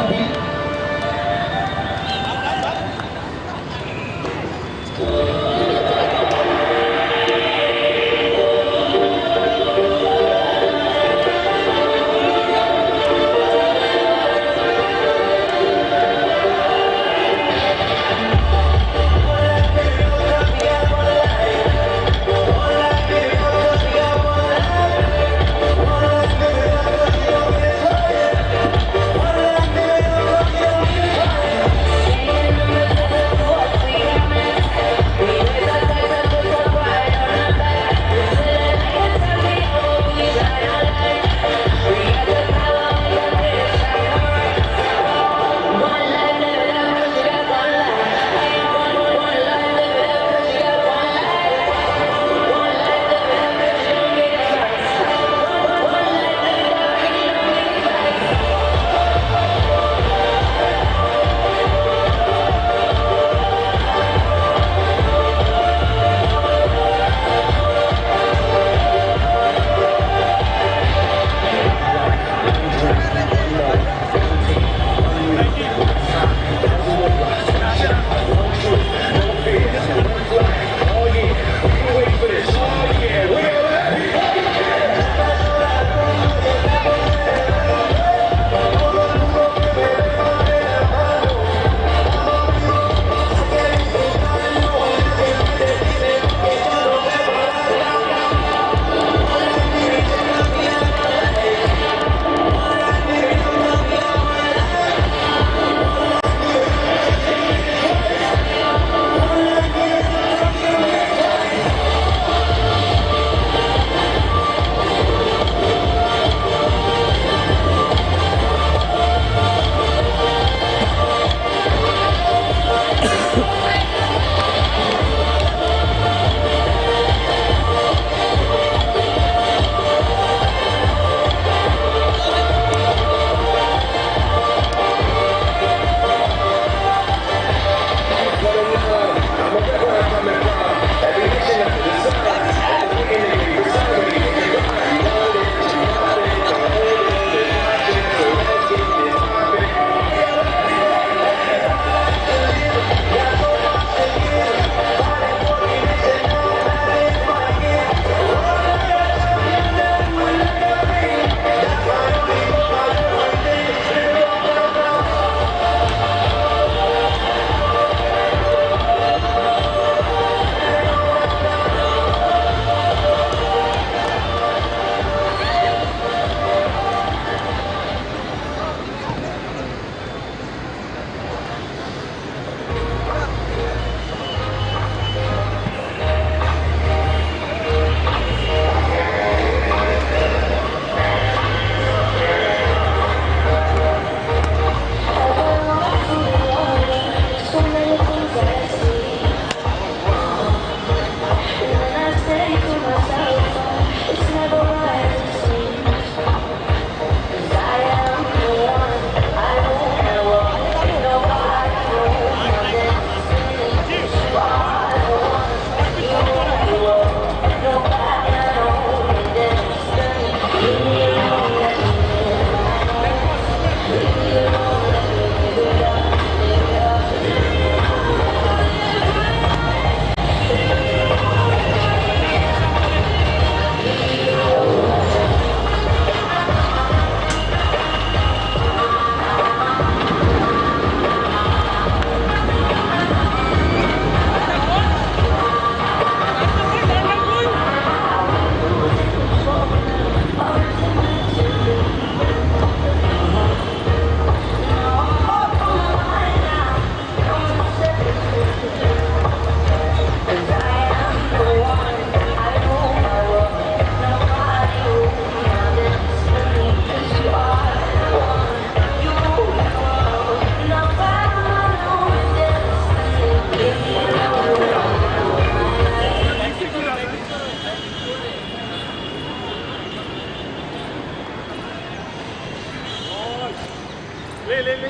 Missing.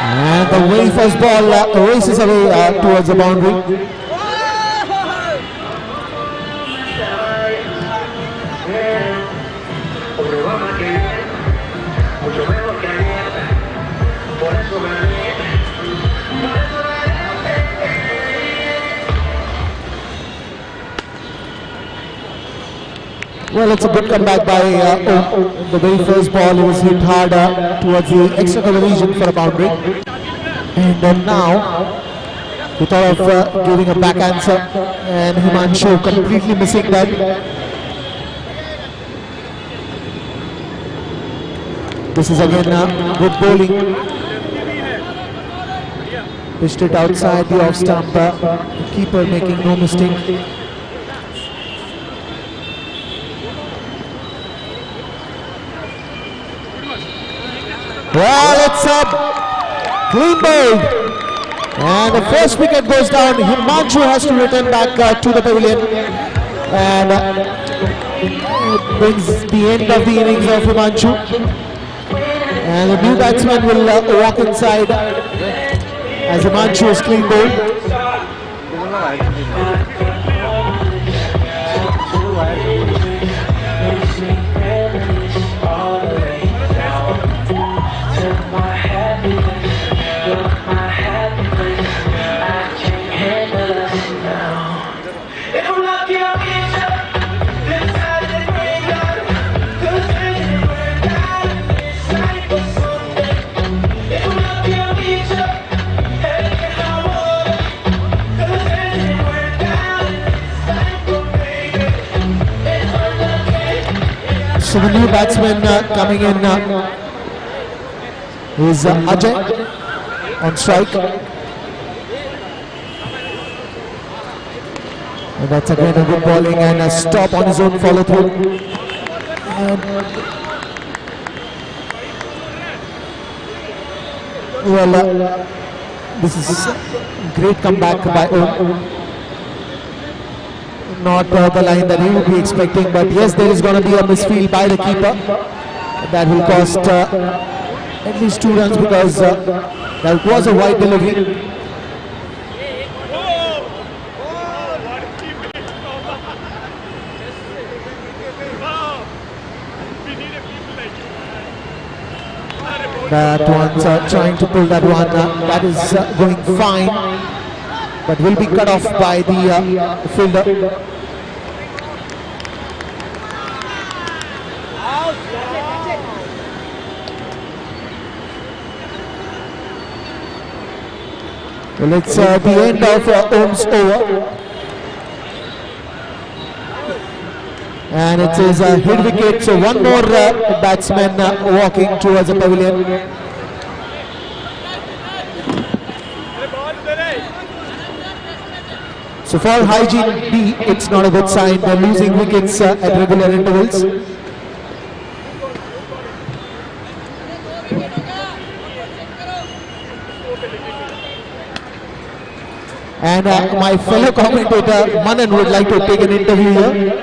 And the very first ball races away towards the boundary. Well, it's a good comeback by Om. The very first ball, he was hit hard towards the extra cover region for a boundary. And then now, he thought of giving a back answer, and Himanshu completely missing that. This is again good bowling. Pitched it outside the off stump. The keeper making no mistake. Well, it's a clean bowled, and the first wicket goes down. Himanshu has to return back to the pavilion, and it brings the end of the innings of Himanshu. And the new batsman will walk inside as Himanshu is clean bowled. So the new batsman coming in is Ajay on strike. And that's again a good bowling and a stop on his own follow through. Well, this is a great comeback by Om. Not the line that he would be expecting, but yes, there is going to be a misfield by the keeper. That will cost at least 2 runs because that was a wide delivery. That one's trying to pull that one. That is going fine, but will be cut off by the fielder. Well, it's the end of Om's over. And it is a hit wicket, so one more batsman walking towards the pavilion. So for Hygiene B, it's not a good sign. They're losing wickets at regular intervals. And my fellow commentator Manan would like to take an interview here.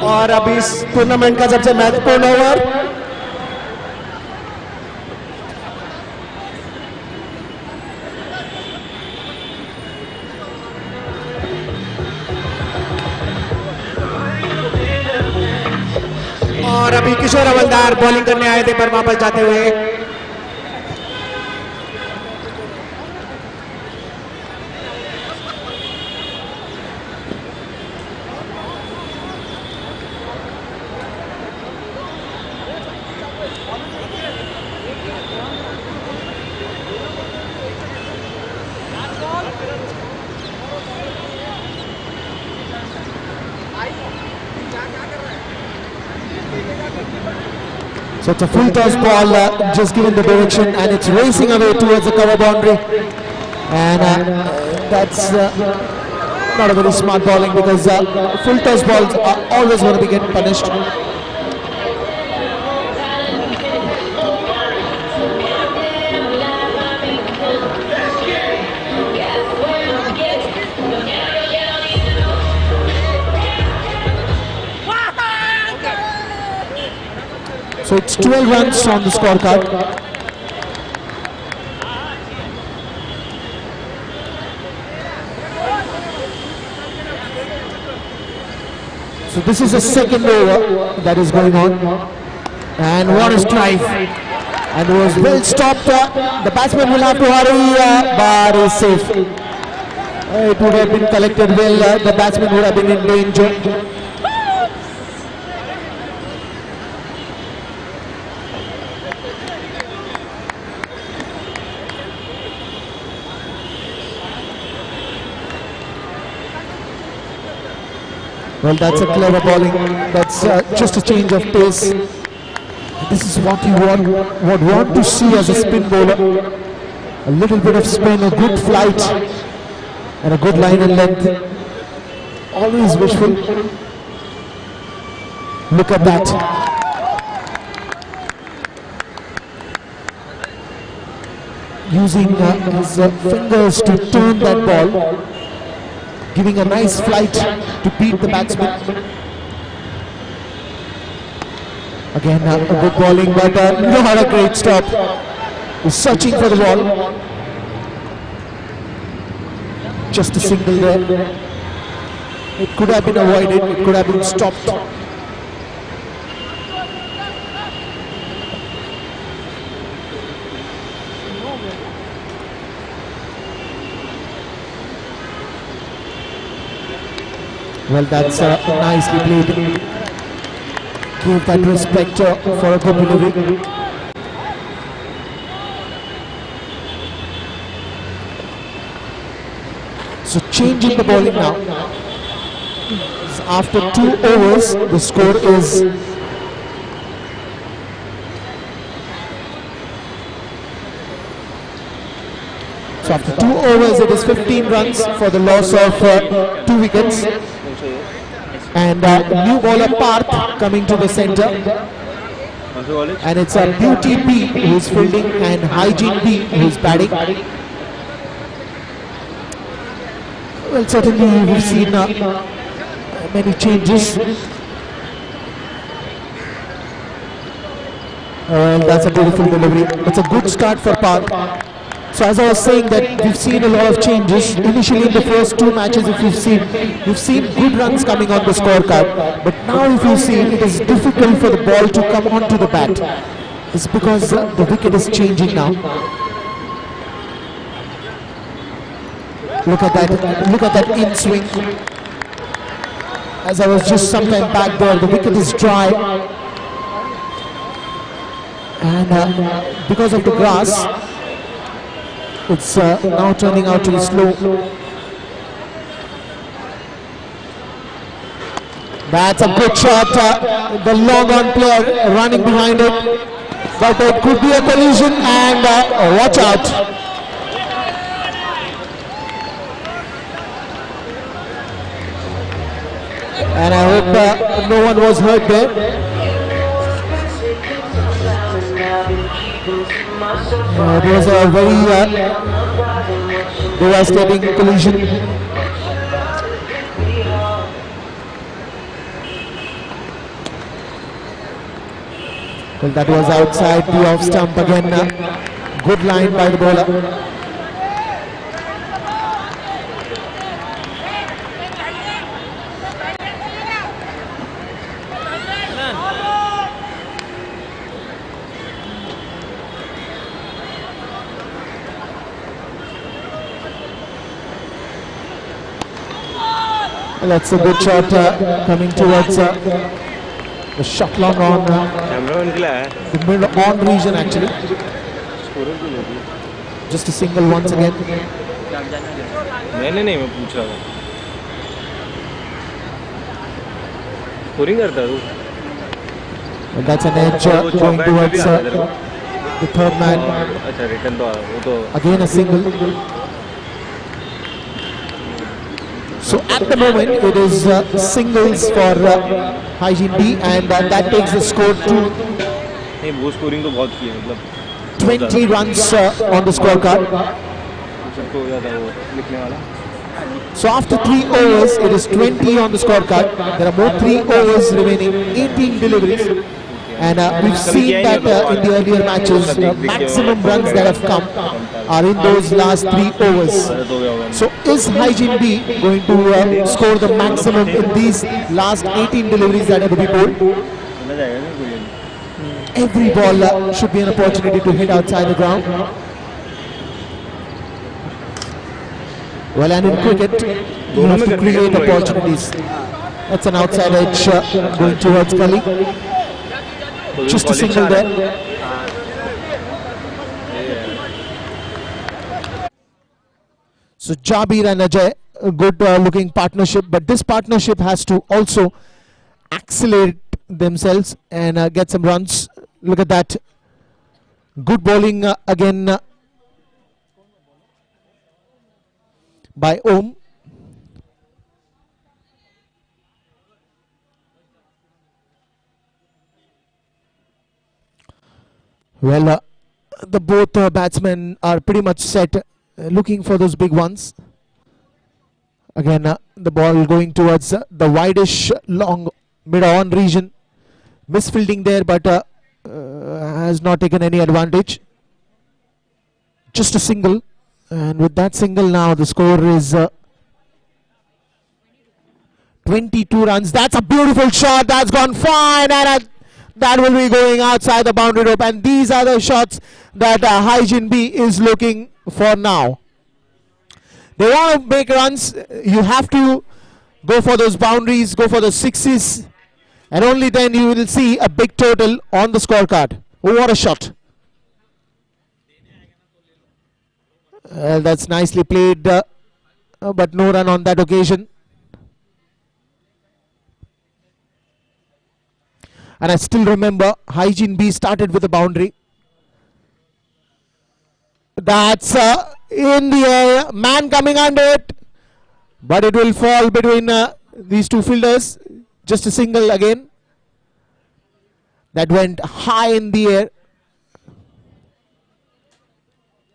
और अभी इस tournament का सबसे महत्वपूर्ण over और अभी किशोर हवलदार bowling करने आए थे पर वापस जाते हुए So it's a full toss ball, just given the direction, and it's racing away towards the cover boundary. And that's not a very smart bowling, because full toss balls are always going to be getting punished. So it's 12 runs on the scorecard. So this is the second over that is going on. And what a strike. And it was well stopped. The batsman will have to hurry, but is safe. It would have been collected well. The batsman would have been in danger. Well, that's a clever bowling. That's just a change of pace. This is what you would want to see as a spin bowler. A little bit of spin, a good flight, and a good line and length. Always wishful. Look at that. Using his fingers to turn that ball, giving a nice flight to beat the batsman. Again, a good bowling, but not a great stop. He's searching for the ball. Just a single there. It could have been avoided, it could have been stopped. Well, that's nicely played. Give that respect for a good delivery. So changing the bowling now. After 2 overs, the score is so after 2 overs, it is 15 runs for the loss of 2 wickets. And new bowler Parth coming to the centre. And it's a Beauty B who is fielding and Hygiene B who is batting. Well, certainly we've seen many changes. That's a beautiful delivery. It's a good start for Parth. So as I was saying, that we've seen a lot of changes. Initially in the first 2 matches, if you've seen good runs coming on the scorecard. But now if you see, it is difficult for the ball to come onto the bat. It's because the wicket is changing now. Look at that in swing. As I was just sometime back there, the wicket is dry. And because of the grass, it's now turning out to be slow. That's a good shot. The long on player running behind it. But it could be a collision, and watch out. And I hope no one was hurt there. It was a very devastating collision. Well, that was outside the off stump again. Good line by the bowler. That's a good shot coming towards the shot long on the mid-on region actually. Just a single once again. नहीं मैं पूछ रहा था scoring करता तू And that's an edge going towards the third man. अच्छा return तो वो तो Again a single. So at the moment it is singles for Hygiene B, and that takes the score to नहीं वो स्कोरिंग तो बहुत की है मतलब 20 runs on the scorecard. सबको हो जाता है वो लिखने वाला. So after 3 overs, it is 20 on the scorecard. There are more 3 overs remaining, 18 deliveries. And we've seen that in the earlier matches, the maximum runs that have come are in those last 3 overs. So is Hygiene B going to score the maximum in these last 18 deliveries that are to be bowled? Every ball should be an opportunity to hit outside the ground. Well, and in cricket, you have to create opportunities. That's an outside edge going towards Kali. Just a single there. So Jabir and Ajay, a good looking partnership, but this partnership has to also accelerate themselves and get some runs. Look at that. Good bowling again by Om. Well, the both batsmen are pretty much set, looking for those big ones. Again, the ball going towards the wideish long mid-on region. Misfielding there, but has not taken any advantage. Just a single, and with that single now the score is 22 runs. That's a beautiful shot. That's gone fine, and that will be going outside the boundary rope. And these are the shots that Hygiene B is looking for now. They want to make runs. You have to go for those boundaries, go for the sixes, and only then you will see a big total on the scorecard. Oh, what a shot. That's nicely played, but no run on that occasion. And I still remember Hygiene B started with a boundary. That's in the air, man coming under it, but it will fall between these two fielders. Just a single again. That went high in the air.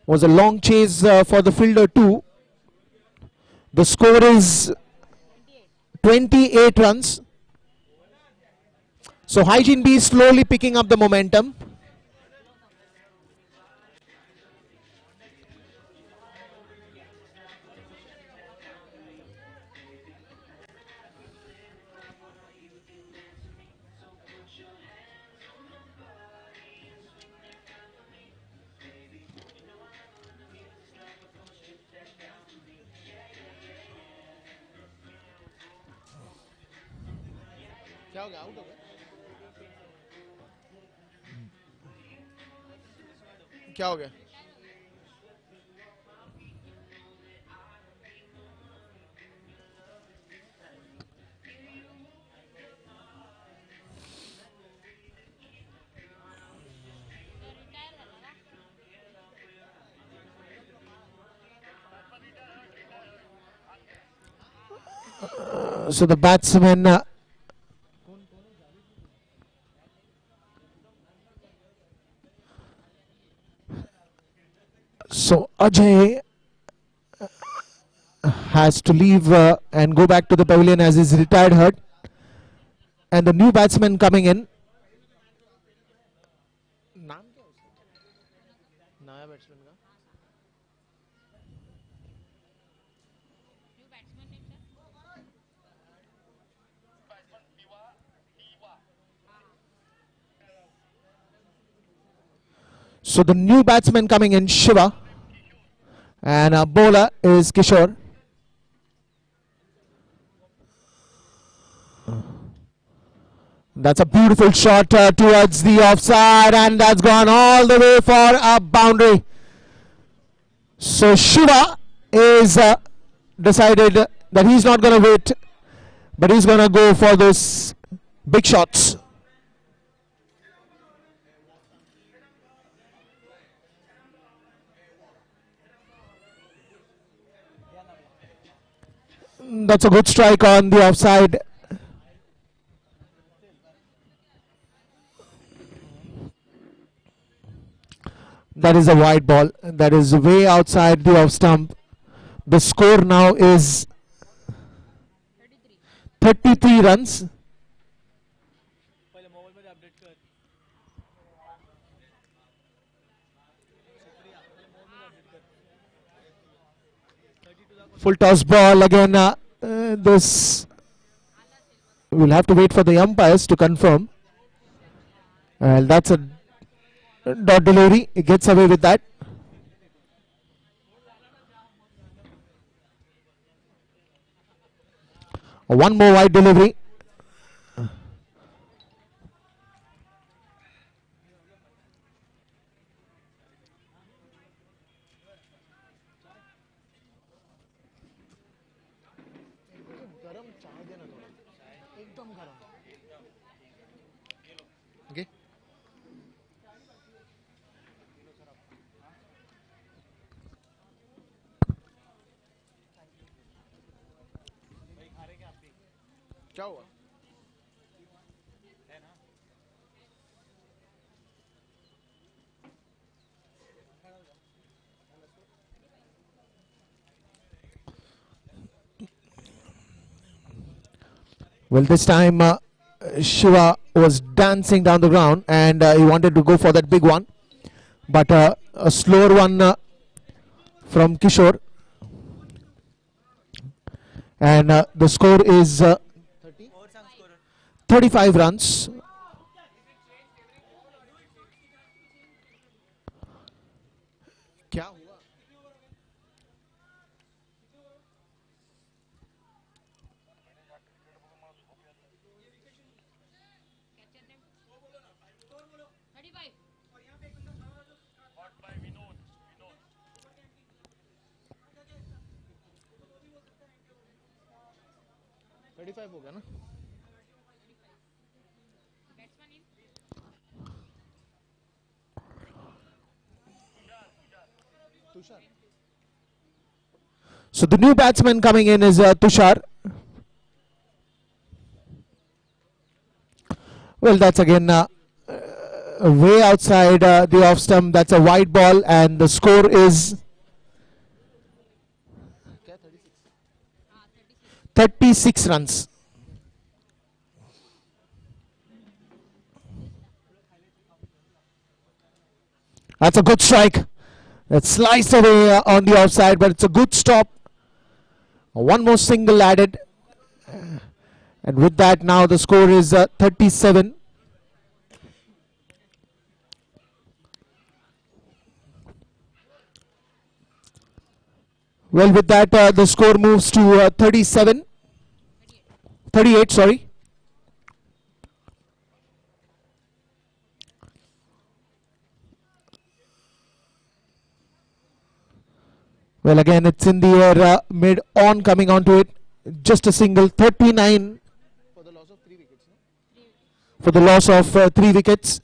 Was a long chase for the fielder too. The score is 28 runs. So Hygiene B is slowly picking up the momentum. क्या हो गया out हो गया क्या हो गया So the batsman so Ajay has to leave and go back to the pavilion as he's retired hurt, and the new batsman coming in. नाम क्या है उसका नया बैट्समैन का So the new batsman coming in, Shiva, and bowler is Kishore. That's a beautiful shot towards the offside, and that's gone all the way for a boundary. So Shiva is decided that he's not going to wait, but he's going to go for those big shots. That's a good strike on the offside. That is a wide ball. That is way outside the off stump. The score now is 33 runs. Full toss ball again. This we'll have to wait for the umpires to confirm. That's a dot delivery. He gets away with that. One more wide delivery. Okay. क्या हुआ? Well, this time Shiva was dancing down the ground and he wanted to go for that big one. But a slower one from Kishore. And the score is 35 runs. क्या हुआ? हो गया ना? So the new batsman coming in is Tushar. Well, that's again way outside the off stump. That's a wide ball, and the score is 36 runs. That's a good strike. It's sliced away on the offside, but it's a good stop. One more single added. And with that, now the score is 37. Well, with that, the score moves to 38, sorry. Well, again, it's in the air, mid on coming onto it. Just a single, 39 For the loss of 3 wickets. No? for the loss of 3 wickets.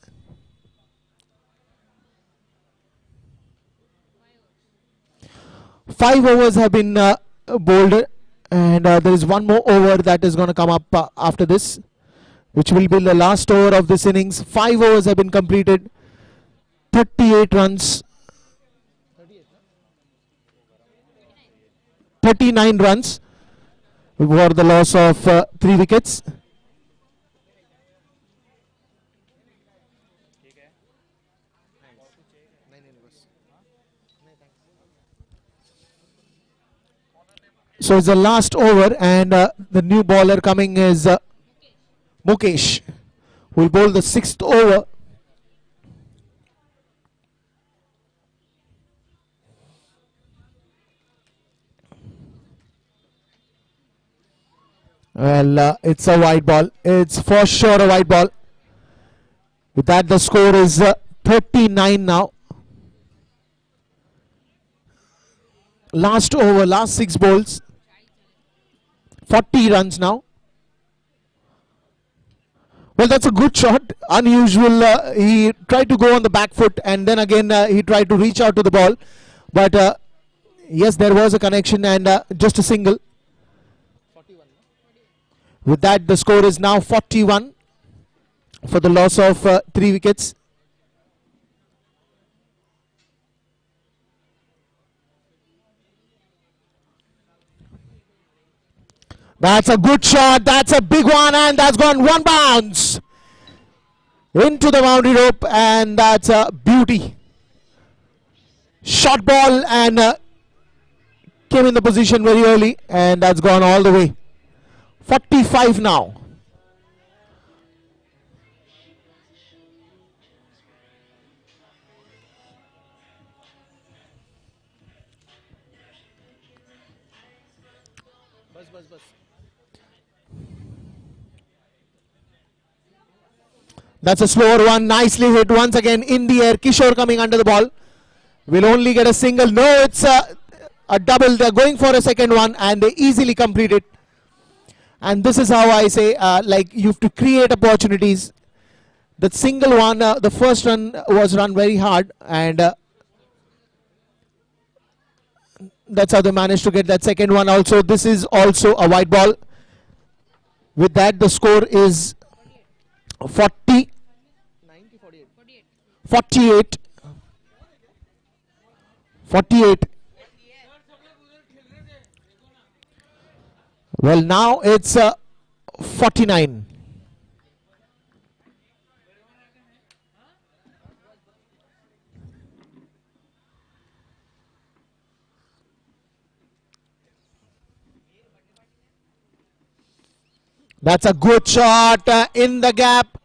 Five overs have been bowled, and there is one more over that is going to come up after this, which will be the last over of this innings. 5 overs have been completed, 38 runs, 39 runs for the loss of 3 wickets. So it's the last over, and the new bowler coming is Mukesh, who will bowl the 6th over. Well, it's a wide ball. It's for sure a wide ball. With that, the score is 39 now. Last over, last 6 balls. 40 runs now. Well, that's a good shot. Unusual. He tried to go on the back foot, and then again he tried to reach out to the ball. But yes, there was a connection, and just a single. With that, the score is now 41 for the loss of 3 wickets. That's a good shot. That's a big one, and that's gone one bounce into the boundary rope, and that's a beauty. Short ball and came in the position very early, and that's gone all the way. 45 now. That's a slower one, nicely hit once again in the air. Kishore coming under the ball. Will only get a single. No, it's a double. They're going for a second one, and they easily complete it. And this is how I say, like, you have to create opportunities. The single one, the first run was run very hard, and that's how they managed to get that second one also. This is also a white ball. With that, the score is 48. 48. Well, now it's 49. That's a good shot in the gap.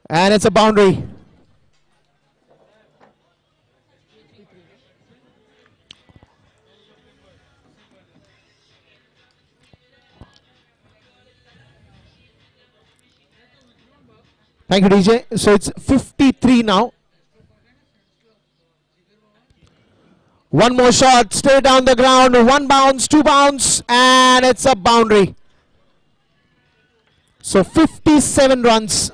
And it's a boundary. Thank you, DJ. So it's 53 now. One more shot, straight down the ground. One bounce, two bounce, and it's a boundary. So 57 runs.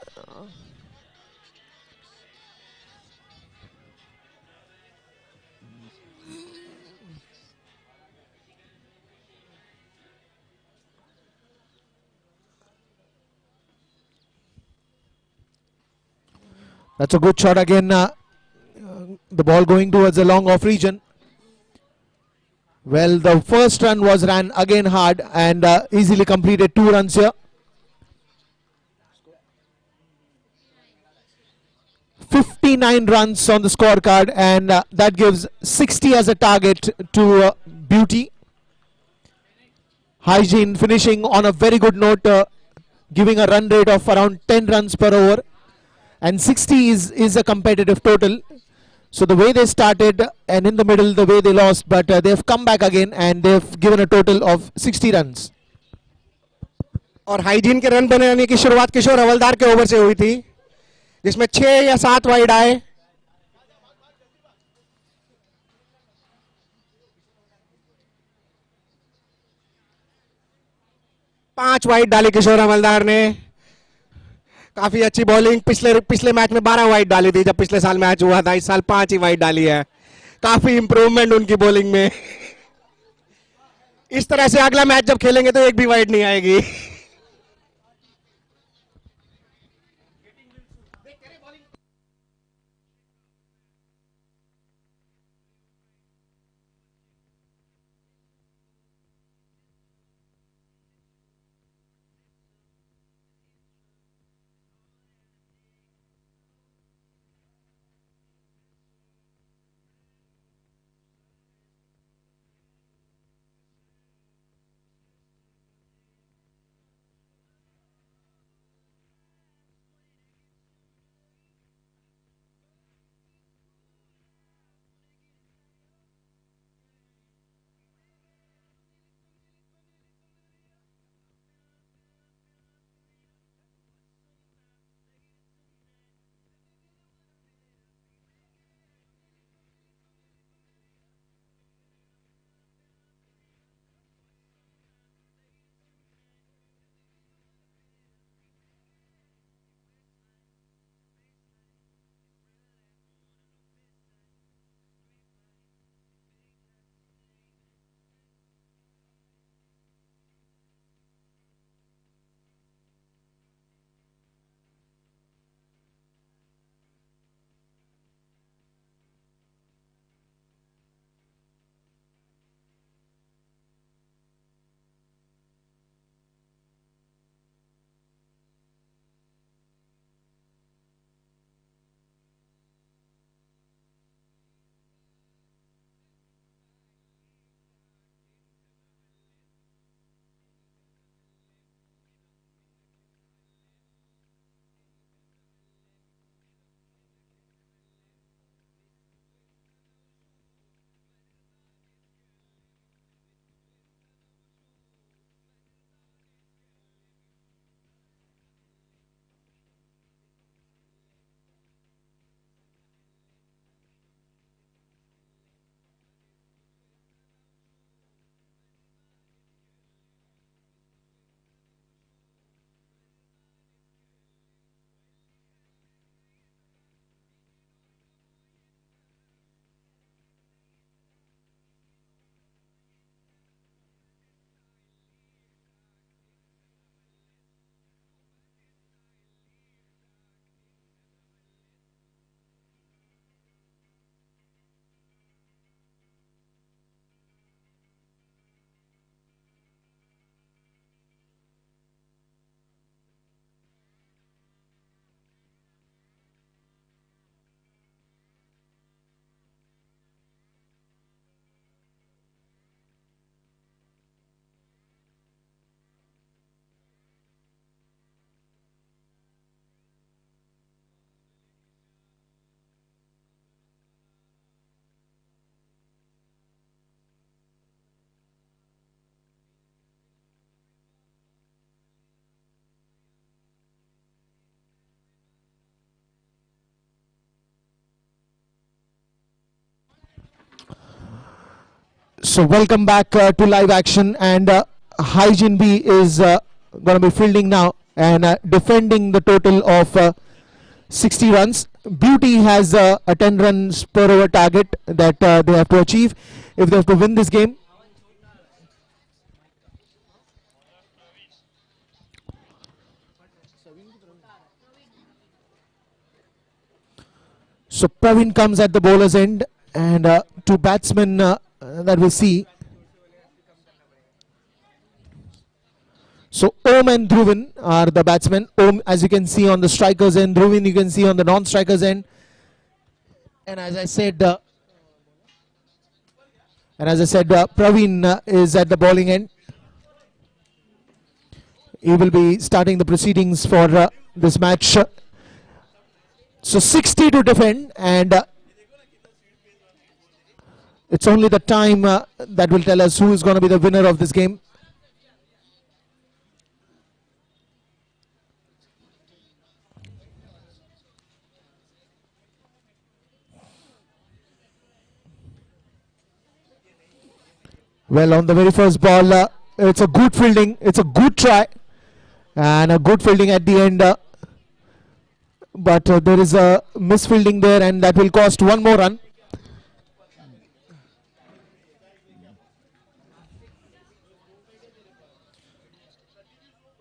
That's a good shot again. The ball going towards the long off region. Well, the first run was ran again hard and easily completed 2 runs here. 59 runs on the scorecard, and that gives 60 as a target to Beauty. Hygiene finishing on a very good note, giving a run rate of around 10 runs per over. And 60 is a competitive total. So the way they started and in the middle the way they lost, but they've come back again and they've given a total of 60 runs. और hygiene के run बनाने की शुरुआत किशोर हवलदार के over से हुई थी, जिसमें 6 या 7 वाइड आए. पांच वाइड डाली किशोर हवलदार ने. काफी अच्छी बॉलिंग. पिछले मैच में 12 वाइड डाली थी जब पिछले साल मैच हुआ था. इस साल 5 ही वाइड डाली है. काफी इंप्रूवमेंट उनकी बॉलिंग में. इस तरह से अगला मैच जब खेलेंगे तो एक भी वाइड नहीं आएगी. So welcome back to live action, and Hygiene B is going to be fielding now and defending the total of 60 runs. Beauty has a 10 runs per over target that they have to achieve if they have to win this game. So Praveen comes at the bowler's end, and two batsmen that we see. So Om and Dhruvin are the batsmen. Om, as you can see on the striker's end, Dhruvin you can see on the non-striker's end. And as I said, Praveen is at the bowling end. He will be starting the proceedings for this match. So 60 to defend, and it's only the time that will tell us who is going to be the winner of this game. Well, on the very first ball, it's a good fielding, it's a good try, and a good fielding at the end. But there is a misfielding there, and that will cost one more run.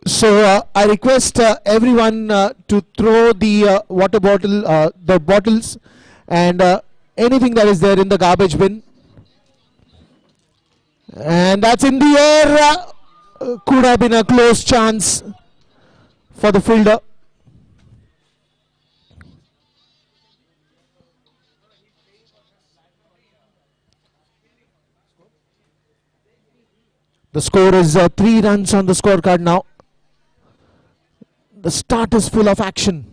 So I request everyone to throw the water bottle, the bottles, and anything that is there in the garbage bin. And that's in the air. Could have been a close chance for the fielder. The score is 3 runs on the scorecard now. The start is full of action.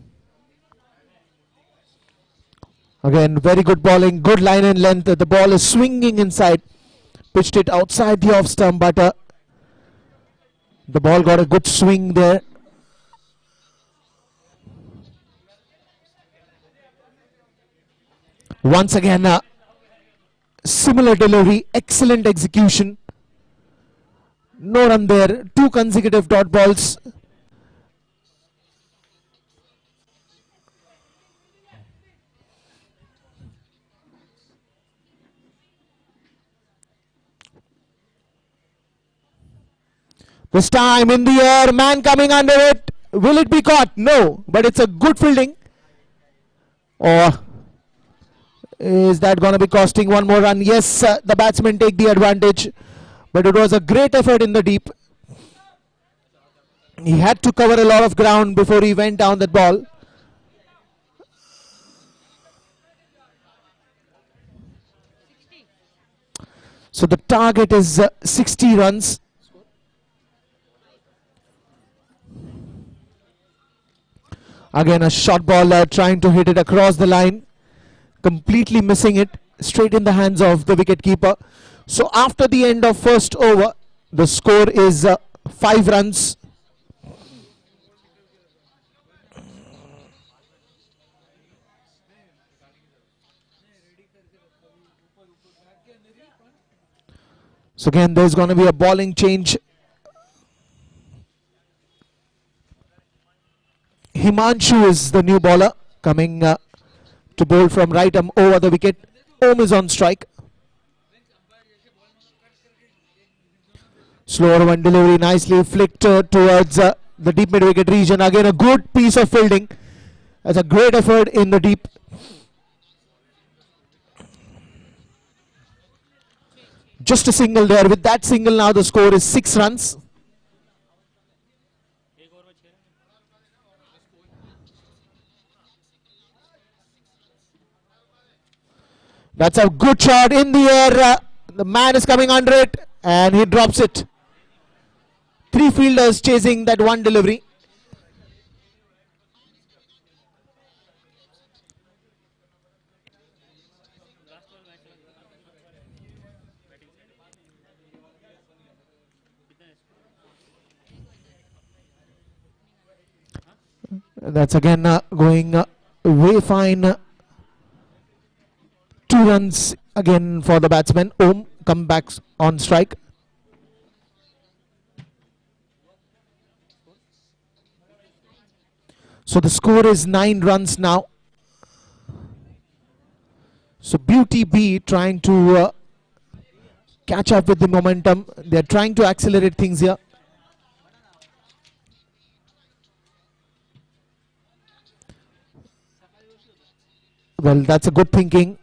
Again, very good bowling, good line and length. The ball is swinging inside. Pitched it outside the off stump, but the ball got a good swing there. Once again, similar delivery, excellent execution. No run there, 2 consecutive dot balls. This time in the air, man coming under it. Will it be caught? No, but it's a good fielding. Or is that going to be costing one more run? Yes, the batsmen take the advantage. But it was a great effort in the deep. He had to cover a lot of ground before he went down that ball. So the target is 60 runs. Again, a short ball trying to hit it across the line, completely missing it, straight in the hands of the wicketkeeper. So after the end of first over, the score is 5 runs. So again, there's going to be a bowling change. Himanshu is the new bowler coming to bowl from right arm over the wicket. Om is on strike. Slower one delivery, nicely flicked towards the deep mid wicket region. Again, a good piece of fielding. That's a great effort in the deep. Just a single there. With that single now the score is 6 runs. That's a good shot in the air. The man is coming under it and he drops it. 3 fielders chasing that one delivery. That's again going way fine. 2 2 runs again for the batsman. Om come back on strike. So the score is 9 runs now. So Beauty B trying to catch up with the momentum. They're trying to accelerate things here. Well, that's a good thinking.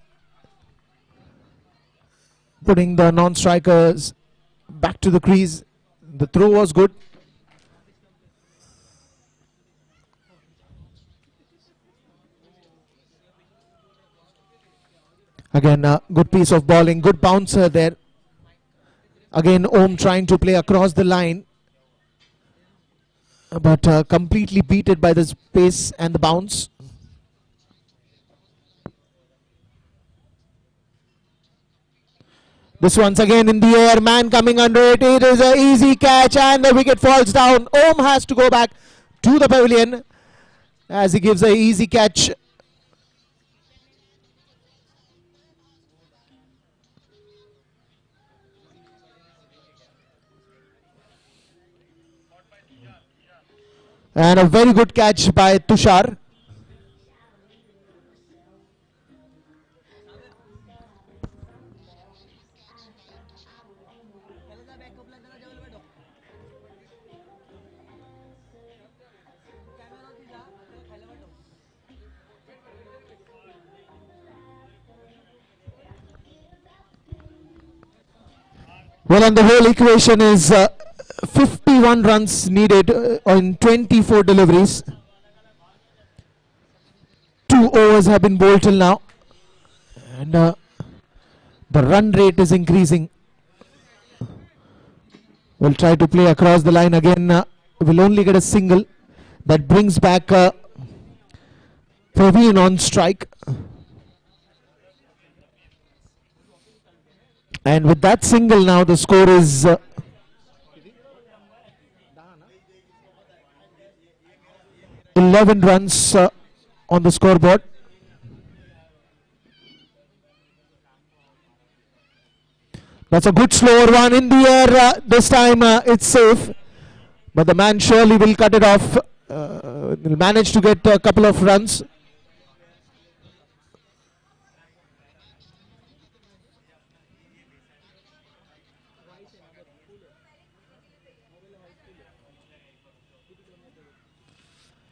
Putting the non-strikers back to the crease. The throw was good. Again, a good piece of bowling, good bouncer there. Again, Om trying to play across the line, but completely beaten by the pace and the bounce. This once again in the air, man coming under it. It is an easy catch and the wicket falls down. Om has to go back to the pavilion as he gives an easy catch. And a very good catch by Tushar. Well, and the whole equation is 51 runs needed on 24 deliveries. 2 overs have been bowled till now. And the run rate is increasing. We'll try to play across the line again. We'll only get a single. That brings back Praveen on strike. And with that single now, the score is 11 runs on the scoreboard. That's a good slower one in the air. This time it's safe, but the man surely will cut it off. Will manage to get a couple of runs.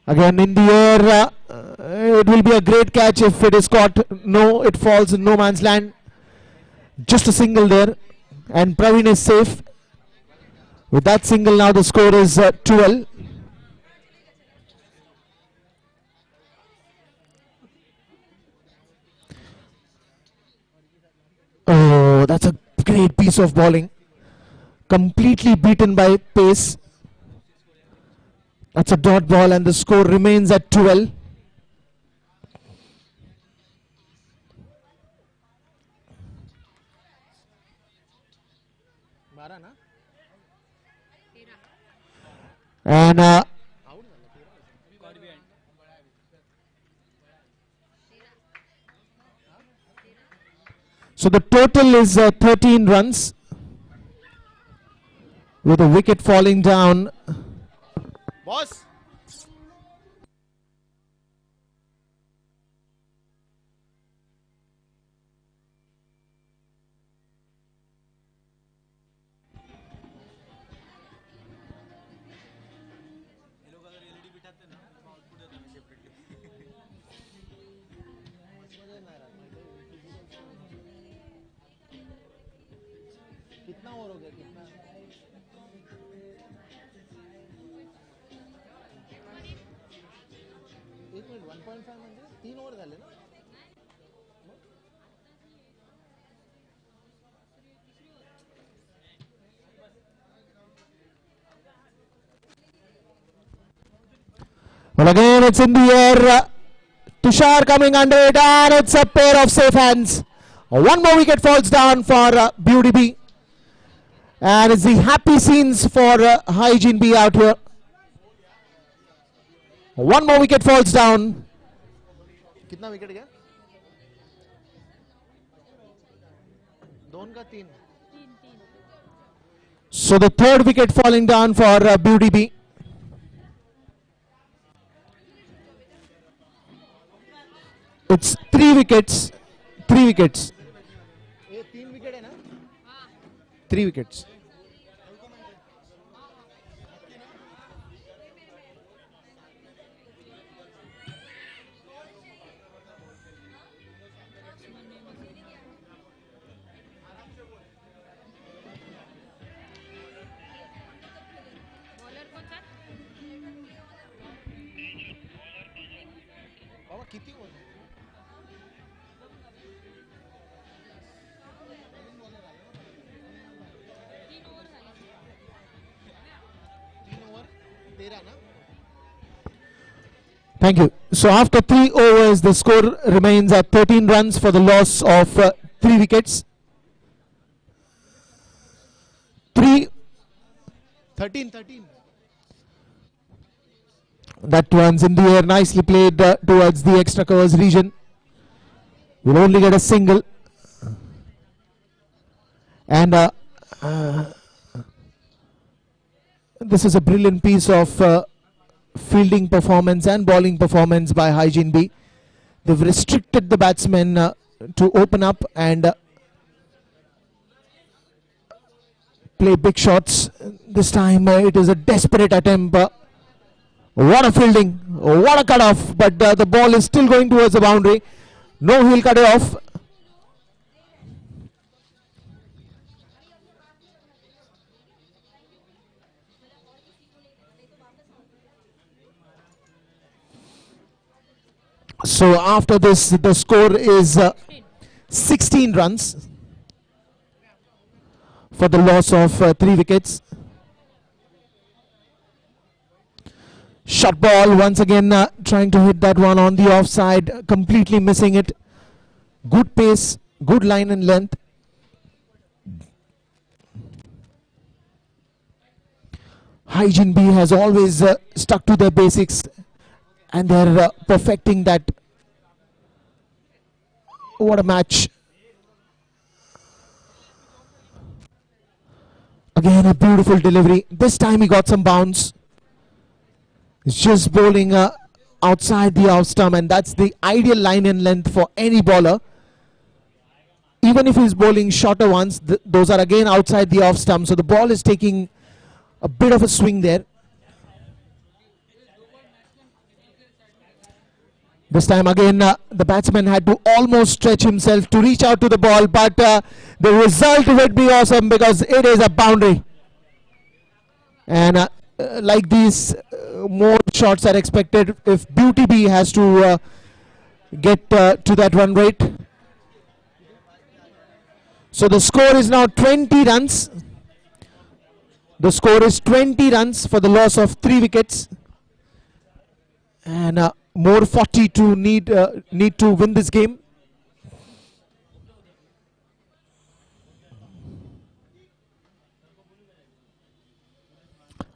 Again in the air, it will be a great catch if it is caught. No, it falls in no man's land. Just a single there, and Praveen is safe. With that single now the score is 12. Oh, that's a great piece of bowling. Completely beaten by pace. That's a dot ball and the score remains at 12. And so the total is 13 runs with a wicket falling down. Boss. कितना और हो गया कितना एक minute 1.5 म्हणजे 3 over झाले ना Well, again it's in the air. Tushar coming under it and it's a pair of safe hands. One more wicket falls down for Beauty B. And it's the happy scenes for Hygiene B out here. One more wicket falls down. कितना wicket गया So the third wicket falling down for Beauty B. It's 3 wickets. 3 wickets. 3 wickets. Thank you. So after 3 overs, the score remains at 13 runs for the loss of 3 wickets. 13. That one's in the air, nicely played towards the extra covers region. We'll only get a single. And this is a brilliant piece of fielding performance and bowling performance by Hygiene B. They've restricted the batsmen to open up and play big shots. This time it is a desperate attempt. What a fielding, what a cut-off, but the ball is still going towards the boundary. No, he'll cut it off. So after this, the score is 16 runs for the loss of 3 wickets. Shot ball once again, trying to hit that one on the offside, completely missing it. Good pace, good line and length. Hygiene B has always stuck to their basics, and they're perfecting that. What a match. Again, a beautiful delivery. This time he got some bounce. He's just bowling outside the off stump, and that's the ideal line and length for any bowler. Even if he's bowling shorter ones, those are again outside the off stump. So the ball is taking a bit of a swing there. This time again, the batsman had to almost stretch himself to reach out to the ball, but the result would be awesome because it is a boundary. And like these, more shots are expected if Beauty B has to get to that run rate. So the score is now 20 runs. The score is 20 runs for the loss of 3 wickets. And more 40 to need to win this game.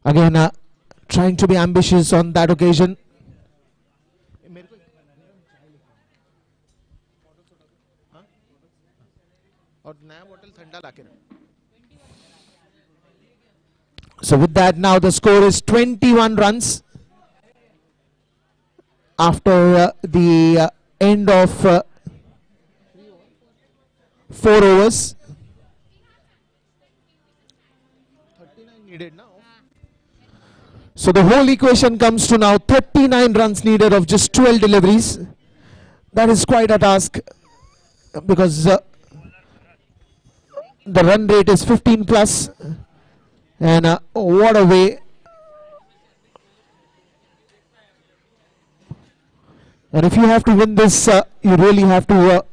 Again, trying to be ambitious on that occasion. So with that, now the score is 21 runs after the end of 4 overs. 39 needed now. So the whole equation comes to now 39 runs needed of just 12 deliveries. That is quite a task because the run rate is 15 plus, and what a way. And if you have to win this, you really have to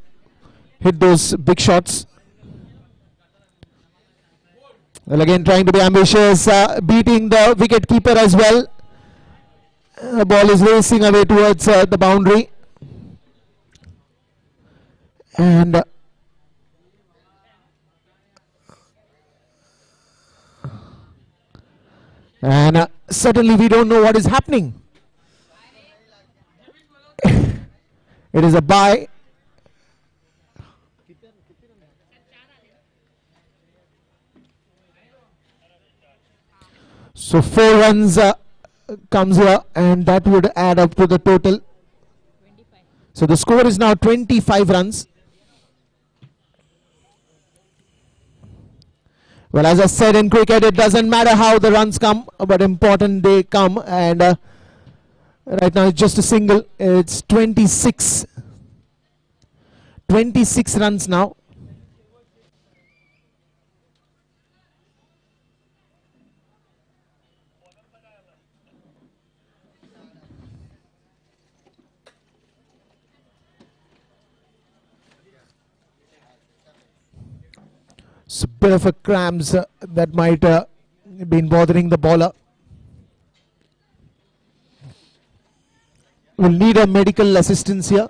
hit those big shots. Well, again, trying to be ambitious, beating the wicket keeper as well. The ball is racing away towards the boundary. And suddenly we don't know what is happening. It is a bye. So 4 runs comes here, and that would add up to the total. So the score is now 25 runs. Well, as I said, in cricket, it doesn't matter how the runs come, but important they come. And right now it's just a single. It's 26 runs now. It's a bit of a cramps that might been bothering the bowler. Will need a medical assistance here.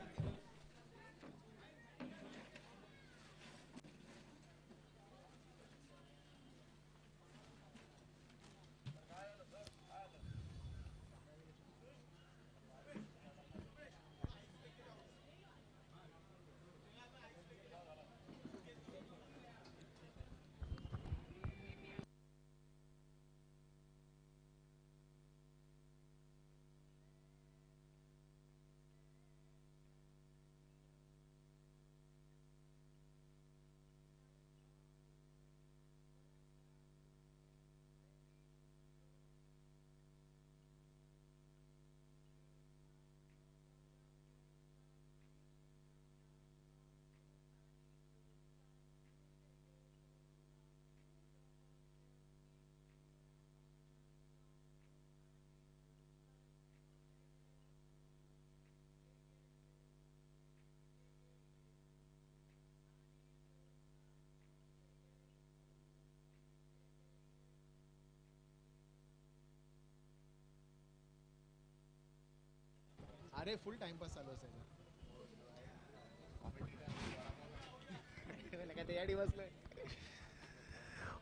अरे full time pass चालू असेल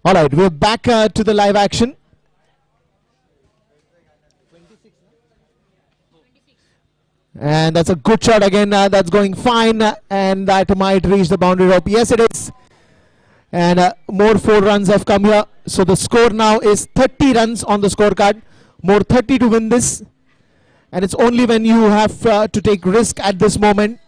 All right, we're back to the live action. And that's a good shot again. That's going fine, and that might reach the boundary rope. Yes, it is. And more 4 runs have come here. So the score now is 30 runs on the scorecard. More 30 to win this. And it's only when you have to take risk at this moment.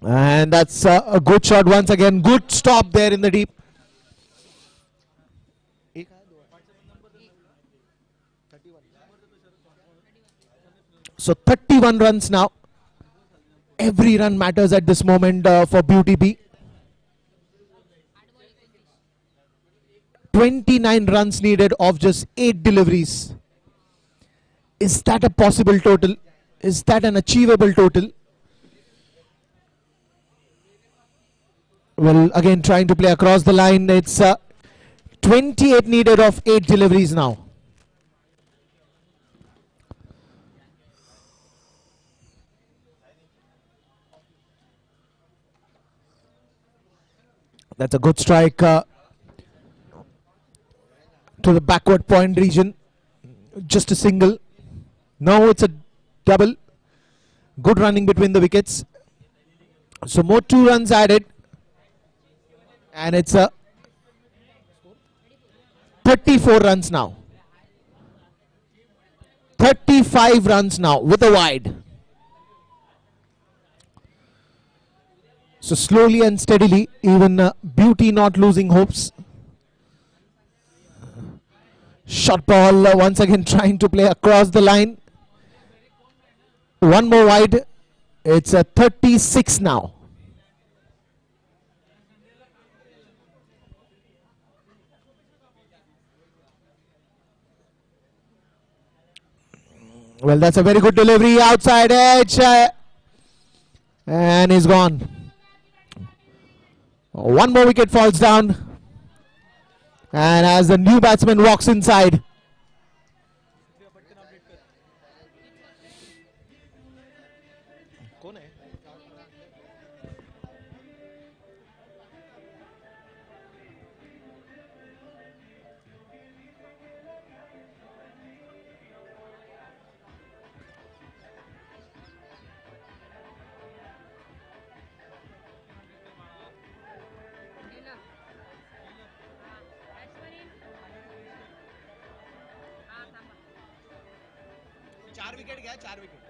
And that's a good shot once again. Good stop there in the deep. So 31 runs now. Every run matters at this moment for Beauty B. 29 runs needed of just 8 deliveries. Is that a possible total? Is that an achievable total? Well, again trying to play across the line. It's 28 needed of 8 deliveries now. That's a good strike to the backward point region. Just a single. No, it's a double. Good running between the wickets. So more 2 runs added. And it's a 34 runs now. 35 runs now with a wide. So slowly and steadily, even Beauty not losing hopes. Shot ball once again trying to play across the line. One more wide. It's a 36 now. Well, that's a very good delivery. Outside edge. And he's gone. One more wicket falls down. And as the new batsman walks inside. 4 wicket गया 4 wicket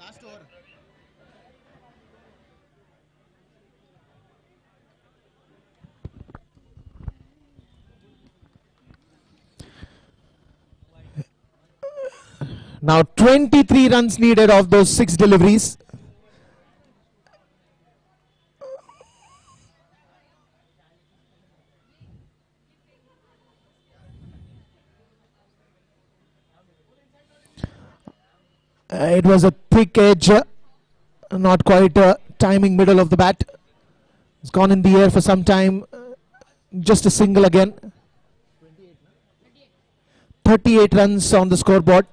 last over Now 23 runs needed of those 6 deliveries. It was a thick edge, not quite timing middle of the bat. It's gone in the air for some time. Just a single again. 38 runs on the scoreboard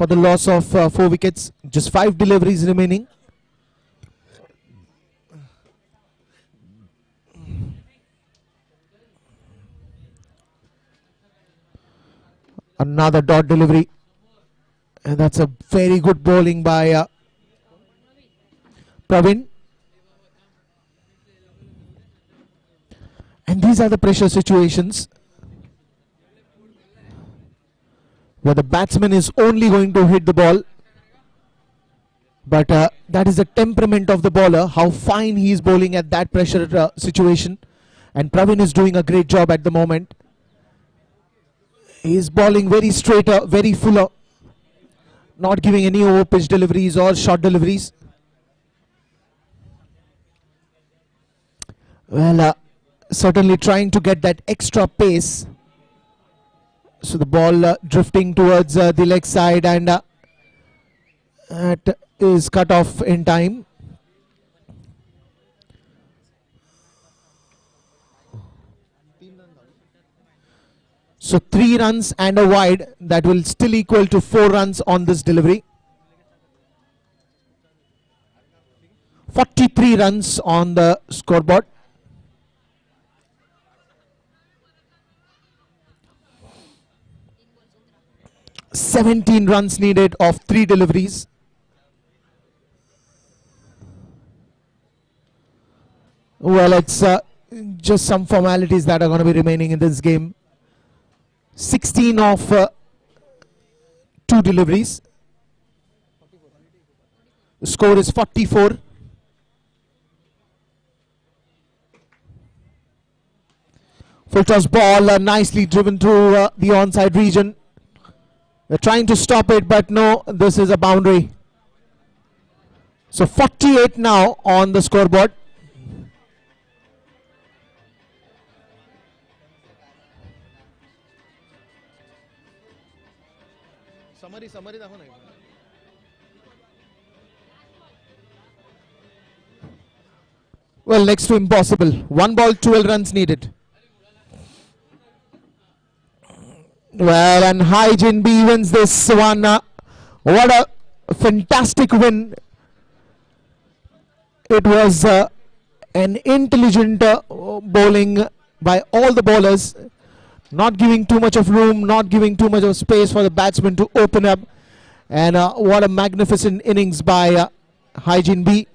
for the loss of 4 wickets. Just 5 deliveries remaining. Another dot delivery. And that's a very good bowling by Praveen. And these are the pressure situations where the batsman is only going to hit the ball. But that is the temperament of the bowler, how fine he is bowling at that pressure situation. And Praveen is doing a great job at the moment. He is bowling very straight, very fuller, not giving any over pitch deliveries or short deliveries. Well, certainly trying to get that extra pace. So the ball drifting towards the leg side, and it is cut off in time. So 3 runs and a wide, that will still equal to 4 runs on this delivery. 43 runs on the scoreboard. "17 runs needed of 3 deliveries. Well, it's just some formalities that are going to be remaining in this game. 16 of 2 deliveries. The score is 44. Full toss ball nicely driven through the onside region. They're trying to stop it, but no, this is a boundary. So 48 now on the scoreboard. Summary दाखव ना Well, next to impossible. 1 ball, 12 runs needed. Well, and Hygiene B wins this one. What a fantastic win. It was an intelligent bowling by all the bowlers, not giving too much of room, not giving too much of space for the batsman to open up. And what a magnificent innings by Hygiene B.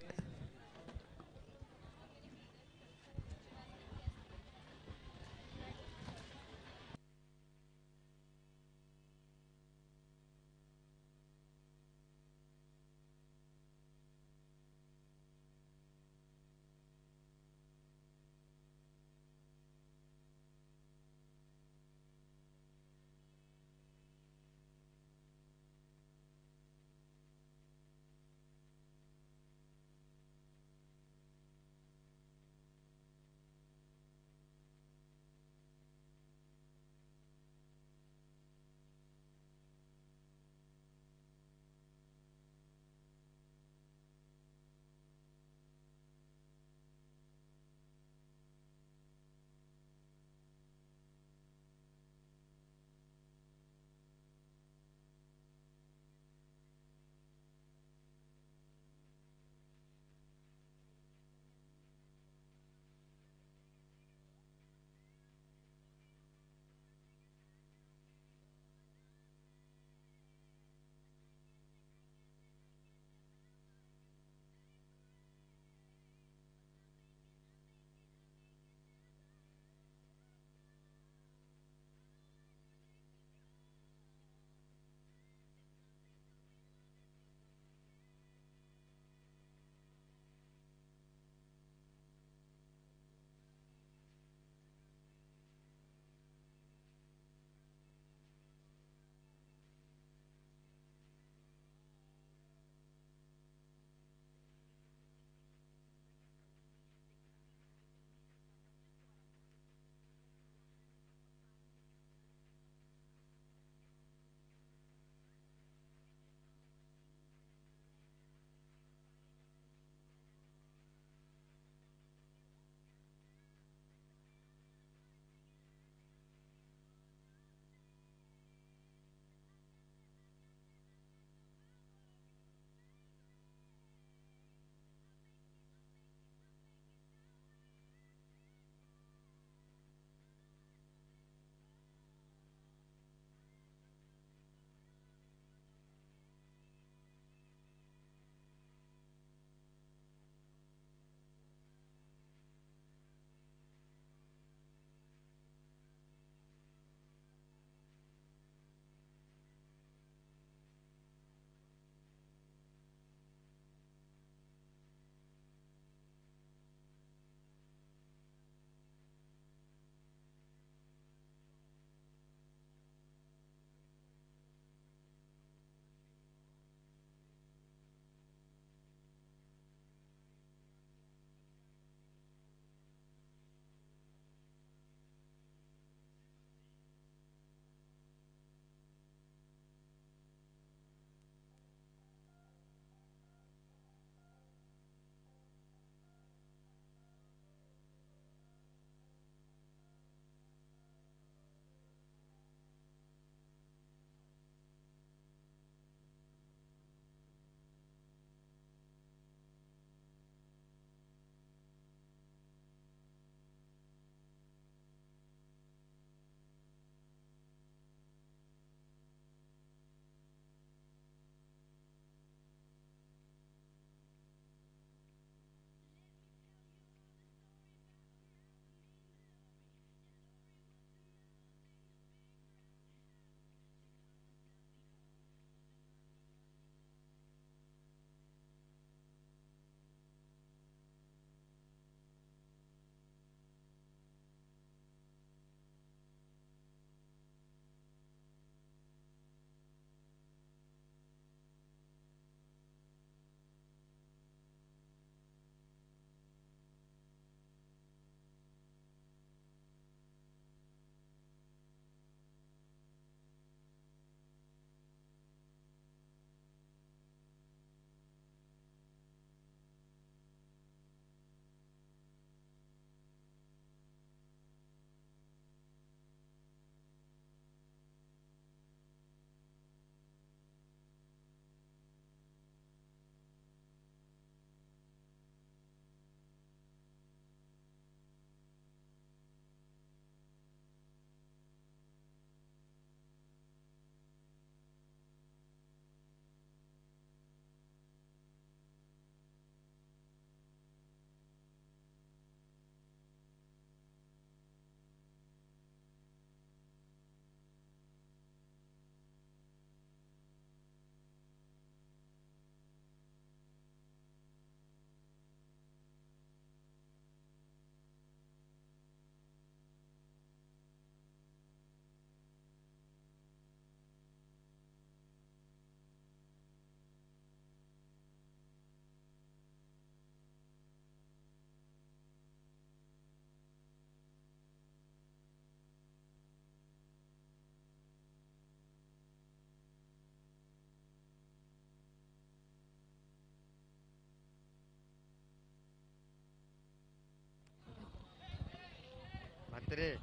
रे.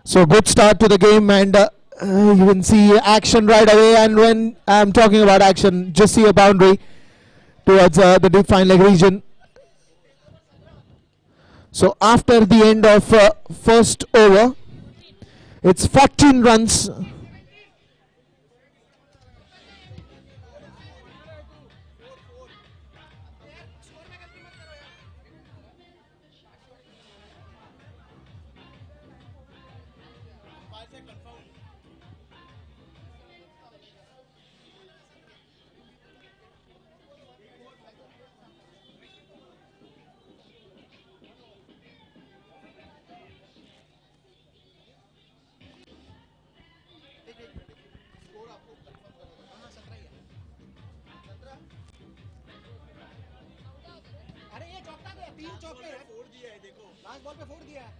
So good start to the game, and you can see action right away. And when I'm talking about action, just see a boundary towards the deep fine leg region. So after the end of first over, it's 14 runs. अरे ये चौका पे 3 चौके हैं. 4 दिया है देखो. Last ball पे 4 दिया है.